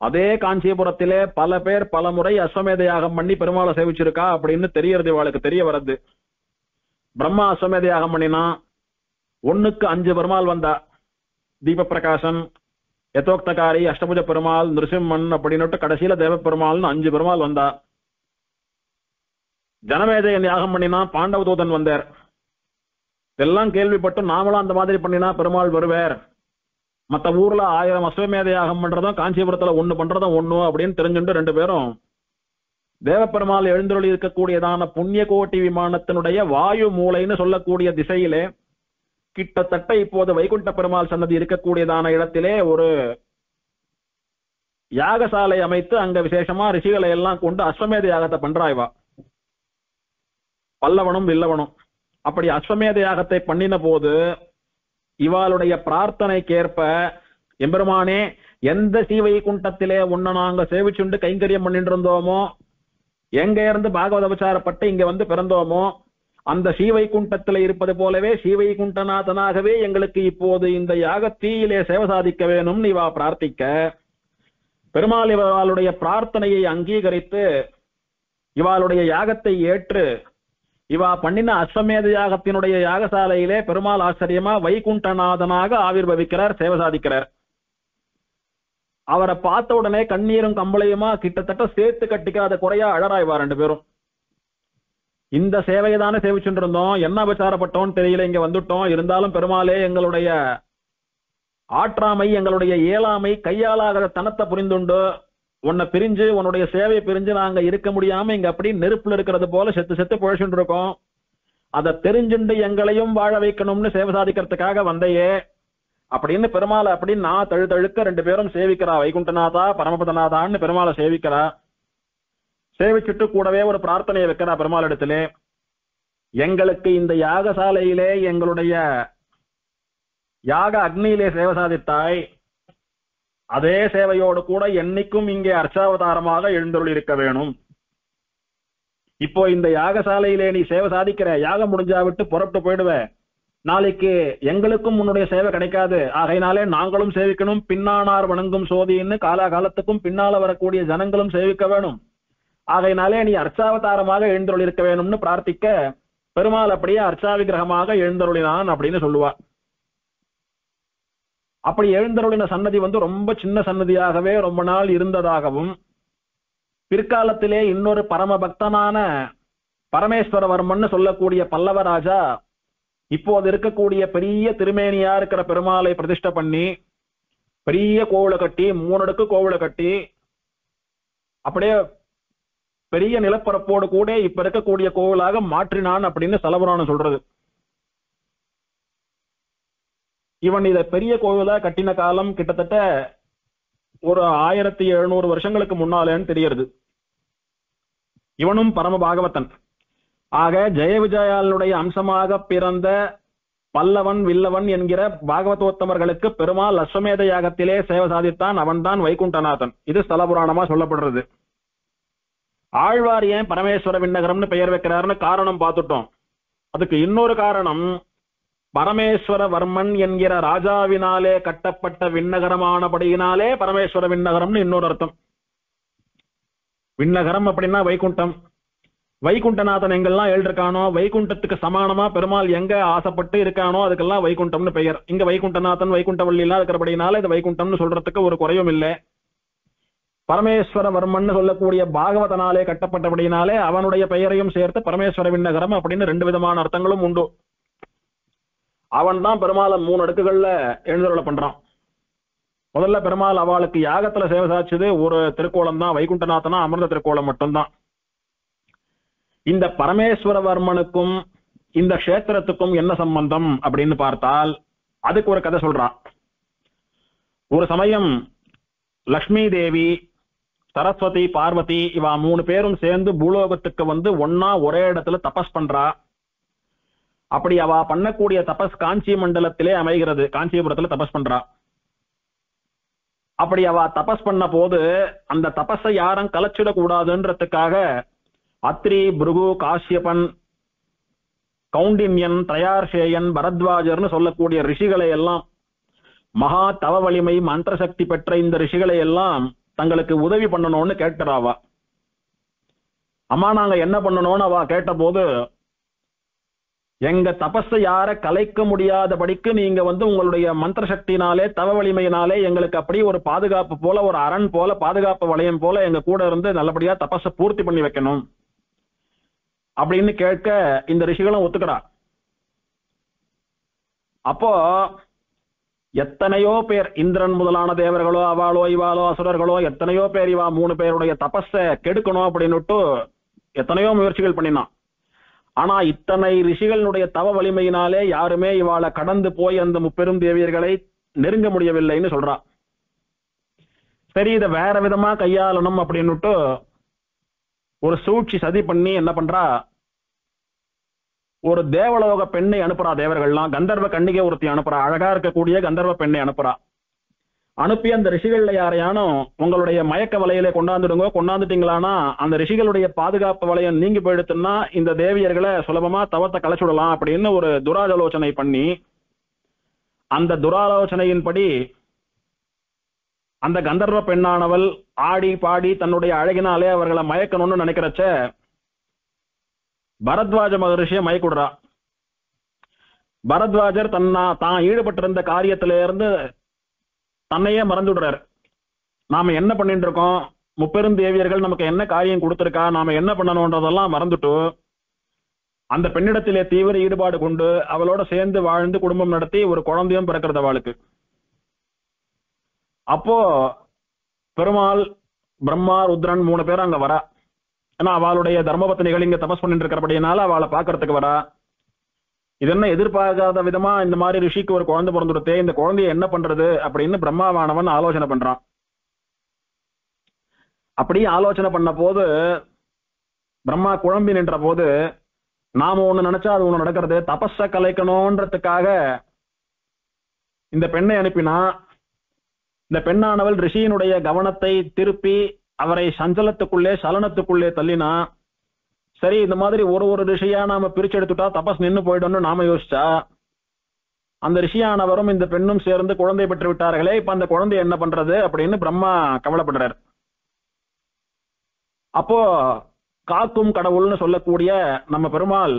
அதே காஞ்சிபுரத்திலே பல பேர் பல முறை அஸ்வமேத யாகம் பண்ணி பெருமாளை சேவிச்சிருக்கா அப்படின்னு தெரியறது. இவளுக்கு தெரிய வருது. பிரம்மா அஸ்வமேத யாகம் பண்ணினா 1க்கு 5 பெருமாள் வந்தா. தீப பிரகாசன், யதோக்தகாரி, அஷ்டபுஜ பெருமாள், நிருசிம்மன் அப்படின்னு கடைசியில தேவ பெருமாள்னு 5 பெருமாள் வந்தா. ஜனமேஜயன் யாகம் பண்ணினா பாண்டவ தூதன் வந்தார். இதெல்லாம் கேள்விப்பட்டு நாமளும் அந்த மாதிரி பண்ணினா பெருமாள் வருவார், மத்த ஊர்ல 1000 அஸ்வமேத யாகம் பண்றதும் காஞ்சிபுரத்துல 1 பண்றதும் 1 அப்படின்னு தெரிஞ்சுட்டு 2 பேரும் தேவப்பெருமாள் எழுந்தருளி இருக்கக்கூடியதான புண்ணிய கோட்டி விமானத்தினுடைய வாயு மூலைன்னு சொல்லக்கூடிய திசையிலே கிட்டத்தட்ட இப்போது வைகுண்ட பெருமாள் சன்னதி இருக்கக்கூடியதான இடத்திலே ஒரு யாகசாலை அமைத்து அங்க விசேஷமா ரிஷிகளை எல்லாம் கொண்டு அஸ்வமேத யாகத்தை பண்றாய்வா, பல்லவனும் வில்லவனும். அப்படி அஸ்வமேத யாகத்தை பண்ணின போது இவாளுடைய பிரார்த்தனைக்கேற்ப, எம்பெருமானே எந்த ஸ்ரீவைகுண்டத்திலே உன்னை நாங்க சேவிச்சுண்டு கைங்கரியம் பண்ணிட்டு இருந்தோமோ, எங்க இருந்து பாகவத உபச்சாரப்பட்டு இங்க வந்து பிறந்தோமோ அந்த ஸ்ரீவைகுண்டத்தில் இருப்பது போலவே ஸ்ரீவைகுண்டநாதனாகவே எங்களுக்கு இப்போது இந்த யாகத்தீயிலே சேவை சாதிக்க வேணும் இவா பிரார்த்திக்க, பெருமாள் இவளுடைய பிரார்த்தனையை அங்கீகரித்து இவாளுடைய யாகத்தை ஏற்று இவா பண்ணின அஸ்வமேத யாகத்தினுடைய யாகசாலையிலே பெருமாள் ஆச்சரியமா வைகுண்டநாதனாக ஆவிர்வவிக்கிறார், சேவை சாதிக்கிறார். அவரை பார்த்த உடனே கண்ணீரும் கம்பளையுமா கிட்டத்தட்ட சேர்த்து கட்டிக்காத குறையா அழறாய்வா ரெண்டு பேரும். இந்த சேவையை தானே சேவிச்சுட்டு இருந்தோம், என்ன விசாரப்பட்டோம் தெரியல, இங்க வந்துட்டோம். இருந்தாலும் பெருமாளே எங்களுடைய ஆற்றாமை, எங்களுடைய இயலாமை, கையாளாகிற தனத்தை புரிந்துண்டு உன்னை பிரிஞ்சு உன்னுடைய சேவையை பிரிஞ்சு நாங்க இருக்க முடியாம இங்க அப்படி நெருப்புல இருக்கிறது போல செத்து செத்து புழைச்சுட்டு இருக்கோம். அதை தெரிஞ்சுண்டு எங்களையும் வாழ வைக்கணும்னு சேவை சாதிக்கிறதுக்காக வந்தையே அப்படின்னு பெருமாளை அப்படி நான் தழுக்க ரெண்டு பேரும் சேவிக்கிறா. வைகுண்டநாதா பரமபதநாதான்னு பெருமாளை சேவிக்கிறா. சேவிச்சுட்டு கூடவே ஒரு பிரார்த்தனையை வைக்கிறா பெருமாள் இடத்திலே, எங்களுக்கு இந்த யாகசாலையிலே எங்களுடைய யாக அக்னியிலே சேவை சாதித்தாய், அதே சேவையோடு கூட என்னைக்கும் இங்கே அர்ச்சாவதாரமாக எழுந்தருள் இருக்க வேணும். இப்போ இந்த யாகசாலையிலே நீ சேவை சாதிக்கிற, யாகம் முடிஞ்சா விட்டு புறப்பட்டு போயிடுவ, நாளைக்கு எங்களுக்கும் உன்னுடைய சேவை கிடைக்காது. ஆகையினாலே நாங்களும் சேவிக்கணும், பின்னானார் வணங்கும் சோதின்னு காலாகாலத்துக்கும் பின்னால வரக்கூடிய ஜனங்களும் சேவிக்க வேணும். ஆகையினாலே நீ அர்ச்சாவதாரமாக எழுந்தருள் இருக்க வேணும்னு பிரார்த்திக்க, பெருமாள் அப்படியே அர்ச்சாவிகிரகமாக எழுந்தருளினான் அப்படின்னு சொல்லுவா. அப்படி எழுந்தருளின சன்னதி ரொம்ப சின்ன சன்னதியாகவே ரொம்ப நாள் இருந்ததாகவும், பிற்காலத்திலே இன்னொரு பரம பக்தனான பரமேஸ்வரவர்மன் சொல்லக்கூடிய பல்லவராஜா இப்போது இருக்கக்கூடிய பெரிய திருமேனியா இருக்கிற பெருமாளை பிரதிஷ்டை பண்ணி பெரிய கோவிலை கட்டி 3 அடுக்கு கோவிலை கட்டி அப்படியே பெரிய நிலப்பரப்போடு கூட இப்ப இருக்கக்கூடிய கோவிலாக மாற்றினான் அப்படின்னு ஸ்தலபுராணம் சொல்றது. இவன் இதை பெரிய கோவிலா கட்டின காலம் கிட்டத்தட்ட ஒரு 1700 வருஷங்களுக்கு முன்னாலேன்னு தெரியுது. இவனும் பரம பாகவதன். ஆக ஜெய விஜயாளுடைய அம்சமாக பிறந்த பல்லவன் வில்லவன் என்கிற பாகவதோத்தமர்களுக்கு பெருமாள் அஸ்வமேத யாகத்திலே சேவை சாதித்தான். அவன்தான் வைகுண்டநாதன். இது ஸ்தலபுராணமா சொல்லப்படுறது. ஆழ்வார் ஏன் பரமேஸ்வர விண்ணகரம்னு பெயர் வைக்கிறாருன்னு காரணம் பார்த்துட்டோம். அதுக்கு இன்னொரு காரணம், பரமேஸ்வரவர்மன் என்கிற ராஜாவினாலே கட்டப்பட்ட விண்ணகரமானபடியினாலே பரமேஸ்வர விண்ணகரம்னு இன்னொரு அர்த்தம். விண்ணகரம் அப்படின்னா வைகுண்டம். வைகுண்டநாதன் எங்கெல்லாம் எழுதிருக்கானோ, வைகுண்டத்துக்கு சமானமா பெருமாள் எங்க ஆசைப்பட்டு இருக்கானோ அதுக்கெல்லாம் வைகுண்டம்னு பெயர். இங்க வைகுண்டநாதன் வைகுண்டவள்ளி எல்லாம் இருக்கிறபடினால இது வைகுண்டம்னு சொல்றதுக்கு ஒரு குறையும் இல்லை. பரமேஸ்வரவர்மன் சொல்லக்கூடிய பாகவதனாலே கட்டப்பட்டபடினாலே அவனுடைய பெயரையும் சேர்த்து பரமேஸ்வர விண்ணகரம் அப்படின்னு 2 விதமான அர்த்தங்களும் உண்டு. அவன் தான் பெருமாளை 3 அடுக்குகள்ல எழுந்தருளை பண்றான். முதல்ல பெருமாள் அவளுக்கு யாகத்துல சேவை சாதிச்சது ஒரு திருக்கோலம் தான், வைகுண்டநாதனா அமிர்த திருக்கோலம் மட்டும்தான். இந்த பரமேஸ்வரவர்மனுக்கும் இந்த கஷேத்திரத்துக்கும் என்ன சம்பந்தம் அப்படின்னு பார்த்தால் அதுக்கு ஒரு கதை சொல்றான். ஒரு சமயம் லக்ஷ்மி தேவி, சரஸ்வதி, பார்வதி இவா 3 பேரும் சேர்ந்து பூலோகத்துக்கு ஒன்னா ஒரே இடத்துல தபஸ் பண்றா. அப்படி அவ பண்ணக்கூடிய தபஸ் காஞ்சி மண்டலத்திலே அமைகிறது. காஞ்சிபுரத்துல தபஸ் பண்றா. அப்படி அவ தபஸ் பண்ண போது அந்த தபஸை யாரும் கலைச்சிடக்கூடாதுன்றதுக்காக அத்ரி, பிருகு, காஷ்யபன், கௌண்டின்யன், திரையார்ஷேயன், பரத்வாஜர்னு சொல்லக்கூடிய ரிஷிகளை எல்லாம், மகா தவ வலிமை மந்திர சக்தி பெற்ற இந்த ரிஷிகளை எல்லாம் தங்களுக்கு உதவி பண்ணணும்னு கேட்கிறாவா. அம்மா நாங்க என்ன பண்ணணும்னு அவ கேட்ட போது, எங்க தபஸை யார கலைக்க முடியாதபடிக்கு நீங்க உங்களுடைய மந்திர சக்தினாலே தவ வலிமையினாலே எங்களுக்கு அப்படி ஒரு பாதுகாப்பு போல, ஒரு அரண் போல, பாதுகாப்பு வளையம் போல எங்க கூட இருந்து நல்லபடியா தபஸை பூர்த்தி பண்ணி வைக்கணும் அப்படின்னு கேட்க இந்த ரிஷிகளும் ஒத்துக்கிறா. அப்போ எத்தனையோ பேர், இந்திரன் முதலான தேவர்களோ அவாளோ இவாளோ அசுரர்களோ எத்தனையோ பேர் இவா 3 பேருடைய தபஸை கெடுக்கணும் அப்படின்னுட்டு எத்தனையோ முயற்சிகள் பண்ணினான். ஆனா இத்தனை ரிஷிகளுடைய தவ வலிமையினாலே யாருமே இவாளை கடந்து போய் அந்த முப்பெரும் தேவியர்களை நெருங்க முடியவில்லைன்னு சொல்றா. சரி, இதை வேற விதமா கையாளணும் அப்படின்னுட்டு ஒரு சூழ்ச்சி சதி பண்ணி என்ன பண்றா, ஒரு தேவலோக பெண்ணை அனுப்புறா. தேவர்கள்லாம் கந்தர்வ கன்னிகை ஒருத்தி அனுப்புறா. அழகா இருக்கக்கூடிய கந்தர்வ பெண்ணை அனுப்புறா. அனுப்பி அந்த ரிஷிகள்ல யாரையானும் உங்களுடைய மயக்க வலையில கொண்டாந்துடுங்க. கொண்டாந்துட்டீங்களானா அந்த ரிஷிகளுடைய பாதுகாப்பு வலையம் நீங்கி போயிடுத்துன்னா இந்த தேவியர்களை சுலபமா தவத்தை கலைச்சுடலாம் அப்படின்னு ஒரு துராலோசனை பண்ணி, அந்த துராலோசனையின்படி அந்த கந்தர்வ பெண்ணானவள் ஆடி பாடி தன்னுடைய அழகினாலே அவர்களை மயக்கணும்னு நினைக்கிறச்ச பரத்வாஜ மகரிஷிய மயக்குடுறா. பரத்வாஜர் தான் ஈடுபட்டிருந்த காரியத்திலிருந்து தன்னையே மறந்துடுறார். நாம என்ன பண்ணிட்டு இருக்கோம், முப்பெரும் தேவியர்கள் நமக்கு என்ன காரியம் கொடுத்திருக்கா, நாம என்ன பண்ணணும்ன்றதெல்லாம் மறந்துட்டு அந்த பெண்ணிடத்திலே தீவிர ஈடுபாடு கொண்டு அவளோட சேர்ந்து வாழ்ந்து குடும்பம் நடத்தி ஒரு குழந்தையும் பிறக்கிறது அவளுக்கு. அப்போ பெருமாள், பிரம்மா, ருத்ரன் 3 பேரும் அங்க வரா. ஏன்னா அவளுடைய தர்மபத்தினிகள் இங்க தபஸ் பண்ணிட்டு இருக்கிறபடினால அவளை பாக்குறதுக்கு வரா. இது என்ன எதிர்பார்க்காத விதமா இந்த மாதிரி ரிஷிக்கு ஒரு குழந்தை பிறந்துடுத்தே, இந்த குழந்தைய என்ன பண்றது அப்படின்னு பிரம்மாவானவன் ஆலோசனை பண்றான். அப்படி ஆலோசனை பண்ண போது பிரம்மா குழம்பி நின்ற போது, நாம ஒண்ணு நினைச்சா அது ஒண்ணு நடக்கிறது. தபஸ கலைக்கணும்ன்றதுக்காக இந்த பெண்ணை அனுப்பினா, இந்த பெண்ணானவள் ரிஷியினுடைய கவனத்தை திருப்பி அவரை சஞ்சலத்துக்குள்ளே சலனத்துக்குள்ளே தள்ளினா, சரி இந்த மாதிரி ஒரு ரிஷியா நாம பிரிச்சு எடுத்துட்டா தபஸ் நின்னு போயிடும்னு நாம யோசிச்சா, அந்த ரிஷியானவரும் இந்த பெண்ணும் சேர்ந்து குழந்தை பெற்று விட்டார்களே, இப்ப அந்த குழந்தை என்ன பண்றது அப்படின்னு பிரம்மா கவலைப்படுறார். அப்போ காக்கும் கடவுள்னு சொல்லக்கூடிய நம்ம பெருமாள்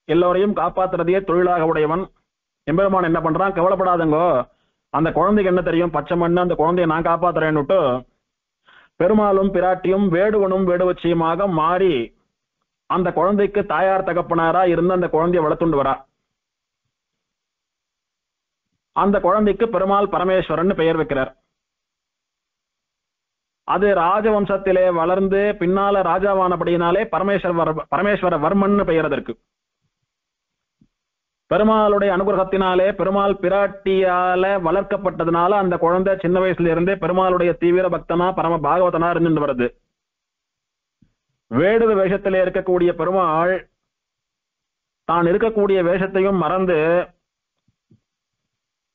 எல்லோரையும் காப்பாத்துறதையே தொழிலாக உடையவன் எம்பெருமான் என்ன பண்றான், கவலைப்படாதங்கோ, அந்த குழந்தைக்கு என்ன தெரியும், பச்சை மண்ணு, அந்த குழந்தைய நான் காப்பாத்துறேன்னுட்டு பெருமாளும் பிராட்டியும் வேடுவனும் வேடுவச்சியுமாக மாறி அந்த குழந்தைக்கு தாயார் தகப்பனாரா இருந்து அந்த குழந்தைய வளர்த்துண்டு வரா. அந்த குழந்தைக்கு பெருமாள் பரமேஸ்வரன் பெயர் வைக்கிறார். அது ராஜவம்சத்திலே வளர்ந்து பின்னால ராஜாவானபடியினாலே பரமேஸ்வர வர்மன் பெயர் அதற்கு. பெருமாளுடைய அனுகிரகத்தினாலே பெருமாள் பிராட்டியால வளர்க்கப்பட்டதுனால அந்த குழந்தை சின்ன வயசுல இருந்தே பெருமாளுடைய தீவிர பக்தனா பரம பாகவதனா இருந்து வருது. வேடுவ வேஷத்திலே இருக்கக்கூடிய பெருமாள் தான் இருக்கக்கூடிய வேஷத்தையும் மறந்து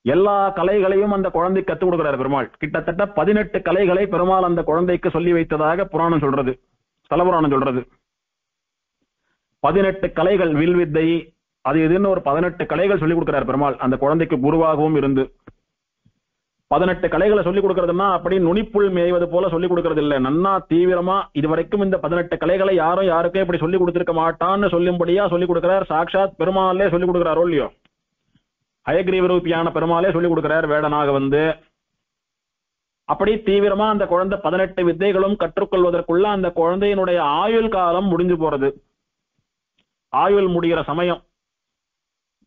எல்லா கலைகளையும் அந்த குழந்தை கத்துக் கொடுக்கிறார் பெருமாள். கிட்டத்தட்ட 18 கலைகளை பெருமாள் அந்த குழந்தைக்கு சொல்லி வைத்ததாக புராணம் சொல்றது, ஸ்தலபுராணம் சொல்றது. 18 கலைகள், வில்வித்தை அது இதுன்னு ஒரு 18 கலைகள் சொல்லிக் கொடுக்கிறார் பெருமாள் அந்த குழந்தைக்கு குருவாகவும் இருந்து. 18 கலைகளை சொல்லிக் கொடுக்கறதுன்னா அப்படி நுனிப்புள் மேய்வது போல சொல்லிக் கொடுக்கறது இல்லை, நன்னா தீவிரமா இதுவரைக்கும் இந்த 18 கலைகளை யாருக்கும் இப்படி சொல்லிக் கொடுத்திருக்க மாட்டான்னு சொல்லும்படியா சொல்லிக் கொடுக்கிறார். சாட்சாத் பெருமாளே சொல்லிக் கொடுக்கிறாரோ இல்லையோ, ஹயக்ரீவ ரூபியான பெருமாளே சொல்லிக் கொடுக்கிறார் வேடனாக வந்து. அப்படி தீவிரமா அந்த குழந்தை 18 வித்தைகளும் கற்றுக்கொள்வதற்குள்ள அந்த குழந்தையினுடைய ஆயுள் காலம் முடிஞ்சு போறது. ஆயுள் முடிகிற சமயம்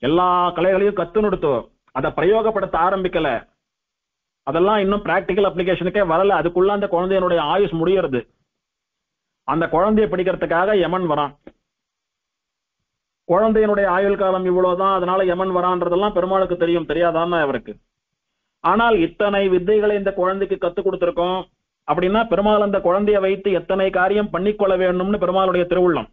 எல்லா கலைகளையும் கத்து நிறுத்தோ, அதை பிரயோகப்படுத்த ஆரம்பிக்கல, அதெல்லாம் இன்னும் பிராக்டிக்கல் அப்ளிகேஷனுக்கே வரல, அதுக்குள்ள அந்த குழந்தையினுடைய ஆயுஷ் முடிகிறது. அந்த குழந்தையை பிடிக்கிறதுக்காக யமன் வரான். குழந்தையினுடைய ஆயுள் காலம் இவ்வளவுதான், அதனால யமன் வரான்றதெல்லாம் பெருமாளுக்கு தெரியும், தெரியாதான்னு அவருக்கு. ஆனால் இத்தனை வித்தைகளை இந்த குழந்தைக்கு கத்து கொடுத்திருக்கோம் அப்படின்னா பெருமாள் அந்த குழந்தையை வைத்து எத்தனை காரியம் பண்ணிக்கொள்ள வேண்டும்னு பெருமாளுடைய திருவுள்ளம்.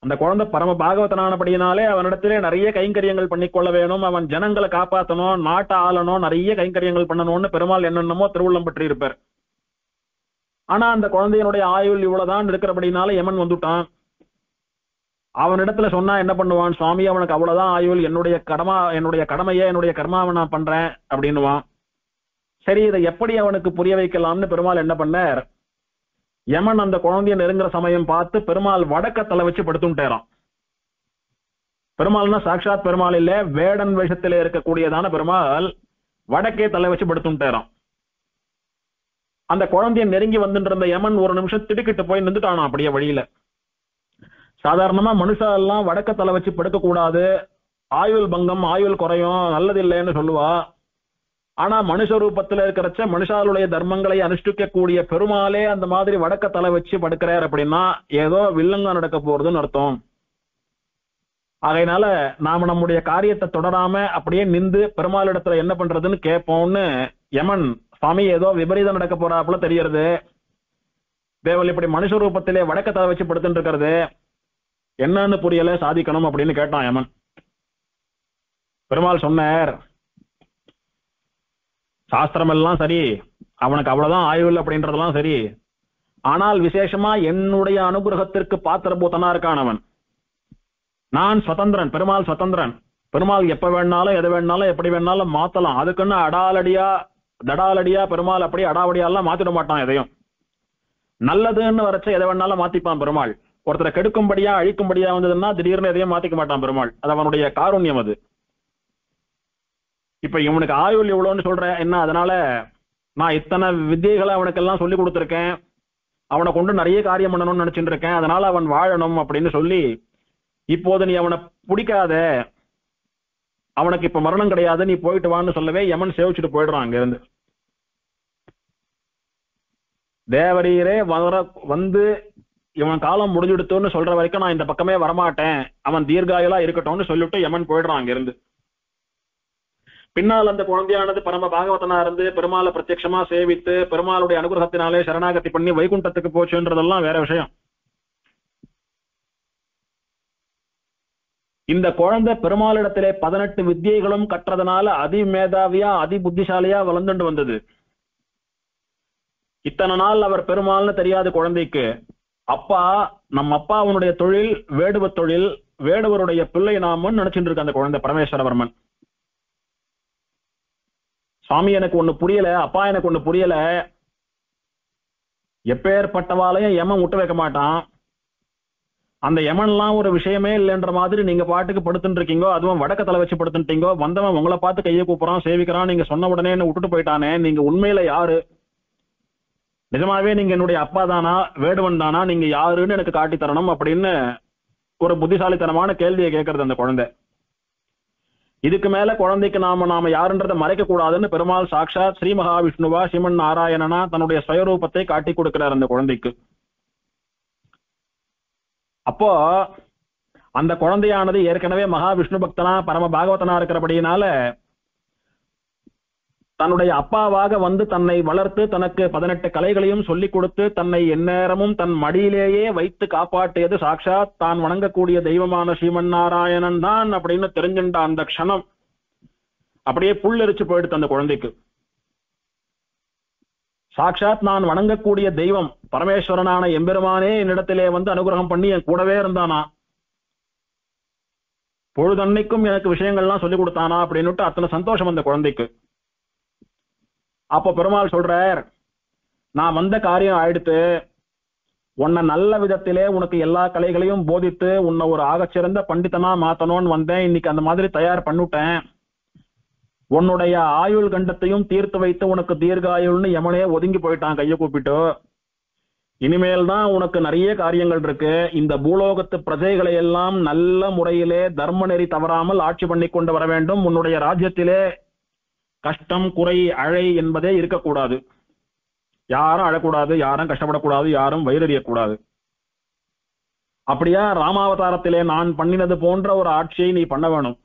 அந்த குழந்தை பரம பாகவதனானபடியினாலே அவனிடத்திலே நிறைய கைங்கரியங்கள் பண்ணிக்கொள்ள வேணும், அவன் ஜனங்களை காப்பாற்றணும், நாட்டை ஆளணும், நிறைய கைங்கரியங்கள் பண்ணணும்னு பெருமாள் என்னென்னமோ திருவுள்ளம் பற்றி இருப்பார். ஆனா அந்த குழந்தையினுடைய ஆயுள் இவ்வளவுதான் இருக்கிறபடினால யமன் வந்துட்டான். அவனிடத்துல சொன்னா என்ன பண்ணுவான், சுவாமி அவனுக்கு அவ்வளவுதான் ஆயுள், என்னுடைய கடமையை என்னுடைய கர்மாவை நான் பண்றேன் அப்படின்னுவான். சரி, இதை எப்படி அவனுக்கு புரிய வைக்கலாம்னு பெருமாள் என்ன பண்ணார், யமன் அந்த குழந்தைய நெருங்குற சமயம் பார்த்து பெருமாள் வடக்க தலை வச்சு படுத்துட்டாராம். பெருமாள்னா சாட்சாத் பெருமாள் இல்ல, வேடன் வேஷத்திலே இருக்கக்கூடியதான பெருமாள் வடக்கே தலை வச்சு படுத்துட்டாராம். அந்த குழந்தைய நெருங்கி வந்துட்டு இருந்த யமன் ஒரு நிமிஷம் திடுக்கிட்டு போய் நின்றுட்டானா அப்படியே வழியில. சாதாரணமா மனுஷா எல்லாம் வடக்க தலை வச்சு படுக்க கூடாது, ஆயுள் பங்கம், ஆயுள் குறையும், நல்லது இல்லைன்னு சொல்லுவா. ஆனா மனுஷ ரூபத்துல இருக்கிறச்ச மனுஷாலுடைய தர்மங்களை அனுஷ்டிக்க கூடிய பெருமாளே அந்த மாதிரி வடக்க தலை வச்சு படுக்கிறார் அப்படின்னா ஏதோ வில்லங்க நடக்க போறதுன்னு அர்த்தம். ஆகையினால நாம நம்முடைய காரியத்தை தொடராம அப்படியே நின்று பெருமாளிடத்துல என்ன பண்றதுன்னு கேட்போம்னு யமன், சுவாமி ஏதோ விபரீதம் நடக்க போறாப்புல தெரியறது, தேவல் இப்படி மனுஷ ரூபத்திலே வடக்க தலை வச்சு படுத்துட்டு இருக்கிறது என்னன்னு புரியல, சாதிக்கணும் அப்படின்னு கேட்டான் யமன். பெருமாள் சொன்னார், சாஸ்திரம் எல்லாம் சரி, அவனுக்கு அவ்வளவுதான் ஆயுள் அப்படின்றதெல்லாம் சரி. ஆனால் விசேஷமா என்னுடைய அனுகிரகத்திற்கு பாத்திரபூதனா இருக்கான் அவன். நான் சுதந்திரன், பெருமாள் சுதந்திரன். பெருமாள் எப்ப வேணாலும் எதை வேணாலும் எப்படி வேணாலும் மாத்தலாம். அதுக்குன்னு தடாலடியா பெருமாள் அப்படி அடாவடியா எல்லாம் மாத்திட மாட்டான் எதையும். நல்லதுன்னு வரைச்ச எதை வேணாலும் மாத்திப்பான் பெருமாள். ஒருத்தரை கெடுக்கும்படியா அழிக்கும்படியா வந்ததுன்னா திடீர்னு எதையும் மாத்திக்க மாட்டான் பெருமாள். அது அவனுடைய காருண்யம். அது இப்ப இவனுக்கு ஆயுள் இவ்வளவுன்னு சொல்ற என்ன, அதனால நான் இத்தனை வித்தியைகளை அவனுக்கு எல்லாம் சொல்லி கொடுத்திருக்கேன், அவனை கொண்டு நிறைய காரியம் பண்ணணும்னு நினைச்சுட்டு இருக்கேன், அதனால அவன் வாழணும் அப்படின்னு சொல்லி, இப்போது நீ அவனை பிடிக்காத, அவனுக்கு இப்ப மரணம் கிடையாது, நீ போயிட்டு வான்னு சொல்லவே யமன் சேவிச்சுட்டு போயிடுறான் அங்க இருந்து. தேவரீரே வந்து இவன் காலம் முடிஞ்சுடுத்துன்னு சொல்ற வரைக்கும் நான் இந்த பக்கமே வரமாட்டேன், அவன் தீர்காயுலா இருக்கட்டும்னு சொல்லிட்டு யமன் போயிடுறான் அங்க இருந்து. பின்னால் அந்த குழந்தையானது பரம பாகவதனா இருந்து பெருமாளை பிரத்யட்சமா சேவித்து பெருமாளுடைய அனுகிரகத்தினாலே சரணாகதி பண்ணி வைகுண்டத்துக்கு போச்சுன்றதெல்லாம் வேற விஷயம். இந்த குழந்தை பெருமாளிடத்திலே 18 வித்தியைகளும் கற்றதுனால அதிமேதாவியா அதி புத்திசாலியா வளர்ந்துட்டு வந்தது. இத்தனை நாள் அவர் பெருமாள்னு தெரியாத குழந்தைக்கு அப்பா, நம்ம அப்பா அவனுடைய தொழில் வேடுவ தொழில், வேடுவருடைய பிள்ளை நாமன்னு நினைச்சுட்டு இருக்கு அந்த குழந்தை பரமேஸ்வரவர்மன். சுவாமி எனக்கு ஒண்ணு புரியல, அப்பா எனக்கு ஒண்ணு புரியல, எப்பேற்பட்டவாளையும் யமன் விட்டு வைக்க மாட்டான், அந்த யமன்லாம் ஒரு விஷயமே இல்லைன்ற மாதிரி நீங்க பாட்டுக்கு படுத்துட்டு இருக்கீங்கோ, அதுவும் வடக்க தலை வச்சு படுத்துட்டீங்கோ, வந்தவன் உங்களை பார்த்து கையை கூப்பிடறான் சேவிக்கிறான், நீங்க சொன்ன உடனே என்ன விட்டுட்டு போயிட்டானே, நீங்க உண்மையில யாரு, நிஜமாவே நீங்க என்னுடைய அப்பா தானா வேடுவன் தானா, நீங்க யாருன்னு எனக்கு காட்டி தரணும் அப்படின்னு ஒரு புத்திசாலித்தனமான கேள்வியை கேட்கறது அந்த குழந்தை. இதுக்கு மேல குழந்தைக்கு நாம யாருன்றதை மறைக்க கூடாதுன்னு பெருமாள் சாட்சாத் ஸ்ரீ மகாவிஷ்ணுவா ஸ்ரீமன் நாராயணனா தன்னுடைய சுயரூபத்தை காட்டி கொடுக்கிறார் அந்த குழந்தைக்கு. அப்போ அந்த குழந்தையானது ஏற்கனவே மகாவிஷ்ணு பக்தனா பரம பாகவதனா இருக்கிறபடியினால தன்னுடைய அப்பாவாக வந்து தன்னை வளர்த்து தனக்கு 18 கலைகளையும் சொல்லிக் கொடுத்து தன்னை எந்நேரமும் தன் மடியிலேயே வைத்து காப்பாற்றியது சாட்சாத் தான் வணங்கக்கூடிய தெய்வமான ஸ்ரீமன் நாராயணன் தான் அப்படின்னு தெரிஞ்சுட்ட அந்த க்ஷணம் அப்படியே புல்லரிச்சு போயிடுத்து அந்த குழந்தைக்கு. சாட்சாத் நான் வணங்கக்கூடிய தெய்வம் பரமேஸ்வரனான எம்பெருமானே என்னிடத்திலே வந்து அனுகிரகம் பண்ணி என் கூடவே இருந்தானா, பொழுதன்னைக்கும் எனக்கு விஷயங்கள்லாம் சொல்லிக் கொடுத்தானா அப்படின்னுட்டு அத்தனை சந்தோஷம் அந்த குழந்தைக்கு. அப்ப பெருமாள் சொல்றார், நான் வந்த காரியம் ஆயிடுத்து, உன்னை நல்ல விதத்திலே உனக்கு எல்லா கலைகளையும் போதித்து உன்னை ஒரு ஆகச்சிறந்த பண்டிதனா மாத்தணும்னு வந்தேன், இன்னைக்கு அந்த மாதிரி தயார் பண்ணிட்டேன், உன்னுடைய ஆயுள் கண்டத்தையும் தீர்த்து வைத்து உனக்கு தீர்காயுள்னு யமனே ஒதுங்கி போயிட்டான் கையை கூப்பிட்டு. இனிமேல் தான் உனக்கு நிறைய காரியங்கள் இருக்கு, இந்த பூலோகத்து பிரஜைகளை எல்லாம் நல்ல முறையிலே தர்ம நெறி தவறாமல் ஆட்சி பண்ணி கொண்டு வர வேண்டும், உன்னுடைய ராஜ்யத்திலே கஷ்டம் குறை அழை என்பதே இருக்கக்கூடாது, யாரும் அழக்கூடாது, யாரும் கஷ்டப்படக்கூடாது, யாரும் வயிறறியக்கூடாது. அப்படியா ராமாவதாரத்திலே நான் பண்ணினது போன்ற ஒரு ஆட்சியை நீ பண்ண வேணும்.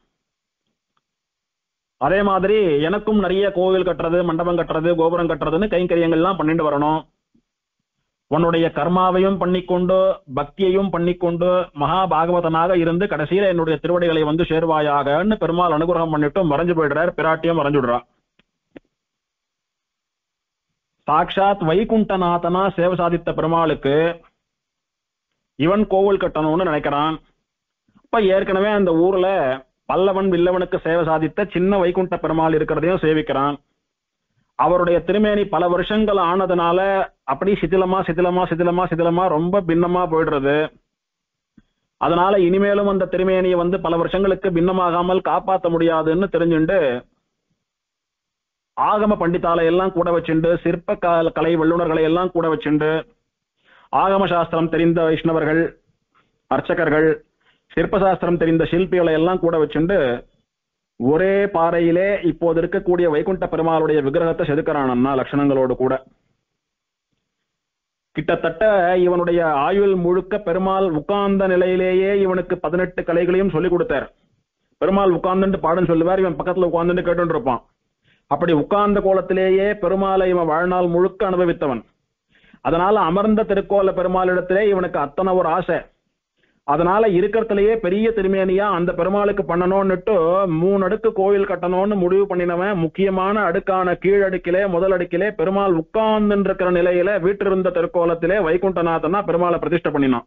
அதே மாதிரி எனக்கும் நிறைய கோவில் கட்டுறது மண்டபம் கட்டுறது கோபுரம் கட்டுறதுன்னு கைங்கரியங்கள்லாம் பண்ணிட்டு வரணும். உன்னுடைய கர்மாவையும் பண்ணிக்கொண்டு பக்தியையும் பண்ணிக்கொண்டு மகா பாகவதனாக இருந்து கடைசியில என்னுடைய திருவடிகளை வந்து சேர்வாயாகன்னு பெருமாள் அனுகிரகம் பண்ணிட்டு மறைஞ்சு போயிடுறார், பிராட்டியும் மறைஞ்சுடுறா. சாட்சாத் வைகுண்டநாதனா சேவை சாதித்த பெருமாளுக்கு இவன் கோவில் கட்டணும்னு நினைக்கிறான். இப்ப ஏற்கனவே அந்த ஊர்ல பல்லவன் வில்லவனுக்கு சேவை சாதித்த சின்ன வைகுண்ட பெருமாள் இருக்கிறதையும் சேவிக்கிறான். அவருடைய திருமேனி பல வருஷங்கள் ஆனதுனால அப்படி சிதிலமா சிதிலமா சிதிலமா சிதிலமா ரொம்ப பின்னமா போயிடுறது. அதனால இனிமேலும் அந்த திருமேனியை வந்து பல வருஷங்களுக்கு பின்னமாகாமல் காப்பாற்ற முடியாதுன்னு தெரிஞ்சுண்டு ஆகம பண்டிதாலை எல்லாம் கூட வச்சுண்டு சிற்ப கலை வல்லுநர்களை எல்லாம் கூட வச்சுண்டு ஆகம சாஸ்திரம் தெரிந்த வைஷ்ணவர்கள் அர்ச்சகர்கள் சிற்பசாஸ்திரம் தெரிந்த சிற்பிகளை எல்லாம் கூட வச்சுண்டு ஒரே பாறையிலே இப்போது இருக்கக்கூடிய வைகுண்ட பெருமாளுடைய விக்கிரகத்தை செதுக்கிறான் லட்சணங்களோடு கூட. கிட்டத்தட்ட இவனுடைய ஆயுள் முழுக்க பெருமாள் உட்கார்ந்த நிலையிலேயே இவனுக்கு 18 கலைகளையும் சொல்லிக் கொடுத்தார். பெருமாள் உட்கார்ந்துட்டு பாடம் சொல்லுவார், இவன் பக்கத்துல உட்கார்ந்துட்டு கேட்டு இருப்பான். அப்படி உட்கார்ந்த கோலத்திலேயே பெருமாளை இவன் வாழ்நாள் முழுக்க அனுபவித்தவன். அதனால அமர்ந்த திருக்கோல பெருமாளிடத்திலே இவனுக்கு அத்தனை ஒரு ஆசை. அதனால இருக்கிறதுலயே பெரிய திருமேனியா அந்த பெருமாளுக்கு பண்ணணும்னுட்டு 3 அடுக்கு கோயில் கட்டணும்னு முடிவு பண்ணினவன் முக்கியமான அடுக்கான கீழடுக்கிலே முதல் அடுக்கிலே பெருமாள் உட்கார்ந்து இருக்கிற நிலையில வீட்டிருந்த திருக்கோலத்திலே வைகுண்டநாதனா பெருமாளை பிரதிஷ்டை பண்ணினான்.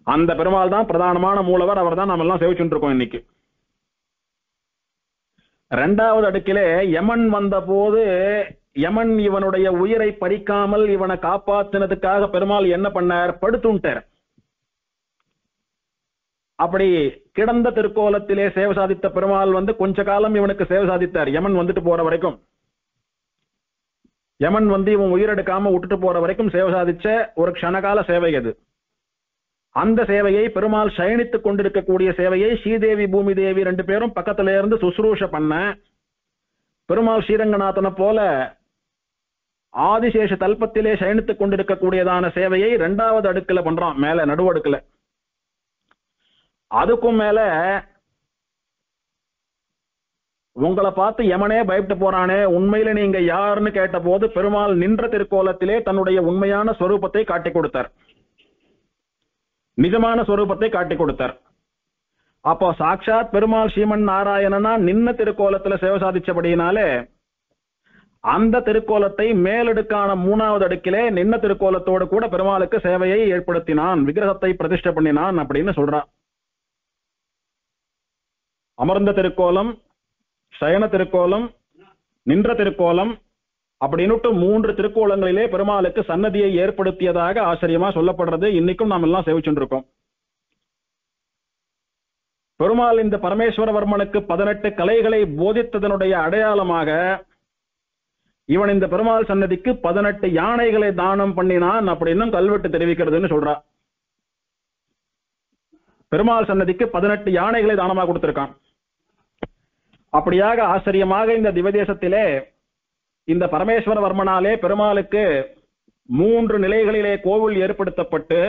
அந்த பெருமாள் தான் பிரதானமான மூலவர். அவர் தான் நம்ம எல்லாம் சேவிச்சுட்டு இருக்கோம் இன்னைக்கு. 2வது அடுக்கிலே யமன் வந்த போது யமன் இவனுடைய உயிரை பறிக்காமல் இவனை காப்பாத்தினதுக்காக பெருமாள் என்ன பண்ணார்? படுத்துட்டார். அப்படி கிடந்த திருக்கோலத்திலே சேவை சாதித்த பெருமாள் கொஞ்ச காலம் இவனுக்கு சேவை சாதித்தார். யமன் வந்துட்டு போற வரைக்கும், யமன் இவன் உயிரெடுக்காம விட்டுட்டு போற வரைக்கும் சேவை சாதிச்ச ஒரு க்ஷணகால சேவை அது. அந்த சேவையை பெருமாள் சயனித்துக் கொண்டிருக்கக்கூடிய சேவையை ஸ்ரீதேவி பூமி தேவி 2 பேரும் பக்கத்துல இருந்து சுசுரூஷ பண்ண பெருமாள் ஸ்ரீரங்கநாதனை போல ஆதிசேஷ தல்பத்திலே சயனித்துக் கொண்டிருக்கக்கூடியதான சேவையை 2வது அடுக்குல பண்றான், மேல நடுவடுக்குல. அதுக்கும் மேல உங்களை பார்த்து யமனே பயப்பட்டு போறானே, உண்மையில நீங்க யாருன்னு கேட்ட போது பெருமாள் நின்ற திருக்கோலத்திலே தன்னுடைய உண்மையான ஸ்வரூபத்தை காட்டி கொடுத்தார், நிஜமான ஸ்வரூபத்தை காட்டி கொடுத்தார். அப்போ சாட்சாத் பெருமாள் ஸ்ரீமன் நாராயணனா நின்ன திருக்கோலத்துல சேவை சாதிச்சபடியினாலே அந்த திருக்கோலத்தை மேலடுக்கான 3வது அடுக்கிலே நின்ன திருக்கோலத்தோடு கூட பெருமாளுக்கு சேவையை ஏற்படுத்தினான், விக்கிரகத்தை பிரதிஷ்டை பண்ணினான் அப்படின்னு சொல்றான். அமர்ந்த திருக்கோலம், சயன திருக்கோலம், நின்ற திருக்கோலம் அப்படின்னுட்டு 3 திருக்கோலங்களிலே பெருமாளுக்கு சன்னதியை ஏற்படுத்தியதாக ஆச்சரியமா சொல்லப்படுறது. இன்னைக்கும் நாம் எல்லாம் சேவிச்சுட்டு இருக்கோம். பெருமாள் இந்த பரமேஸ்வரவர்மனுக்கு 18 கலைகளை போதித்ததனுடைய அடையாளமாக இவன் இந்த பெருமாள் சன்னதிக்கு 18 யானைகளை தானம் பண்ணினான் அப்படின்னு கல்வெட்டு தெரிவிக்கிறதுன்னு சொல்றா. பெருமாள் சன்னதிக்கு 18 யானைகளை தானமாக கொடுத்திருக்கான். அப்படியாக ஆச்சரியமாக இந்த திவதேசத்திலே இந்த பரமேஸ்வரவர்மனாலே பெருமாளுக்கு 3 நிலைகளிலே கோவில் ஏற்படுத்தப்பட்டு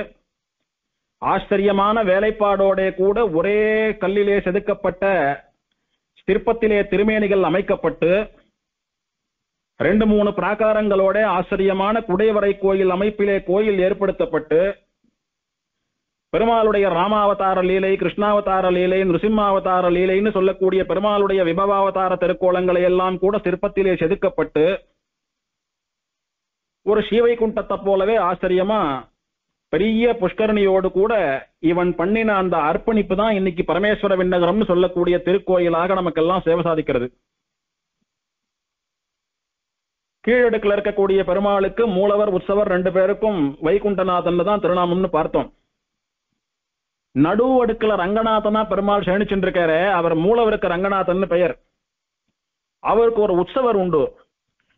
ஆச்சரியமான வேலைப்பாடோட கூட ஒரே கல்லிலே செதுக்கப்பட்ட சிற்பத்திலே திருமேனிகள் அமைக்கப்பட்டு 2-3 பிராகாரங்களோட ஆச்சரியமான குடைவரை கோயில் அமைப்பிலே கோயில் ஏற்படுத்தப்பட்டு பெருமாளுடைய ராமாவதார லீலை, கிருஷ்ணாவதார லீலை, நிருசிம்மாவதார லீலைன்னு சொல்லக்கூடிய பெருமாளுடைய விபவாவதார திருக்கோலங்களை எல்லாம் கூட சிற்பத்திலே செதுக்கப்பட்டு ஒரு ஸ்ரீவைகுண்டத்தை போலவே ஆச்சரியமா பெரிய புஷ்கரணியோடு கூட இவன் பண்ணின அந்த அர்ப்பணிப்பு தான் இன்னைக்கு பரமேஸ்வர விண்ணகரம்னு சொல்லக்கூடிய திருக்கோயிலாக நமக்கெல்லாம் சேவை சாதிக்கிறது. கீழடுக்குல இருக்கக்கூடிய பெருமாளுக்கு மூலவர் உற்சவர் 2 பேருக்கும் வைகுண்டநாதன் தான் திருநாமம்னு பார்த்தோம். நடு அடுக்குல ரங்கநாதனா பெருமாள் சேனிச்சுட்டு இருக்காரு, அவர் மூலவருக்கு ரங்கநாதன் பெயர். அவருக்கு ஒரு உற்சவர் உண்டு.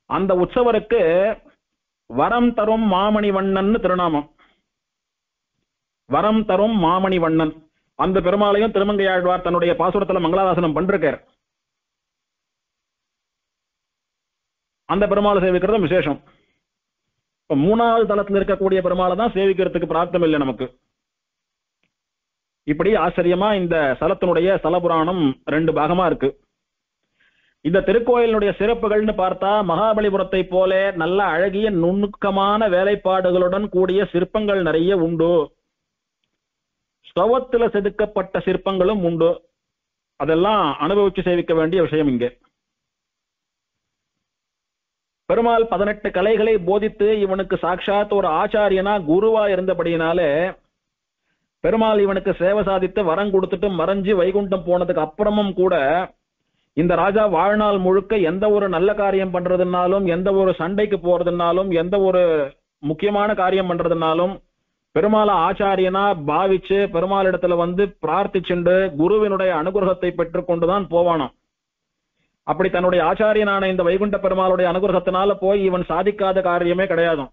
அந்த உற்சவருக்கு வரம் தரும் மாமணி வண்ணன் திருநாமம். வரம் தரும் மாமணி வண்ணன். அந்த பெருமாளையும் திருமங்கையாழ்வார் தன்னுடைய பாசுரத்துல மங்களாதாசனம் பண்றார். அந்த பெருமாளை சேவிக்கிறது விசேஷம். இப்ப 3வது தளத்தில் இருக்கக்கூடிய பெருமாளை தான் சேவிக்கிறதுக்கு பிராப்தம் இல்லை நமக்கு. இப்படி ஆச்சரியமா இந்த ஸ்தலத்தினுடைய ஸ்தலபுராணம் 2 பாகமா இருக்கு. இந்த திருக்கோயிலுடைய சிறப்புகள்னு பார்த்தா மகாபலிபுரத்தை போல நல்ல அழகிய நுணுக்கமான வேலைப்பாடுகளுடன் கூடிய சிற்பங்கள் நிறைய உண்டு. ஸ்தவத்துல செதுக்கப்பட்ட சிற்பங்களும் உண்டு. அதெல்லாம் அனுபவிச்சு சேவிக்க வேண்டிய விஷயம். இங்கே பெருமாள் 18 கலைகளை போதித்து இவனுக்கு சாட்சாத் ஒரு ஆச்சாரியனா குருவா இருந்தபடியினாலே பெருமாள் இவனுக்கு சேவை சாதித்து வரம் கொடுத்துட்டு மறைஞ்சு வைகுண்டம் போனதுக்கு அப்புறமும் கூட இந்த ராஜா வாழ்நாள் முழுக்க எந்த ஒரு நல்ல காரியம் பண்றதுனாலும், எந்த ஒரு சண்டைக்கு போறதுனாலும், எந்த ஒரு முக்கியமான காரியம் பண்றதுனாலும் பெருமாளை ஆச்சாரியனா பாவிச்சு பெருமாள் இடத்துல பிரார்த்திச்சுண்டு குருவினுடைய அனுகிரகத்தை பெற்றுக்கொண்டுதான் போவானாம். அப்படி தன்னுடைய ஆச்சாரியனான இந்த வைகுண்ட பெருமாளுடைய அனுகிரகத்தினால போய் இவன் சாதிக்காத காரியமே கிடையாதும்.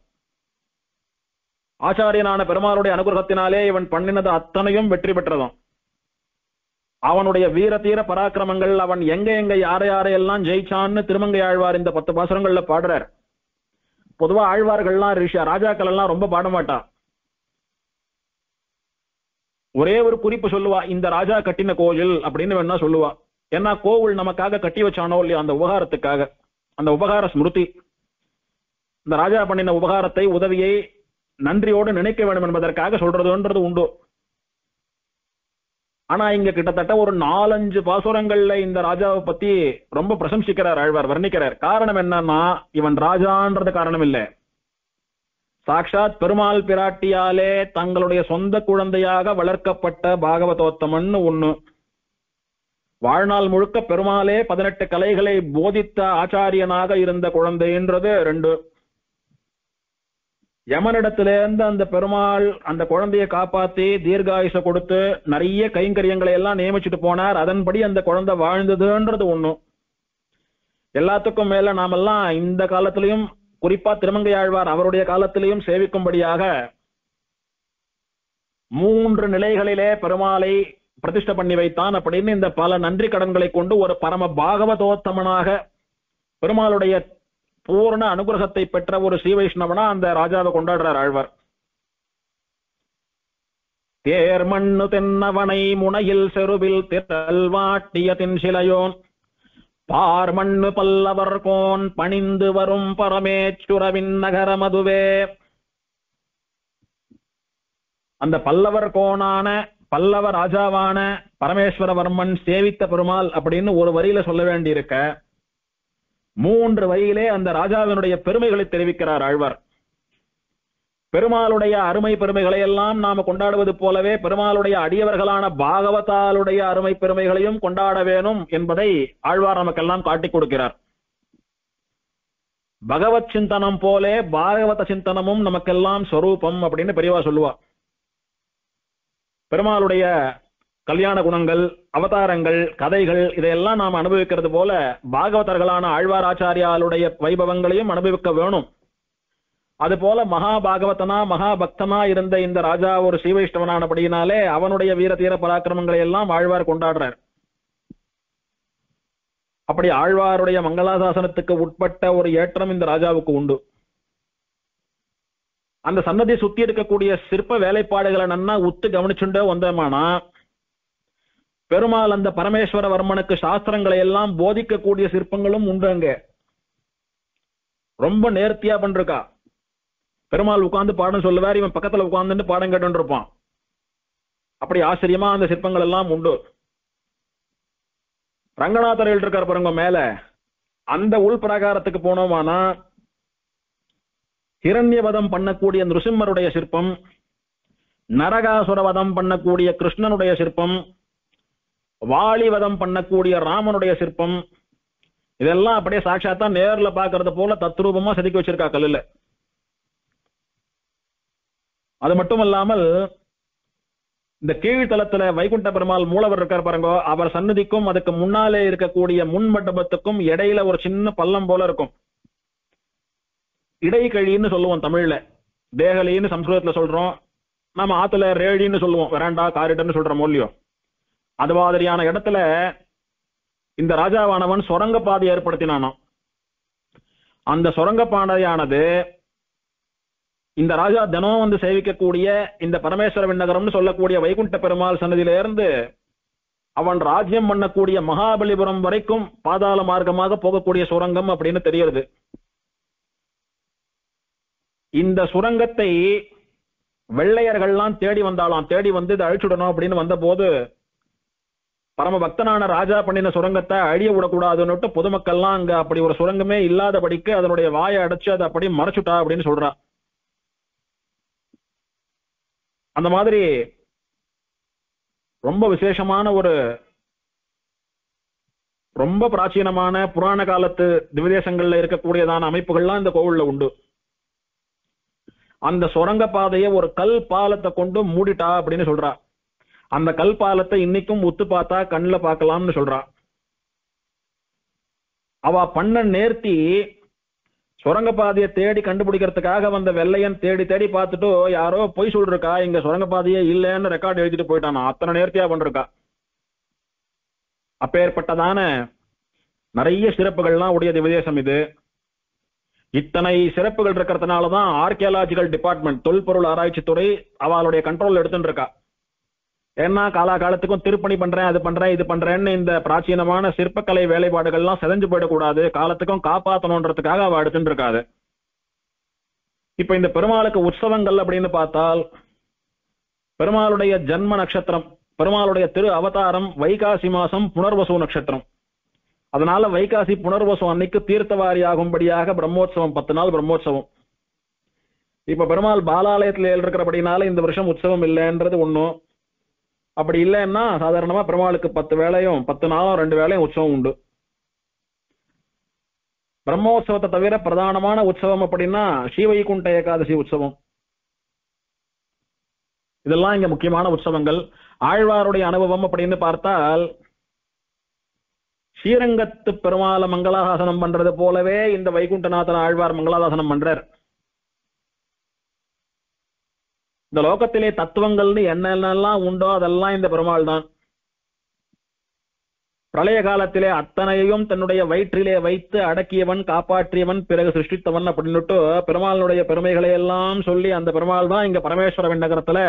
ஆச்சாரியனான பெருமாளுடைய அனுகிரகத்தினாலே இவன் பண்ணினது அத்தனையும் வெற்றி பெற்றதும். அவனுடைய வீர தீர பராக்கிரமங்கள், அவன் எங்க யாரையெல்லாம் ஜெயிச்சான்னு திருமங்கை ஆழ்வார் இந்த 10 பாசுரங்கள்ல பாடுறார். பொதுவா ஆழ்வார்கள்லாம் ராஜாக்கள் எல்லாம் ரொம்ப பாட மாட்டா. ஒரே ஒரு குறிப்பு சொல்லுவா, இந்த ராஜா கட்டின கோவில் அப்படின்னு வேணா சொல்லுவா. ஏன்னா கோவில் நமக்காக கட்டி வச்சானோ இல்லையா, அந்த உபகாரத்துக்காக, அந்த உபகார ஸ்மிருதி, இந்த ராஜா பண்ணின உபகாரத்தை உதவியை நன்றியோடு நினைக்க வேண்டும் என்பதற்காக சொல்றதுன்றது உண்டு. ஆனா இங்க கிட்டத்தட்ட ஒரு 4-5 பாசுரங்கள்ல இந்த ராஜாவை பத்தி ரொம்ப பிரசம்சிக்கிறார் ஆழ்வார், வர்ணிக்கிறார். காரணம் என்னன்னா, இவன் ராஜான்றது காரணம் இல்ல, சாட்சாத் பெருமாள் பிராட்டியாலே தங்களுடைய சொந்த குழந்தையாக வளர்க்கப்பட்ட பாகவதோத்தமன் ஒண்ணு. வாழ்நாள் முழுக்க பெருமாளே 18 கலைகளை போதித்த ஆச்சாரியனாக இருந்த குழந்தைன்றது 2. யமனிடத்திலேருந்து அந்த பெருமாள் அந்த குழந்தையை காப்பாத்தி தீர்காயுச கொடுத்து நிறைய கைங்கரியங்களை எல்லாம் நியமிச்சுட்டு போனார். அதன்படி அந்த குழந்தை வாழ்ந்ததுன்றது 1. எல்லாத்துக்கும் மேல நாமெல்லாம் இந்த காலத்திலையும், குறிப்பா திருமங்கையாழ்வார் அவருடைய காலத்திலையும் சேவிக்கும்படியாக 3 நிலைகளிலே பெருமாளை பிரதிஷ்டை பண்ணி வைத்தான் அப்படின்னு இந்த பல நன்றி கடன்களை கொண்டு ஒரு பரம பாகவதோத்தமனாக பெருமாளுடைய பூர்ண அனுகிரகத்தை பெற்ற ஒரு ஸ்ரீ வைஷ்ணவனா அந்த ராஜாவை கொண்டாடுறார் ஆழ்வார். தேர்மண்ணு தென்னவனை முனையில் செருவில் திரள்வாட்டிய தின்சிலையோன் பார்மண்ணு பல்லவர் கோன் பணிந்து வரும் பரமேச்சுரவின் நகரமதுவே. அந்த பல்லவர் கோனான பல்லவ ராஜாவான பரமேஸ்வரவர்மன் சேவித்த பெருமாள் அப்படின்னு ஒரு வரியில சொல்ல வேண்டியிருக்க 3 வரியிலே அந்த ராஜாவினுடைய பெருமைகளை தெரிவிக்கிறார் ஆழ்வார். பெருமாளுடைய அருமை பெருமைகளை எல்லாம் நாம கொண்டாடுவது போலவே பெருமாளுடைய அடியவர்களான பாகவதாளுடைய அருமை பெருமைகளையும் கொண்டாட வேணும் என்பதை ஆழ்வார் நமக்கெல்லாம் காட்டிக் கொடுக்கிறார். பகவத் சிந்தனம் போலே பாகவத சிந்தனமும் நமக்கெல்லாம் ஸ்வரூபம் அப்படின்னு பெரியவா சொல்லுவா. பெருமாளுடைய கல்யாண குணங்கள், அவதாரங்கள், கதைகள் இதையெல்லாம் நாம் அனுபவிக்கிறது போல பாகவதர்களான ஆழ்வாராச்சாரியாளுடைய வைபவங்களையும் அனுபவிக்க வேணும். அது போல மகாபாகவதனா மகாபக்தனா இருந்த இந்த ராஜா ஒரு ஸ்ரீ வைஷ்ணவனானபடியினாலே அவனுடைய வீர தீர பராக்கிரமங்களை எல்லாம் ஆழ்வார் கொண்டாடுறார். அப்படி ஆழ்வாருடைய மங்களாசாசனத்துக்கு உட்பட்ட ஒரு ஏற்றம் இந்த ராஜாவுக்கு உண்டு. அந்த சன்னதி சுத்தி இருக்கக்கூடிய சிற்ப வேலைப்பாடுகளை நன்னா உத்து கவனிச்சுண்டே வந்தோமானா பெருமாள் அந்த பரமேஸ்வரவர்மனுக்கு சாஸ்திரங்களை எல்லாம் போதிக்கக்கூடிய சிற்பங்களும் உண்டு. அங்க ரொம்ப நேர்த்தியா பண்றா. பெருமாள் உட்கார்ந்து பாடம் சொல்லுவார், இவன் பக்கத்துல உட்கார்ந்து பாடம் கேட்டு இருப்பான். அப்படி ஆச்சரியமா அந்த சிற்பங்கள் எல்லாம் உண்டு. ரங்கநாதர் இருக்கார் பாருங்க மேல, அந்த உள் பிரகாரத்துக்கு போனோமானா ஹிரண்யவதம் பண்ணக்கூடிய நிருசிம்மருடைய சிற்பம், நரகாசுரவதம் பண்ணக்கூடிய கிருஷ்ணனுடைய சிற்பம், வாலிவதம் பண்ணக்கூடிய ராமனுடைய சிற்பம், இதெல்லாம் அப்படியே சாட்சாத்தா நேர்ல பாக்குறது போல தத்ரூபமா செதுக்கி வச்சிருக்கா கல்லுல. அது மட்டுமல்லாமல் இந்த கீழ்த்தலத்துல வைகுண்ட பெருமாள் மூலவர் இருக்கார் பாருங்க, அவர் சன்னதிக்கும் அதுக்கு முன்னாலே இருக்கக்கூடிய முன் மண்டபத்துக்கும் இடையில ஒரு சின்ன பள்ளம் போல இருக்கும். இடைக்கழின்னு சொல்லுவோம் தமிழ்ல, தேகலின்னு சம்ஸ்கிருதத்துல சொல்றோம், நம்ம ஆத்துல ரேழின்னு சொல்லுவோம், வெராண்டா காரிடர்னு சொல்ற மூலியம். அது மாதிரியான இடத்துல இந்த ராஜாவானவன் சுரங்கப்பாதை ஏற்படுத்தினானாம். அந்த சுரங்கப்பாதையானது இந்த ராஜா தினம் வந்து சேவிக்கக்கூடிய இந்த பரமேஸ்வர விண்ணகரம்னு சொல்லக்கூடிய வைகுண்ட பெருமாள் சன்னதியில இருந்து அவன் ராஜ்யம் பண்ணக்கூடிய மகாபலிபுரம் வரைக்கும் பாதாள மார்க்கமாக போகக்கூடிய சுரங்கம் அப்படின்னு தெரிகிறது. இந்த சுரங்கத்தை வெள்ளையர்கள்லாம் தேடி வந்தாலாம். தேடி வந்து இதை அழிச்சுடணும் அப்படின்னு வந்த போது பரம பக்தனான ராஜா பண்ணின சுரங்கத்தை அழிய விடக்கூடாதுன்னு பொதுமக்கள்லாம் அங்க அப்படி ஒரு சுரங்கமே இல்லாதபடிக்கு அதனுடைய வாயை அடைச்சு அதை அப்படி மறைச்சுட்டா அப்படின்னு சொல்றா. அந்த மாதிரி ரொம்ப விசேஷமான ஒரு ரொம்ப பிராச்சீனமான புராண காலத்து திவ்யதேசங்கள்ல இருக்கக்கூடியதான அமைப்புகள்லாம் இந்த கோவில்ல உண்டு. அந்த சுரங்க பாதையை ஒரு கல் பாலத்தை கொண்டு மூடிட்டா அப்படின்னு சொல்றா. அந்த கல் பாலத்தை இன்னைக்கும் உத்து பார்த்தா கண்ணுல பார்க்கலாம்னு சொல்றா. அவ பண்ண நேர்த்தி சுரங்கப்பாதையை தேடி கண்டுபிடிக்கிறதுக்காக வந்த வெள்ளையன் தேடி தேடி பார்த்துட்டு யாரோ பொய் சொல்றா, இங்க சுரங்கப்பாதையே இல்லைன்னு ரெக்கார்டு எழுதிட்டு போயிட்டானா. அத்தனை நேர்த்தியா பண்றா. அப்பேற்பட்டதான நிறைய சிறப்புகள்லாம் உடைய திவ்யதேசம் இது. இத்தனை சிறப்புகள் இருக்கிறதுனாலதான் ஆர்கியாலஜிக்கல் டிபார்ட்மெண்ட், தொல்பொருள் ஆராய்ச்சி துறை அவளுடைய கண்ட்ரோல் எடுத்துட்டு இருக்கா. ஏன்னா காலகாலத்துக்கும் திருப்பணி பண்றேன், அது பண்றேன், இது பண்றேன்னு இந்த பிராச்சீனமான சிற்பக்கலை வேலைப்பாடுகள்லாம் செதஞ்சு போயிடக்கூடாது, காலத்துக்கும் காப்பாற்றணுன்றதுக்காக அவ எடுத்துட்டு இருக்காது. இப்ப இந்த பெருமாளுக்கு உற்சவங்கள் அப்படின்னு பார்த்தால் பெருமாளுடைய ஜன்ம நட்சத்திரம் பெருமாளுடைய திரு அவதாரம் வைகாசி மாசம் புனர்வசு நட்சத்திரம். அதனால வைகாசி புனர்வசு அன்னைக்கு தீர்த்தவாரி ஆகும்படியாக பிரம்மோற்சவம், 10 நாள் பிரம்மோற்சவம். இப்ப பெருமாள் பாலாலயத்தில் இருக்கிறபடினால இந்த வருஷம் உற்சவம் இல்லைன்றது ஒண்ணும். அப்படி இல்லைன்னா சாதாரணமா பெருமாளுக்கு 10 வேளையும் 10 நாளும் 2 வேளையும் உற்சவம் உண்டு. பிரம்மோற்சவத்தை தவிர பிரதானமான உற்சவம் அப்படின்னா ஸ்ரீவைகுண்ட ஏகாதசி உற்சவம். இதெல்லாம் இங்க முக்கியமான உற்சவங்கள். ஆழ்வாருடைய அனுபவம் அப்படின்னு பார்த்தால் ஸ்ரீரங்கத்து பெருமாளை மங்களாசாசனம் பண்றது போலவே இந்த வைகுண்டநாதன் ஆழ்வார் மங்களாசாசனம் பண்றார். இந்த லோகத்திலே தத்துவங்கள்னு என்னென்னலாம் உண்டோ அதெல்லாம் இந்த பெருமாள் தான். பிரளய காலத்திலே அத்தனையும் தன்னுடைய வயிற்றிலே வைத்து அடக்கியவன், காப்பாற்றியவன், பிறகு சிருஷ்டித்தவன் அப்படின்னுட்டு பெருமாளுடைய பெருமைகளை எல்லாம் சொல்லி அந்த பெருமாள் தான் இங்க பரமேஸ்வர விண்ணகரத்துல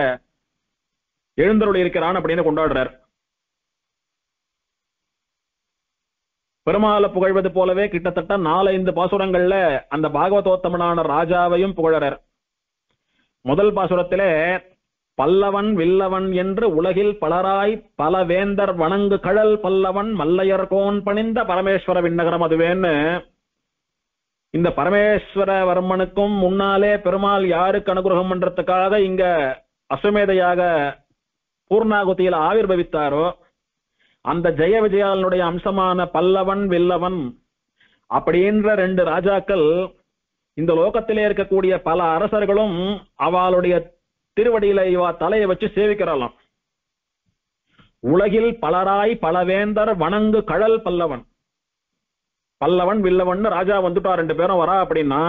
எழுந்தருளி இருக்கிறான் அப்படின்னு கொண்டாடுறார். பெருமாளை புகழ்வது போலவே கிட்டத்தட்ட 4-5 பாசுரங்கள்ல அந்த பாகவதோத்தமனான ராஜாவையும் புகழறார். முதல் பாசுரத்திலே பல்லவன் வில்லவன் என்று உலகில் பலராய் பல வேந்தர் வணங்கு கழல் பல்லவன் மல்லையர்கோன் பணிந்த பரமேஸ்வர விண்ணகரம் அதுவேன்னு இந்த பரமேஸ்வரவர்மனுக்கும் முன்னாலே பெருமாள் யாருக்கு அனுகிரகம் பண்றதுக்காக இங்க அஸ்வமேதையாக பூர்ணாகுதியில் ஆவிர்பவித்தாரோ அந்த ஜெய விஜயாலனுடைய அம்சமான பல்லவன் வில்லவன் அப்படின்ற 2 ராஜாக்கள் இந்த லோகத்திலே இருக்கக்கூடிய பல அரசர்களும் அவளுடைய திருவடியில இவா தலையை வச்சு சேவிக்கிறாளாம். உலகில் பலராய் பலவேந்தர் வணங்கு கழல் பல்லவன். பல்லவன் வில்லவன் ராஜா வந்துட்டா 2 பேரும் வரா அப்படின்னா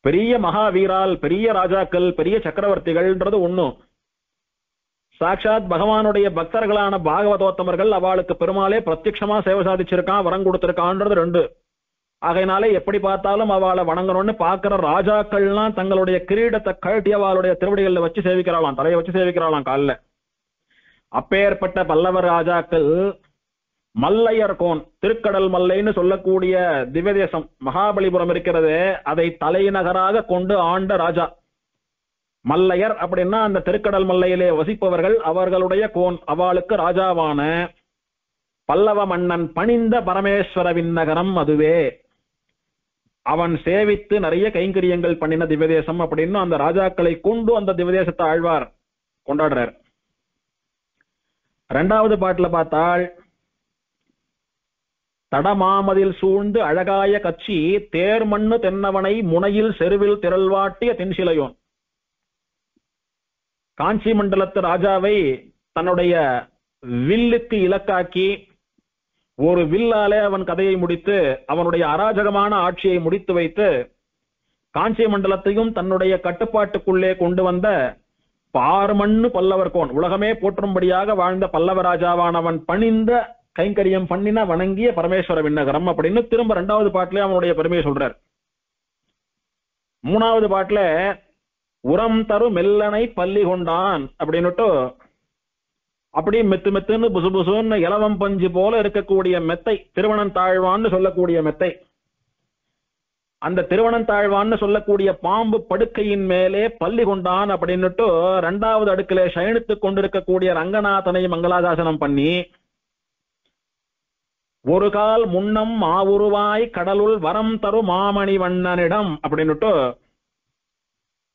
பெரிய மகாவீரால், பெரிய ராஜாக்கள், பெரிய சக்கரவர்த்திகள்ன்றது ஒண்ணும். சாட்சாத் பகவானுடைய பக்தர்களான பாகவதோத்தமர்கள் அவளுக்கு பெருமாளே பிரத்யட்சமா சேவை சாதிச்சிருக்கான், வரம் கொடுத்திருக்கான்றது 2. ஆகையினாலே எப்படி பார்த்தாலும் அவளை வணங்கணும்னு பாக்குற ராஜாக்கள்லாம் தங்களுடைய கிரீடத்தை கழட்டி அவளுடைய திருவடிகளில் வச்சு சேவிக்கிறாளாம், தலையை வச்சு சேவிக்கிறாளாம் காலில். அப்பேற்பட்ட பல்லவ ராஜாக்கள் மல்லையர்கோன், திருக்கடல் மல்லைன்னு சொல்லக்கூடிய திவ்யதேசம் மகாபலிபுரம் இருக்கிறது, அதை தலைநகராக கொண்டு ஆண்ட ராஜா. மல்லையர் அப்படின்னா அந்த திருக்கடல் மல்லையிலே வசிப்பவர்கள், அவர்களுடைய கோன், அவளுக்கு ராஜாவான பல்லவ மன்னன் பணிந்த பரமேஸ்வர விண்ணகரம் அதுவே. அவன் சேவித்து நிறைய கைங்கரியங்கள் பண்ணின திவ்யதேசம் அப்படின்னு அந்த ராஜாக்களை கொண்டு அந்த திவ்யதேசத்தை ஆழ்வார் கொண்டாடுறார். 2வது பாட்டுல பார்த்தால் தடமாமதில் சூழ்ந்து அழகாய கட்சி தேர்மண்ணு தென்னவனை முனையில் செருவில் திரள்வாட்டிய தென்சிலையோன். காஞ்சி மண்டலத்து ராஜாவை தன்னுடைய வில்லுக்கு இலக்காக்கி ஒரு வில்லாலே அவன் கதையை முடித்து அவனுடைய அராஜகமான ஆட்சியை முடித்து வைத்து காஞ்சி மண்டலத்தையும் தன்னுடைய கட்டுப்பாட்டுக்குள்ளே கொண்டு வந்த பார்மண்ணு பல்லவர்கோன், உலகமே போற்றும்படியாக வாழ்ந்த பல்லவ ராஜாவானவன் பணிந்த கைங்கரியம் பண்ணின வணங்கிய பரமேஸ்வர விண்ணகரம் அப்படின்னு திரும்ப 2வது பாட்டிலே அவனுடைய பெருமையை சொல்றார். 3வது பாட்டுல உரம் தரு மெல்லனை பள்ளி கொண்டான் அப்படின்னுட்டு அப்படி மெத்து மெத்துன்னு புசு புசுன்னு இலவம் பஞ்சு போல இருக்கக்கூடிய மெத்தை, திருவனந்தாழ்வான்னு சொல்லக்கூடிய மெத்தை, அந்த திருவனந்தாழ்வான்னு சொல்லக்கூடிய பாம்பு படுக்கையின் மேலே பள்ளி கொண்டான் அப்படின்னுட்டு 2வது அடுக்கிலே சயனித்துக் கொண்டிருக்கக்கூடிய ரங்கநாதனை மங்களாதாசனம் பண்ணி ஒரு கால் முன்னம் மாவுருவாய் கடலுள் வரம் தரு மாமணி வண்ணனிடம் அப்படின்னுட்டு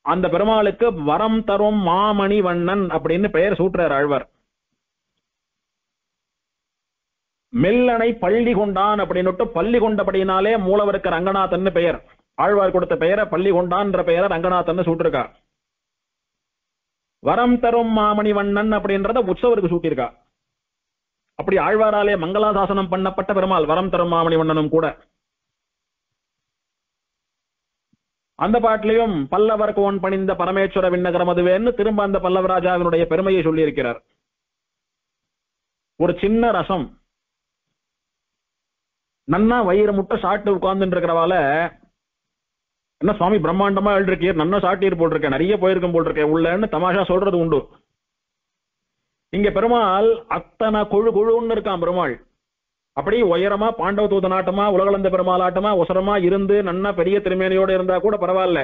அந்த பெருமாளுக்கு வரம் தரும் மாமணி வண்ணன் அப்படின்னு பெயர் சூட்டுறார் ஆழ்வார். மெல்லனை பள்ளி கொண்டான் அப்படின்னுட்டு பள்ளி கொண்டபடினாலே மூலவருக்கு ரங்கநாதன் பெயர், ஆழ்வார் கொடுத்த பெயரை பள்ளி கொண்டான்ற பெயரை ரங்கநாதன் சூட்டிருக்கா. வரம் தரும் மாமணி வண்ணன் அப்படின்றத உற்சவருக்கு சூட்டியிருக்கா. அப்படி ஆழ்வாராலே மங்களாசாசனம் பண்ணப்பட்ட பெருமாள் வரம் தரும் மாமணி வண்ணனும் கூட. அந்த பாட்டிலையும் பல்லவர் கோன் பணிந்த பரமேஸ்வர விண்ணகரம் அதுவேன்னு திரும்ப அந்த பல்லவராஜாவினுடைய பெருமையை சொல்லி இருக்கிறார். ஒரு சின்ன ரசம் நன்னா வயிறு முட்டை சாப்பிட்டு உட்கார்ந்து இருக்கிறவால, என்ன சுவாமி பிரம்மாண்டமா எழுதிருக்கீர், நன்னா சாட்டியர் போட்டிருக்கேன், நிறைய போயிருக்கும் போட்டிருக்கேன் உள்ளன்னு தமாஷா சொல்றது உண்டு. இங்க பெருமாள் அத்தனை கொழு கொழுன்னு இருக்கான் பெருமாள். அப்படி உயரமா பாண்டவ தூதனாட்டமா உலகளந்த பெருமாள் ஆட்டமா உசரமா இருந்து நன்னா பெரிய திருமேனியோட இருந்தா கூட பரவாயில்ல,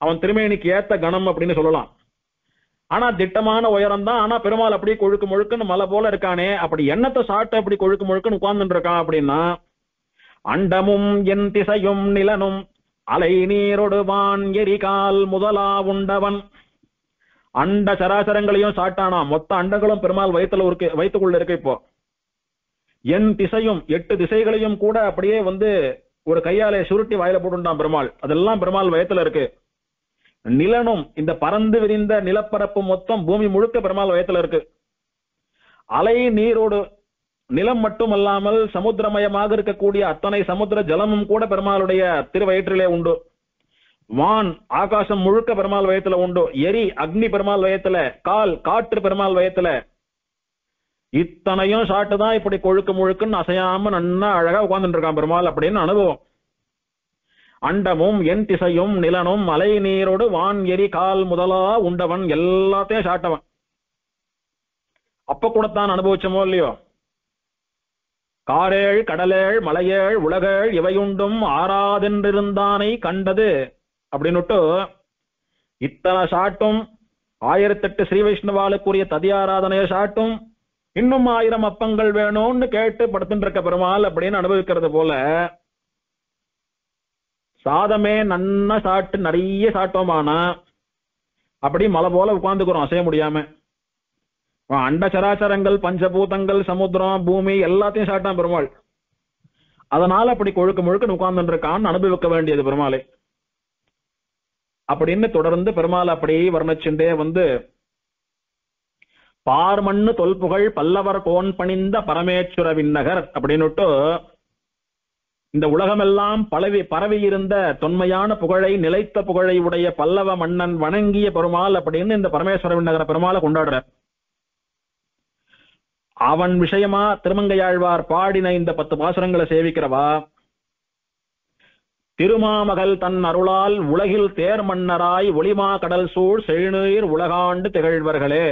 அவன் திருமேனிக்கு ஏத்த கணம் அப்படின்னு சொல்லலாம். ஆனா திட்டமான உயரம் தான். ஆனா பெருமாள் அப்படி கொழுக்கு முழுக்குன்னு மலை போல இருக்கானே, அப்படி எண்ணத்தை சாட்டு அப்படி கொழுக்கு முழுக்குன்னு உட்கார்ந்துட்டு இருக்கான் அப்படின்னா, அண்டமும் என் திசையும் நிலனும் அலை நீரொடுவான் எரிகால் முதலா உண்டவன். அண்ட சராசரங்களையும் சாட்டானா, மொத்த அண்டங்களும் பெருமாள் வயிற்றுக்குள்ள இருக்கு. இப்போ என் திசையும் 8 திசைகளையும் கூட அப்படியே ஒரு கையாலே சுருட்டி வாயில போட்டுட்டான் பெருமாள். அதெல்லாம் பெருமாள் வயத்துல இருக்கு. நிலனும் இந்த பறந்து விரிந்த நிலப்பரப்பு மொத்தம் பூமி முழுக்க பெருமாள் வயத்துல இருக்கு. அலை நீரோடு நிலம் மட்டுமல்லாமல் சமுத்திரமயமாக இருக்கக்கூடிய அத்தனை சமுத்திர ஜலமும் கூட பெருமாளுடைய திருவயிற்றிலே உண்டு. வான் ஆகாசம் முழுக்க பெருமாள் வயத்துல உண்டு. எரி அக்னி பெருமாள் வயத்துல, காற்று பெருமாள் வயத்துல. இத்தனையும் சாட்டுதான் இப்படி கொழுக்கு முழுக்குன்னு அசையாம நன்னா அழகா உட்கார்ந்துட்டு இருக்கான் பெருமாள் அப்படின்னு அனுபவம். அண்டமும் என் திசையும் நிலனும் அலை நீரோடு வான் எரி கால் முதலா உண்டவன், எல்லாத்தையும் சாட்டவன். அப்ப கூடத்தான் அனுபவிச்சமோ இல்லையோ. காரேழ் கடலேழ் மலையேழ் உலகேழ் இவையுண்டும் ஆறாதென்றிருந்தானை கண்டது அப்படின்னுட்டு இத்தனை சாட்டும் 1008 ஸ்ரீ வைஷ்ணவாளுக்குரிய ததியாராதனைய சாட்டும் இன்னும் 1000 அப்பங்கள் வேணும்னு கேட்டு படுத்துட்டு இருக்க பெருமாள் அப்படின்னு அனுபவிக்கிறது போல சாதமே நன்னா சாட்டு நிறைய சாட்டோமானா அப்படி மலை போல உட்கார்ந்துக்கிறோம் அசைய முடியாம. அண்ட சராச்சரங்கள் பஞ்சபூதங்கள் சமுத்திரம் பூமி எல்லாத்தையும் சாட்டான் பெருமாள். அதனால அப்படி கொழுக்கு முழுக்க உட்கார்ந்துட்டு இருக்கான்னு அனுபவிக்க வேண்டியது பெருமாளை அப்படின்னு தொடர்ந்து பெருமாள் அப்படி வர்ணிச்சுட்டே பார்மண்ணு தொல்புகழ் பல்லவர் கோன் பணிந்த பரமேஸ்வர விண்ணகர் அப்படின்னுட்டு இந்த உலகமெல்லாம் பரவி இருந்த தொன்மையான புகழை நிலைத்த புகழை உடைய பல்லவ மன்னன் வணங்கிய பெருமாள் அப்படின்னு இந்த பரமேஸ்வர விண்ணகர பெருமாளை கொண்டாடுற. அவன் விஷயமா திருமங்கையாழ்வார் பாடின இந்த 10 பாசுரங்களை சேவிக்கிறவா திருமாமகள் தன் அருளால் உலகில் தேர் மன்னராய் ஒளிமா கடல் சூழ் செழுநீர் உலகாண்டு திகழ்வர்களே.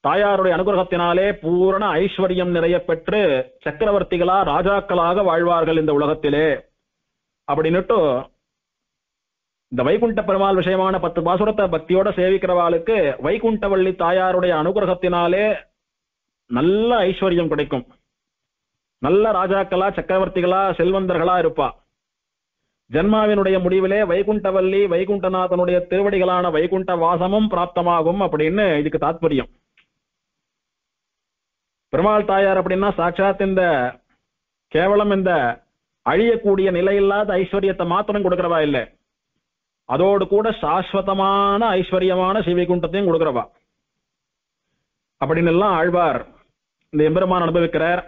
தாயாருடைய அனுகிரகத்தினாலே பூரண ஐஸ்வர்யம் நிறைய பெற்று சக்கரவர்த்திகளா ராஜாக்களாக வாழ்வார்கள் இந்த உலகத்திலே அப்படின்னுட்டு இந்த வைகுண்ட பெருமாள் விஷயமான 10 பாசுரத்தை பக்தியோட சேவிக்கிறவாளுக்கு வைகுண்டவள்ளி தாயாருடைய அனுகிரகத்தினாலே நல்ல ஐஸ்வர்யம் கிடைக்கும். நல்ல ராஜாக்களா சக்கரவர்த்திகளா செல்வந்தர்களா இருப்பா. ஜன்மாவினுடைய முடிவிலே வைகுண்டவல்லி வைகுண்டநாதனுடைய திருவடிகளான வைகுண்ட வாசமும் பிராப்தமாகும் அப்படின்னு இதுக்கு தாத்பரியம். பெருமாள் தாயார் அப்படின்னா சாட்சாத் இந்த கேவலம் இந்த அழியக்கூடிய நிலையில்லாத ஐஸ்வர்யத்தை மாத்திரம் கொடுக்கிறவா இல்லை, அதோடு கூட சாஸ்வதமான ஐஸ்வர்யமான சிவைகுண்டத்தையும் கொடுக்கிறவா அப்படின்னு எல்லாம் ஆழ்வார் இந்த எம்பெருமான் அனுபவிக்கிறார்.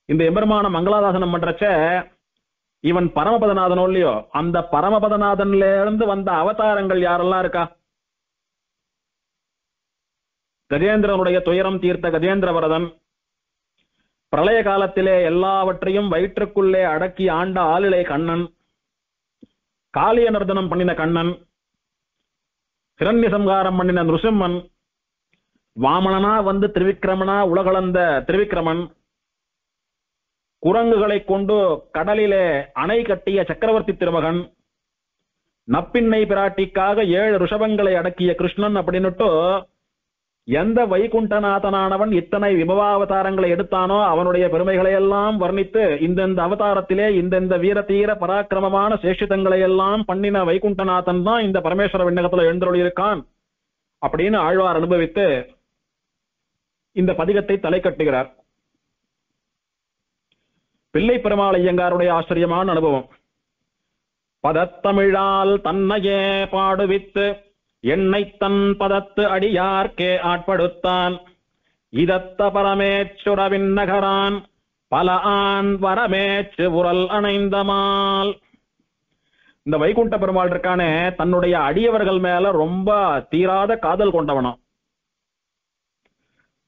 இந்த எம்பெருமான மங்களாதாசனம் பண்றச்ச இவன் பரமபதநாதனோ இல்லையோ, அந்த பரமபதநாதன்ல இருந்து வந்த அவதாரங்கள் யாரெல்லாம் இருக்கா? கஜேந்திரனுடைய துயரம் தீர்த்த கஜேந்திர வரதன், பிரளய காலத்திலே எல்லாவற்றையும் வயிற்றுக்குள்ளே அடக்கி ஆண்ட ஆளிலை கண்ணன், காளிய நர்தனம் பண்ணின கண்ணன், ஹிரண்ய சம்ஹாரம் பண்ணின நிருசிம்மன், வாமனனா திரிவிக்ரமனா உலகளந்த திரிவிக்ரமன், குரங்குகளை கொண்டு கடலிலே அணை கட்டிய சக்கரவர்த்தி திருமகன், நப்பின்னை பிராட்டிக்காக 7 ரிஷபங்களை அடக்கிய கிருஷ்ணன் அப்படின்னுட்டு எந்த வைகுண்டநாதனானவன் இத்தனை விபவாவதாரங்களை எடுத்தானோ அவனுடைய பெருமைகளை எல்லாம் வர்ணித்து இந்தந்த அவதாரத்திலே இந்தந்த வீரதீர பராக்கிரமமான சேஷிதங்களை எல்லாம் பண்ணின வைகுண்டநாதன் தான் இந்த பரமேஸ்வர விண்ணகத்துல எழுந்தருளி இருக்கான் அப்படின்னு ஆழ்வார் அனுபவித்து இந்த பதிகத்தை தலை கட்டுகிறார். பிள்ளை பெருமாள் ஐயங்காருடைய ஆச்சரியமான அனுபவம். பதத்தமிழால் தன்னையே பாடுவித்து என்னை தன் பதத்து அடியார்க்கே ஆட்படுத்தான் இதத்த பரமேச்சுரவின் நகரான் பல ஆண் வரமேச்சு உரல் அணைந்தமால். இந்த வைகுண்ட பெருமாள் இருக்கானே தன்னுடைய அடியவர்கள் மேல ரொம்ப தீராத காதல் கொண்டவனாம்.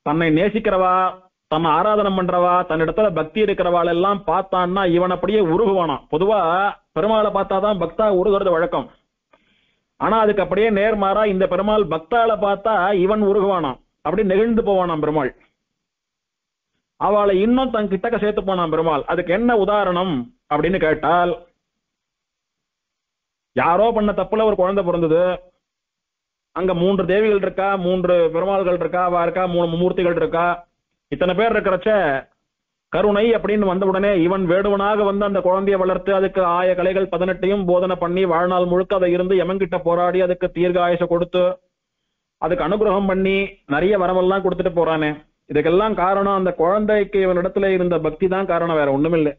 தன்னை நேசிக்கிறவா, தன்னை ஆராதனம் பண்றவா, தன்னிடத்துல பக்தி இருக்கிறவாள் எல்லாம் பார்த்தான்னா இவன் அப்படியே உருகுவானாம். பொதுவா பெருமாளை பார்த்தாதான் பக்தா உருகிறது வழக்கம். ஆனா அதுக்கு அப்படியே நேர்மாறா இந்த பெருமாள் பக்தாளை பார்த்தா இவன் உருகுவானாம், அப்படி நெகிழ்ந்து போவானாம் பெருமாள். அவளை இன்னும் தன் கிட்டக்க சேர்த்து போனான் பெருமாள். அதுக்கு என்ன உதாரணம் அப்படின்னு கேட்டால், யாரோ பண்ண தப்புல ஒரு குழந்தை பிறந்தது, அங்க 3 தேவிகள் இருக்கா, 3 பெருமாள்கள் இருக்கா, அவ இருக்கா, 3 மூர்த்திகள் இருக்கா. இத்தனை பேர் இருக்கிறச்ச கருணை அப்படின்னு வந்த உடனே இவன் வேடுவனாக வந்து அந்த குழந்தையை வளர்த்து அதுக்கு ஆய கலைகள் 18ஐயும் போதனை பண்ணி வாழ்நாள் முழுக்க அதை இருந்து எமன்கிட்ட போராடி அதுக்கு தீர்காயச கொடுத்து அதுக்கு அனுகிரகம் பண்ணி நிறைய வரவெல்லாம் கொடுத்துட்டு போறானே. இதுக்கெல்லாம் காரணம் அந்த குழந்தைக்கு இவனிடத்துல இருந்த பக்தி தான் காரணம், வேற ஒண்ணுமில்லை.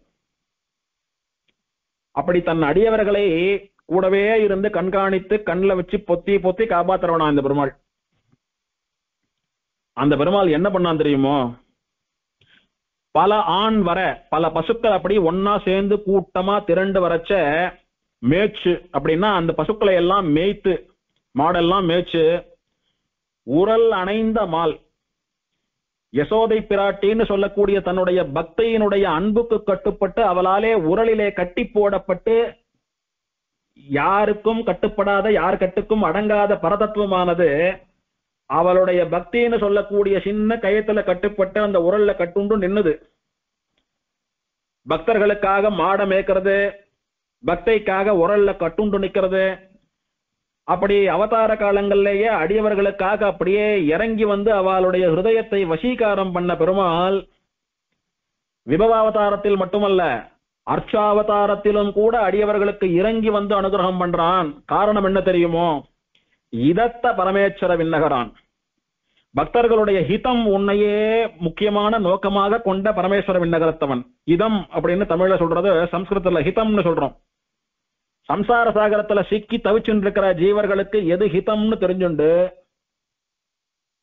அப்படி தன் அடியவர்களை கூடவே இருந்து கண்காணித்து கண்ணில் வச்சு பொத்தி பொத்தி காப்பாத்துறவனா இந்த பெருமாள். அந்த பெருமாள் என்ன பண்ணான் தெரியுமோ? பல ஆண் வர பல பசுக்கள் அப்படி ஒன்னா சேர்ந்து கூட்டமா திரண்டு வரச்ச மேய்ச்சு, அப்படின்னா அந்த பசுக்களை எல்லாம் மேய்த்து மாடெல்லாம் மேய்ச்சு உரல் அணைந்த மால் யசோதை பிராட்டின்னு சொல்லக்கூடிய தன்னுடைய பக்தியினுடைய அன்புக்கு கட்டுப்பட்டு அவளாலே உரலிலே கட்டி போடப்பட்டு யாருக்கும் கட்டுப்படாத யார் கட்டுக்கும் அடங்காத பரதத்துவமானது அவளுடைய பக்தின்னு சொல்லக்கூடிய சின்ன கயத்துல கட்டுப்பட்டு அந்த உரல்ல கட்டுண்டு நின்னுது. பக்தர்களுக்காக மாட மேய்க்கிறது, பக்தைக்காக உரல்ல கட்டுண்டு நிக்கிறது. அப்படி அவதார காலங்களிலேயே அடியவர்களுக்காக அப்படியே இறங்கி வந்து அவளுடைய ஹிருதயத்தை வசீகாரம் பண்ண பெருமாள் விபவாவதாரத்தில் மட்டுமல்ல அர்ச்சாவதாரத்திலும் கூட அடியவர்களுக்கு இறங்கி வந்து அனுகிரகம் பண்றான். காரணம் என்ன தெரியுமோ? இதத்த பரமேஸ்வர விண்ணகரான். பக்தர்களுடைய ஹிதம் உன்னையே முக்கியமான நோக்கமாக கொண்ட பரமேஸ்வர விண்ணகரத்தவன். இதம் அப்படின்னு தமிழ்ல சொல்றது, சம்ஸ்கிருதத்துல ஹிதம்னு சொல்றோம். சம்சார சாகரத்துல சிக்கி தவிச்சுட்டு இருக்கிற ஜீவர்களுக்கு எது ஹிதம்னு தெரிஞ்சுண்டு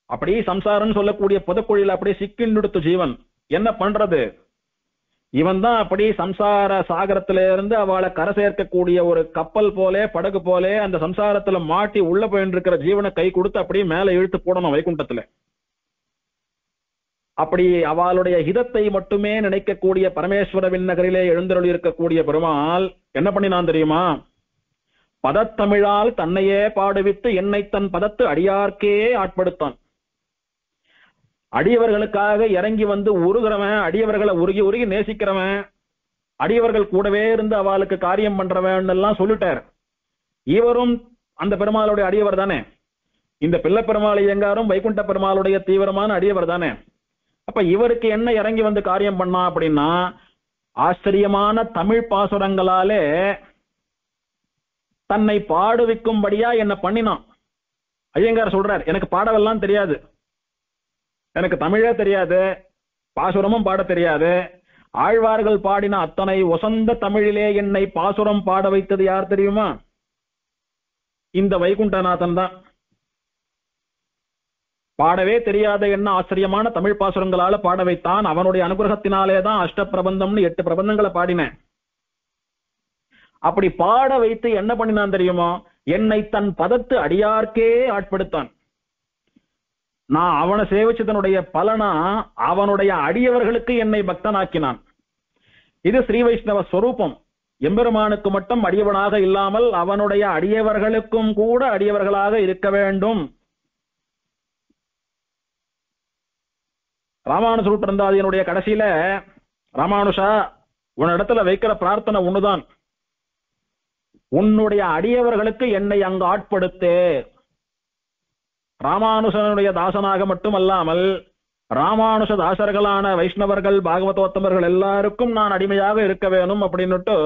அப்படி சம்சாரம் சொல்லக்கூடிய புதக்குழியில அப்படியே சிக்கின்டுடுத்து ஜீவன் என்ன பண்றது? இவன் தான் அப்படி சம்சார சாகரத்தில இருந்து அவளை கரை சேர்க்கக்கூடிய ஒரு கப்பல் போலே படகு போலே அந்த சம்சாரத்துல மாட்டி உள்ள போயிட்டு இருக்கிற ஜீவனை கை கொடுத்து அப்படியே மேல இழுத்து போடணும் வைகுண்டத்துல. அப்படி அவளுடைய ஹிதத்தை மட்டுமே நினைக்கக்கூடிய பரமேஸ்வர விண்ணகரிலே எழுந்தருளி இருக்கக்கூடிய பெருமாள் என்ன பண்ணினான் தெரியுமா? பதத்தமிழால் தன்னையே பாடுவித்து என்னை தன் பதத்து அடியார்க்கே ஆட்படுத்தான். அடியவர்களுக்காக இறங்கி வந்து உருகிறவன், அடியவர்களை உருகி உருகி நேசிக்கிறவன், அடியவர்கள் கூடவே இருந்து அவளுக்கு காரியம் பண்றவன் எல்லாம் சொல்லிட்டார். இவரும் அந்த பெருமாளுடைய அடியவர் தானே. இந்த பிள்ளை பெருமாள் எங்காரும் வைகுண்ட பெருமாளுடைய தீவிரமான அடியவர் தானே. அப்ப இவருக்கு என்ன இறங்கி வந்து காரியம் பண்ணா அப்படின்னா, ஆச்சரியமான தமிழ் பாசுரங்களாலே தன்னை பாடுவிக்கும்படியா என்ன பண்ணினான். ஐயங்கார் சொல்றார், எனக்கு பாடவெல்லாம் தெரியாது, எனக்கு தமிழே தெரியாது, பாசுரமும் பாட தெரியாது. ஆழ்வார்கள் பாடின அத்தனை ஒசந்த தமிழிலே என்னை பாசுரம் பாட வைத்தது யார் தெரியுமா? இந்த வைகுண்டநாதன் தான். பாடவே தெரியாத என்ன ஆச்சரியமான தமிழ் பாசுரங்களால பாட வைத்தான். அவனுடைய அனுகிரகத்தினாலே தான் அஷ்ட பிரபந்தம்னு 8 பிரபந்தங்களை பாடினேன். அப்படி பாட வைத்து என்ன பண்ணினான் தெரியுமா? என்னை தன் பதத்து அடியார்க்கே ஆட்படுத்தான். நான் அவனை சேவிச்சதனுடைய பலனா அவனுடைய அடியவர்களுக்கு என்னை பக்தனாக்கினான். இது ஸ்ரீ வைஷ்ணவ ஸ்வரூபம். எம்பெருமானுக்கு மட்டும் அடியவனாக இல்லாமல் அவனுடைய அடியவர்களுக்கும் கூட அடியவர்களாக இருக்க வேண்டும். ராமானுஜ சூத்திரந்தாதியினுடைய கடைசியில, ராமானுஷா உன்னிடத்துல வைக்கிற பிரார்த்தனை ஒண்ணுதான், உன்னுடைய அடியவர்களுக்கு என்னை அங்கு ஆட்படுத்தே. ராமானுஷனுடைய தாசனாக மட்டுமல்லாமல் ராமானுஷ தாசர்களான வைஷ்ணவர்கள் பாகவதோத்தமர்கள் எல்லாருக்கும் நான் அடிமையாக இருக்க வேணும் அப்படின்னுட்டு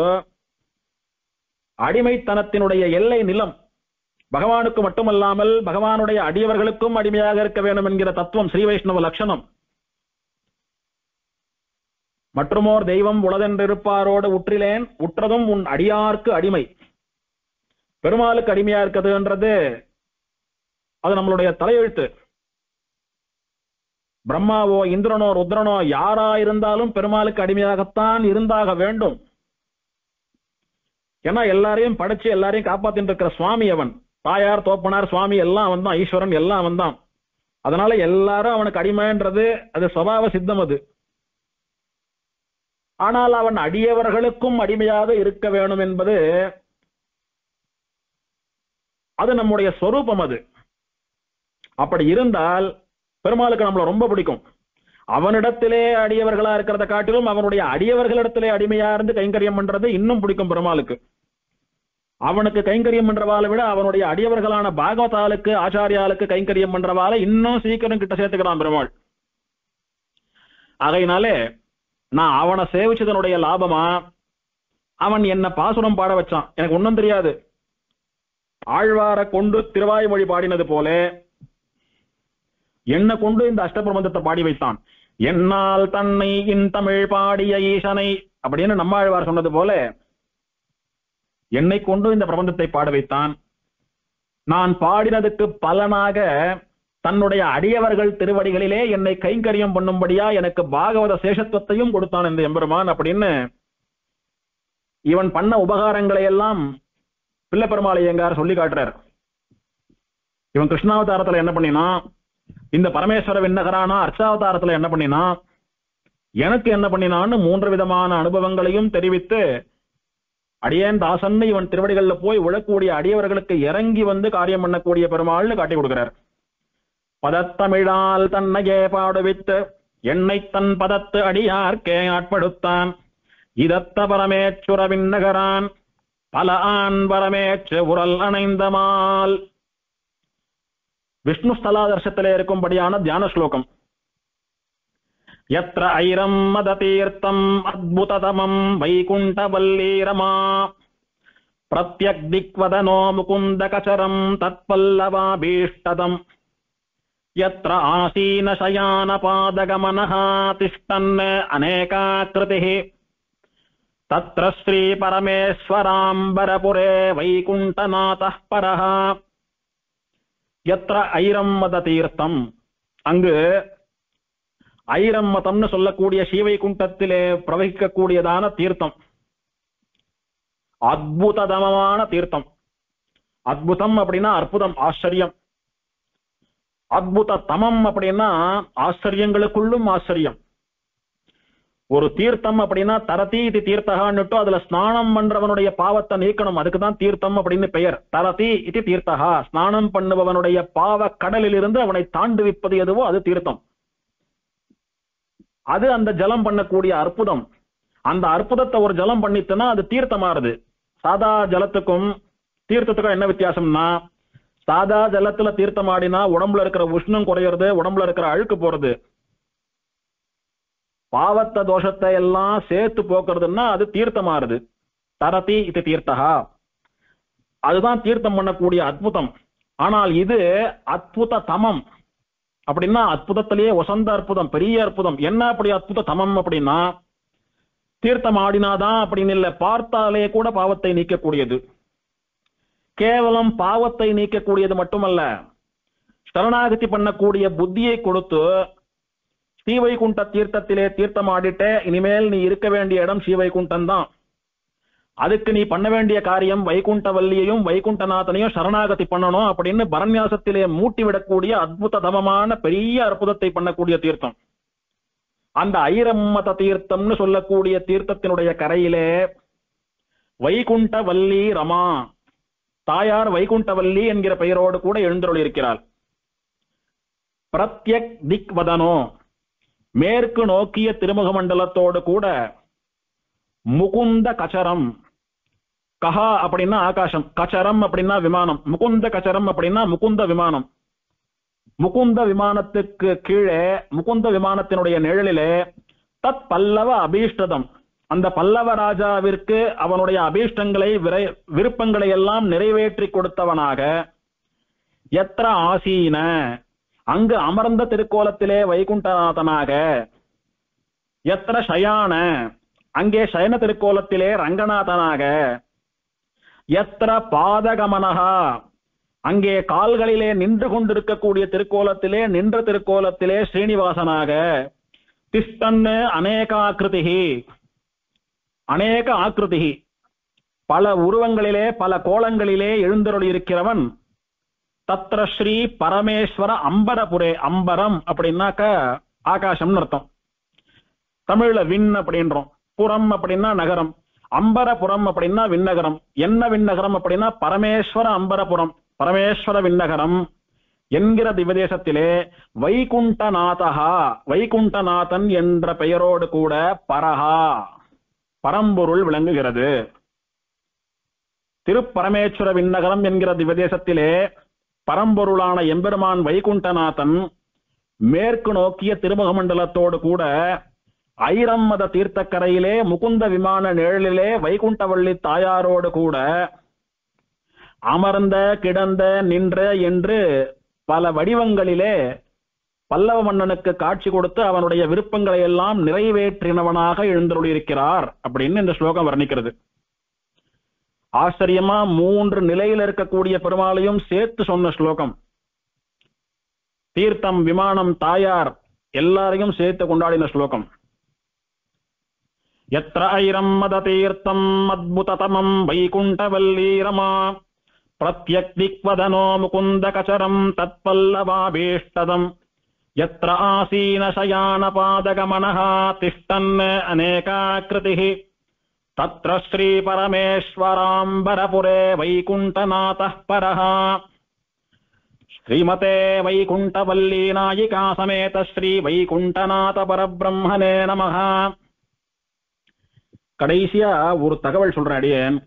அடிமைத்தனத்தினுடைய எல்லை நிலம் பகவானுக்கு மட்டுமல்லாமல் பகவானுடைய அடியவர்களுக்கும் அடிமையாக இருக்க வேண்டும் என்கிற தத்துவம் ஸ்ரீ வைஷ்ணவ லட்சணம். மற்றுமோர் தெய்வம் உளதென்றிருப்பாரோடு உற்றிலேன், உற்றதும் உன் அடியார்க்கு அடிமை. பெருமாளுக்கு அடிமையா இருக்குதுன்றது அது நம்மளுடைய தலையெழுத்து. பிரம்மாவோ இந்திரனோ ருத்ரனோ யாரா இருந்தாலும் பெருமாளுக்கு அடிமையாகத்தான் இருந்தாக வேண்டும். ஏன்னா எல்லாரையும் படைச்சு எல்லாரையும் காப்பாத்திட்டு இருக்கிற சுவாமி அவன். தாயார் தோப்பனார் சுவாமி எல்லாம் அவன் தான், ஈஸ்வரன் எல்லாம் அவன் தான். அதனால எல்லாரும் அவனுக்கு அடிமைன்றது அது சுபாவ சித்தம். அது ஆனால் அவன் அடியவர்களுக்கும் அடிமையாக இருக்க வேணும் என்பது அது நம்முடைய சொரூபம். அது அப்படி இருந்தால் பெருமாளுக்கு நம்மள ரொம்ப பிடிக்கும். அவனிடத்திலே அடியவர்களா இருக்கிறத காட்டிலும் அவனுடைய அடியவர்களிடத்திலே அடிமையா இருந்து கைங்கரியம் பண்றது இன்னும் பிடிக்கும் பெருமாளுக்கு. அவனுக்கு கைங்கரியம் பண்றவாளை விட அவனுடைய அடியவர்களான பாகவதாளுக்கு ஆச்சாரியாளுக்கு கைங்கரியம் பண்றவாளை இன்னும் சீக்கிரம் கிட்ட சேர்த்துக்கிறான் பெருமாள். ஆகையினாலே நான் அவனை சேவிச்சதனுடைய லாபமா அவன் என்ன பாசுரம் பாட வச்சான். எனக்கு ஒன்னும் தெரியாது. ஆழ்வார கொண்டு திருவாய்மொழி பாடினது போல என்ன கொண்டு இந்த அஷ்டபிரபந்தத்தை பாடி வைத்தான். என்னால் தன்னை இன் தமிழ் பாடிய ஈசனை அப்படின்னு நம்மாழ்வார் சொன்னது போல என்னை கொண்டு இந்த பிரபந்தத்தை பாட வைத்தான். நான் பாடினதுக்கு பலனாக தன்னுடைய அடியவர்கள் திருவடிகளிலே என்னை கைங்கரியம் பண்ணும்படியா எனக்கு பாகவத சேஷத்துவத்தையும் கொடுத்தான் இந்த எம்பெருமான் அப்படின்னு இவன் பண்ண உபகாரங்களை எல்லாம் பிள்ளை பெருமாள் ஐயங்கார் சொல்லி காட்டுறார். இவன் கிருஷ்ணாவதாரத்துல என்ன பண்ணினா, இந்த பரமேஸ்வர விண்ணகரான அர்ச்சாவதாரத்துல என்ன பண்ணினா, எனக்கு என்ன பண்ணினான்னு 3 விதமான அனுபவங்களையும் தெரிவித்து அடியேன் தாசன்னு இவன் திருவடிகள்ல போய் உழக்கூடிய அடியவர்களுக்கு இறங்கி வந்து காரியம் பண்ணக்கூடிய பெருமாள்னு காட்டி கொடுக்கிறார். பதத்தமிழால் தன்னையே பாடுவித்து என்னை தன் பதத்து அடியார்க்கே ஆட்படுத்தான். இதத்த பரமேச்சுர விண்ணகரான் பல ஆண் பரமேற்று உரல் அணைந்தமால். விஷ்ணு ஸ்தலாதர்சத்திலே இருக்கும்படியான தியான ஸ்லோகம். யத்ர ஐரம் மத தீர்த்தம் அத்புததமம் வைகுண்டவல்லீரமா பிரத்யக் திக்வதனோ முகுந்த கச்சரம் தத்பல்லவாபீஷ்டதம் யத்ர ஆசீன சயான பாதகமனஹ திஷ்டன் அநேகாக்ருதிஹ தத்ர ஸ்ரீ பரமேஸ்வராம்பரபுரே வைகுண்டநாதः பரஹ. யத்ர ஐரம் மத தீர்த்தம், அங்கு ஐரம் மதம்னு சொல்லக்கூடிய ஸ்ரீவைகுண்டத்திலே பிரவகிக்கக்கூடியதான தீர்த்தம், அத்புததமமான தீர்த்தம். அத்புதம் அப்படின்னா அற்புதம், ஆச்சரியம். அத்புத தமம் அப்படின்னா ஆச்சரியங்களுக்குள்ளும் ஆச்சரியம். ஒரு தீர்த்தம் அப்படின்னா தரதி இது தீர்த்தகான்னுட்டு அதுல ஸ்நானம் பண்றவனுடைய பாவத்தை நீக்கணும், அதுக்குதான் தீர்த்தம் அப்படின்னு பெயர். தரதி இது தீர்த்தகா, ஸ்நானம் பண்ணுபவனுடைய பாவ கடலில் இருந்து அவனை தாண்டுவிப்பது எதுவோ அது தீர்த்தம். அது அந்த ஜலம் பண்ணக்கூடிய அற்புதம். அந்த அற்புதத்தை ஒரு ஜலம் பண்ணித்துனா அது தீர்த்தமாறுது. சாதா ஜலத்துக்கும் தீர்த்தத்துக்கும் என்ன வித்தியாசம்னா, சாதா ஜலத்துல தீர்த்தம் ஆடினா உடம்புல இருக்கிற உஷ்ணம் குறையிறது, உடம்புல இருக்கிற அழுக்கு போறது. பாவத்த தோஷத்தை எல்லாம் சேர்த்து போக்குறதுன்னா அது தீர்த்தமாறுது. தரதி இது தீர்த்தகா, அதுதான் தீர்த்தம் பண்ணக்கூடிய அற்புதம். ஆனால் இது அற்புத தமம் அப்படின்னா அற்புதத்திலேயே வசந்த அற்புதம், பெரிய அற்புதம். என்ன அப்படி அற்புத தமம் அப்படின்னா, தீர்த்தம் ஆடினாதான் அப்படின்னு இல்லை, பார்த்தாலே கூட பாவத்தை நீக்கக்கூடியது. கேவலம் பாவத்தை நீக்கக்கூடியது மட்டுமல்ல, சரணாகதி பண்ணக்கூடிய புத்தியை கொடுத்து ஸ்ரீவைகுண்ட தீர்த்தத்திலே தீர்த்தம் ஆடிட்டே இனிமேல் நீ இருக்க வேண்டிய இடம் ஸ்ரீவைகுண்டம் தான். அதுக்கு நீ பண்ண வேண்டிய காரியம் வைகுண்டவல்லியையும் வைகுண்டநாதனையும் சரணாகதி பண்ணணும் அப்படின்னு பரநியாசத்திலே மூட்டி விடக்கூடிய அத்புத தமமான பெரிய அற்புதத்தை பண்ணக்கூடிய தீர்த்தம். அந்த ஐரம்மத தீர்த்தம்னு சொல்லக்கூடிய தீர்த்தத்தினுடைய கரையிலே வைகுண்டவல்லி ரமா, தாயார் வைகுண்டவல்லி என்கிற பெயரோடு கூட எழுந்தருள் இருக்கிறாள். பிரத்யக் திக் வதனோ, மேற்கு நோக்கிய திருமுக மண்டலத்தோடு கூட முகுந்த கச்சரம், கஹா அப்படின்னா ஆகாசம், கச்சரம் அப்படின்னா விமானம், முகுந்த கச்சரம் அப்படின்னா முகுந்த விமானம். முகுந்த விமானத்துக்கு கீழே முகுந்த விமானத்தினுடைய நிழலிலே தத் பல்லவ அபீஷ்டதம், அந்த பல்லவ ராஜாவிற்கு அவனுடைய அபீஷ்டங்களை விருப்பங்களை எல்லாம் நிறைவேற்றி கொடுத்தவனாக, எத்திர ஆசீன, அங்கு அமர்ந்த திருக்கோலத்திலே வைகுண்டநாதனாக, எத்திர சயான, அங்கே சயன திருக்கோலத்திலே ரங்கநாதனாக, எத்திர பாதகமனகா, அங்கே கால்களிலே நின்று கொண்டிருக்கக்கூடிய திருக்கோலத்திலே நின்ற திருக்கோலத்திலே ஸ்ரீனிவாசனாக, திஷ்டன்னு அநேகாக்கிருதிகி, அநேக ஆக்கிருதிகி, பல உருவங்களிலே பல கோலங்களிலே எழுந்தருள் இருக்கிறவன். தத்ர ஸ்ரீ பரமேஸ்வர அம்பரபுரே, அம்பரம் அப்படின்னாக்க ஆகாசம்னு அர்த்தம். தமிழ்ல விண் அப்படின்றோம், புறம் அப்படின்னா நகரம், அம்பரபுரம் அப்படின்னா விண்ணகரம். என்ன விண்ணகரம் அப்படின்னா பரமேஸ்வர அம்பரபுரம், பரமேஸ்வர விண்ணகரம் என்கிற திவதேசத்திலே வைகுண்டநாதகா, வைகுண்டநாதன் என்ற பெயரோடு கூட பரஹா, பரம்பொருள் விளங்குகிறது. திருப்பரமேஸ்வர விண்ணகரம் என்கிற திவ்யதேசத்திலே பரம்பொருளான எம்பெருமான் வைகுண்டநாதன் மேற்கு நோக்கிய திருமுக மண்டலத்தோடு கூட ஐரம்மத தீர்த்தக்கரையிலே முகுந்த விமான நிழலிலே வைகுண்டவள்ளி தாயாரோடு கூட அமர்ந்த கிடந்த நின்ற என்று பல வடிவங்களிலே பல்லவ மன்னனுக்கு காட்சி கொடுத்து அவனுடைய விருப்பங்களை எல்லாம் நிறைவேற்றினவனாக எழுந்தருளியிருக்கிறார் அப்படின்னு இந்த ஸ்லோகம் வர்ணிக்கிறது. ஆச்சரியமா 3 நிலையில் இருக்கக்கூடிய பெருமாளையும் சேர்த்து சொன்ன ஸ்லோகம். தீர்த்தம், விமானம், தாயார் எல்லாரையும் சேர்த்து கொண்டாடின ஸ்லோகம். யத்ர ஐரம் மத தீர்த்தம் அத்புததமம் வைகுண்டவல்லீரமா பிரத்யக்திக்வதனோ முகுந்த கச்சரம் தத்பல்லவாபீஷ்டதம் யத்ர ஆசீன சயான பாதகமனஹ திஷ்டன் அநேகாக்ருதிஹி தத்ர ஸ்ரீ பரமேஸ்வராம்பரபுரே வைகுண்டநாதः பரஹ ஸ்ரீமதே வைகுண்டவல்லி நாயிகா சமேத ஸ்ரீ வைகுண்டநாத பரபிரம்மனே நமஹ. கடைசியா ஒரு தகவல் சொல்றேன் அடியேன்.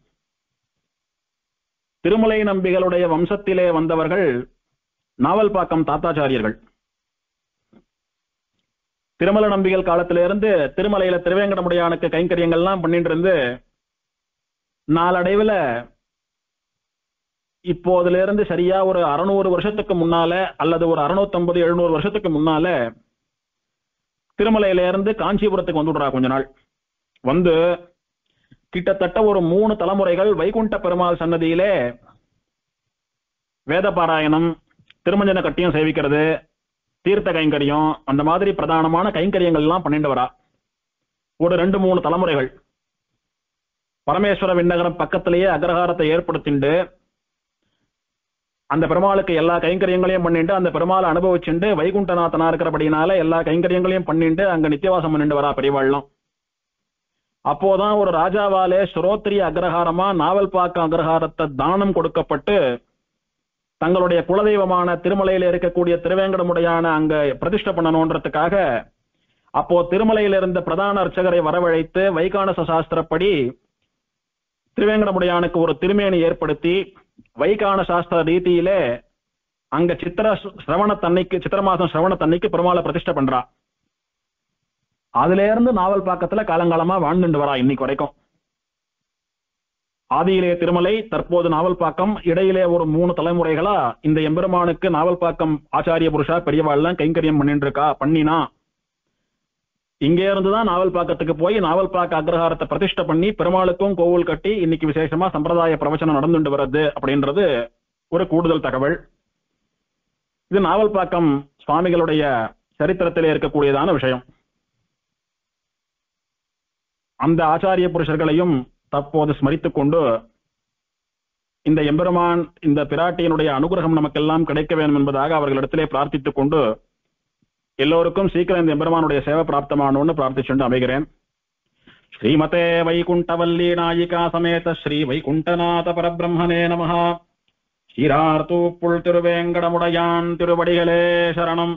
திருமலை நம்பிகளுடைய வம்சத்திலே வந்தவர்கள் நாவல்பாக்கம் தாத்தாச்சாரியர்கள். திருமல நம்பிகள் காலத்திலிருந்து திருமலையில திருவேங்கடமுடையானுக்கு கைங்கரியங்கள்லாம் பண்ணிட்டு இருந்து நாளடைவுல இப்போதுல இருந்து சரியா ஒரு 600 வருஷத்துக்கு முன்னால அல்லது ஒரு 650-700 வருஷத்துக்கு முன்னால திருமலையில இருந்து காஞ்சிபுரத்துக்கு வந்துடுறா. கொஞ்ச நாள் வந்து கிட்டத்தட்ட ஒரு 3 தலைமுறைகள் வைகுண்ட பெருமாள் சன்னதியிலே வேத பாராயணம், திருமஞ்சன கட்டியம் சேவிக்கிறது, தீர்த்த கைங்கரியம், அந்த மாதிரி பிரதானமான கைங்கரியங்கள் எல்லாம் பண்ணிட்டு வரா. ஒரு 2-3 தலைமுறைகள் பரமேஸ்வர விண்ணகரம் பக்கத்திலேயே அக்ரஹாரத்தை ஏற்படுத்திண்டு அந்த பெருமாளுக்கு எல்லா கைங்கரியங்களையும் பண்ணிட்டு அந்த பெருமாளை அனுபவிச்சுண்டு வைகுண்டநாதனா இருக்கிறபடினால எல்லா கைங்கரியங்களையும் பண்ணிட்டு அங்க நித்தியவாசம் பண்ணிட்டு வரா பெரியவாள்லாம். அப்போதான் ஒரு ராஜாவாலே ஸ்ரோத்ரிய அக்ரஹாரமா நாவல்பாக்கம் அக்ரஹாரத்தை தானம் கொடுக்கப்பட்டு தங்களுடைய குலதெய்வமான திருமலையில இருக்கக்கூடிய திருவேங்கடமுடையான அங்க பிரதிஷ்டை பண்ணணும்ன்றதுக்காக அப்போ திருமலையில இருந்த பிரதான அர்ச்சகரை வரவழைத்து வைகானச சாஸ்திரப்படி திருவேங்கடமுடையானுக்கு ஒரு திருமேனி ஏற்படுத்தி வைகான சாஸ்திர ரீதியிலே அங்க சித்திர மாசம் சிரவணத்தன்னைக்கு பெருமாளை பிரதிஷ்டை பண்றா. அதுல இருந்து நாவல்பாக்கத்துல காலங்காலமா வாழ்ந்துட்டு வரா இன்னைக்கு வரைக்கும். ஆதியிலே திருமலை, தற்போது நாவல்பாக்கம், இடையிலே ஒரு 3 தலைமுறைகளா இந்த எம்பெருமானுக்கு நாவல்பாக்கம் ஆச்சாரிய புருஷா பெரியவாள்லாம் கைங்கரியம் பண்ணிட்டு இருக்கா. பண்ணினா இங்கே இருந்துதான் நாவல்பாக்கத்துக்கு போய் நாவல்பாக்க அக்ரஹாரத்தை பிரதிஷ்டை பண்ணி பெருமாளுக்கும் கோவில் கட்டி இன்னைக்கு விசேஷமா சம்பிரதாய பிரவச்சனம் நடந்துட்டு வருது அப்படின்றது ஒரு கூடுதல் தகவல். இது நாவல்பாக்கம் சுவாமிகளுடைய சரித்திரத்திலே இருக்கக்கூடியதான விஷயம். அந்த ஆச்சாரிய புருஷர்களையும் தற்போது ஸ்மரித்துக் கொண்டு இந்த எம்பெருமான், இந்த பிராட்டியினுடைய அனுகிரகம் நமக்கெல்லாம் கிடைக்க வேண்டும் என்பதாக அவர்களிடத்திலே பிரார்த்தித்துக் கொண்டு எல்லோருக்கும் சீக்கிரம் இந்த எம்பெருமானுடைய சேவை பிராப்தமானோன்னு பிரார்த்திச்சுண்டு அமைகிறேன். ஸ்ரீமதே வைகுண்டவல்லி நாயிகா சமேத ஸ்ரீ வைகுண்டநாத பரபிரம்மனே நமஹ. சீரார்த்தூப்புள் திருவேங்கடமுடையான் திருவடிகளே சரணம்.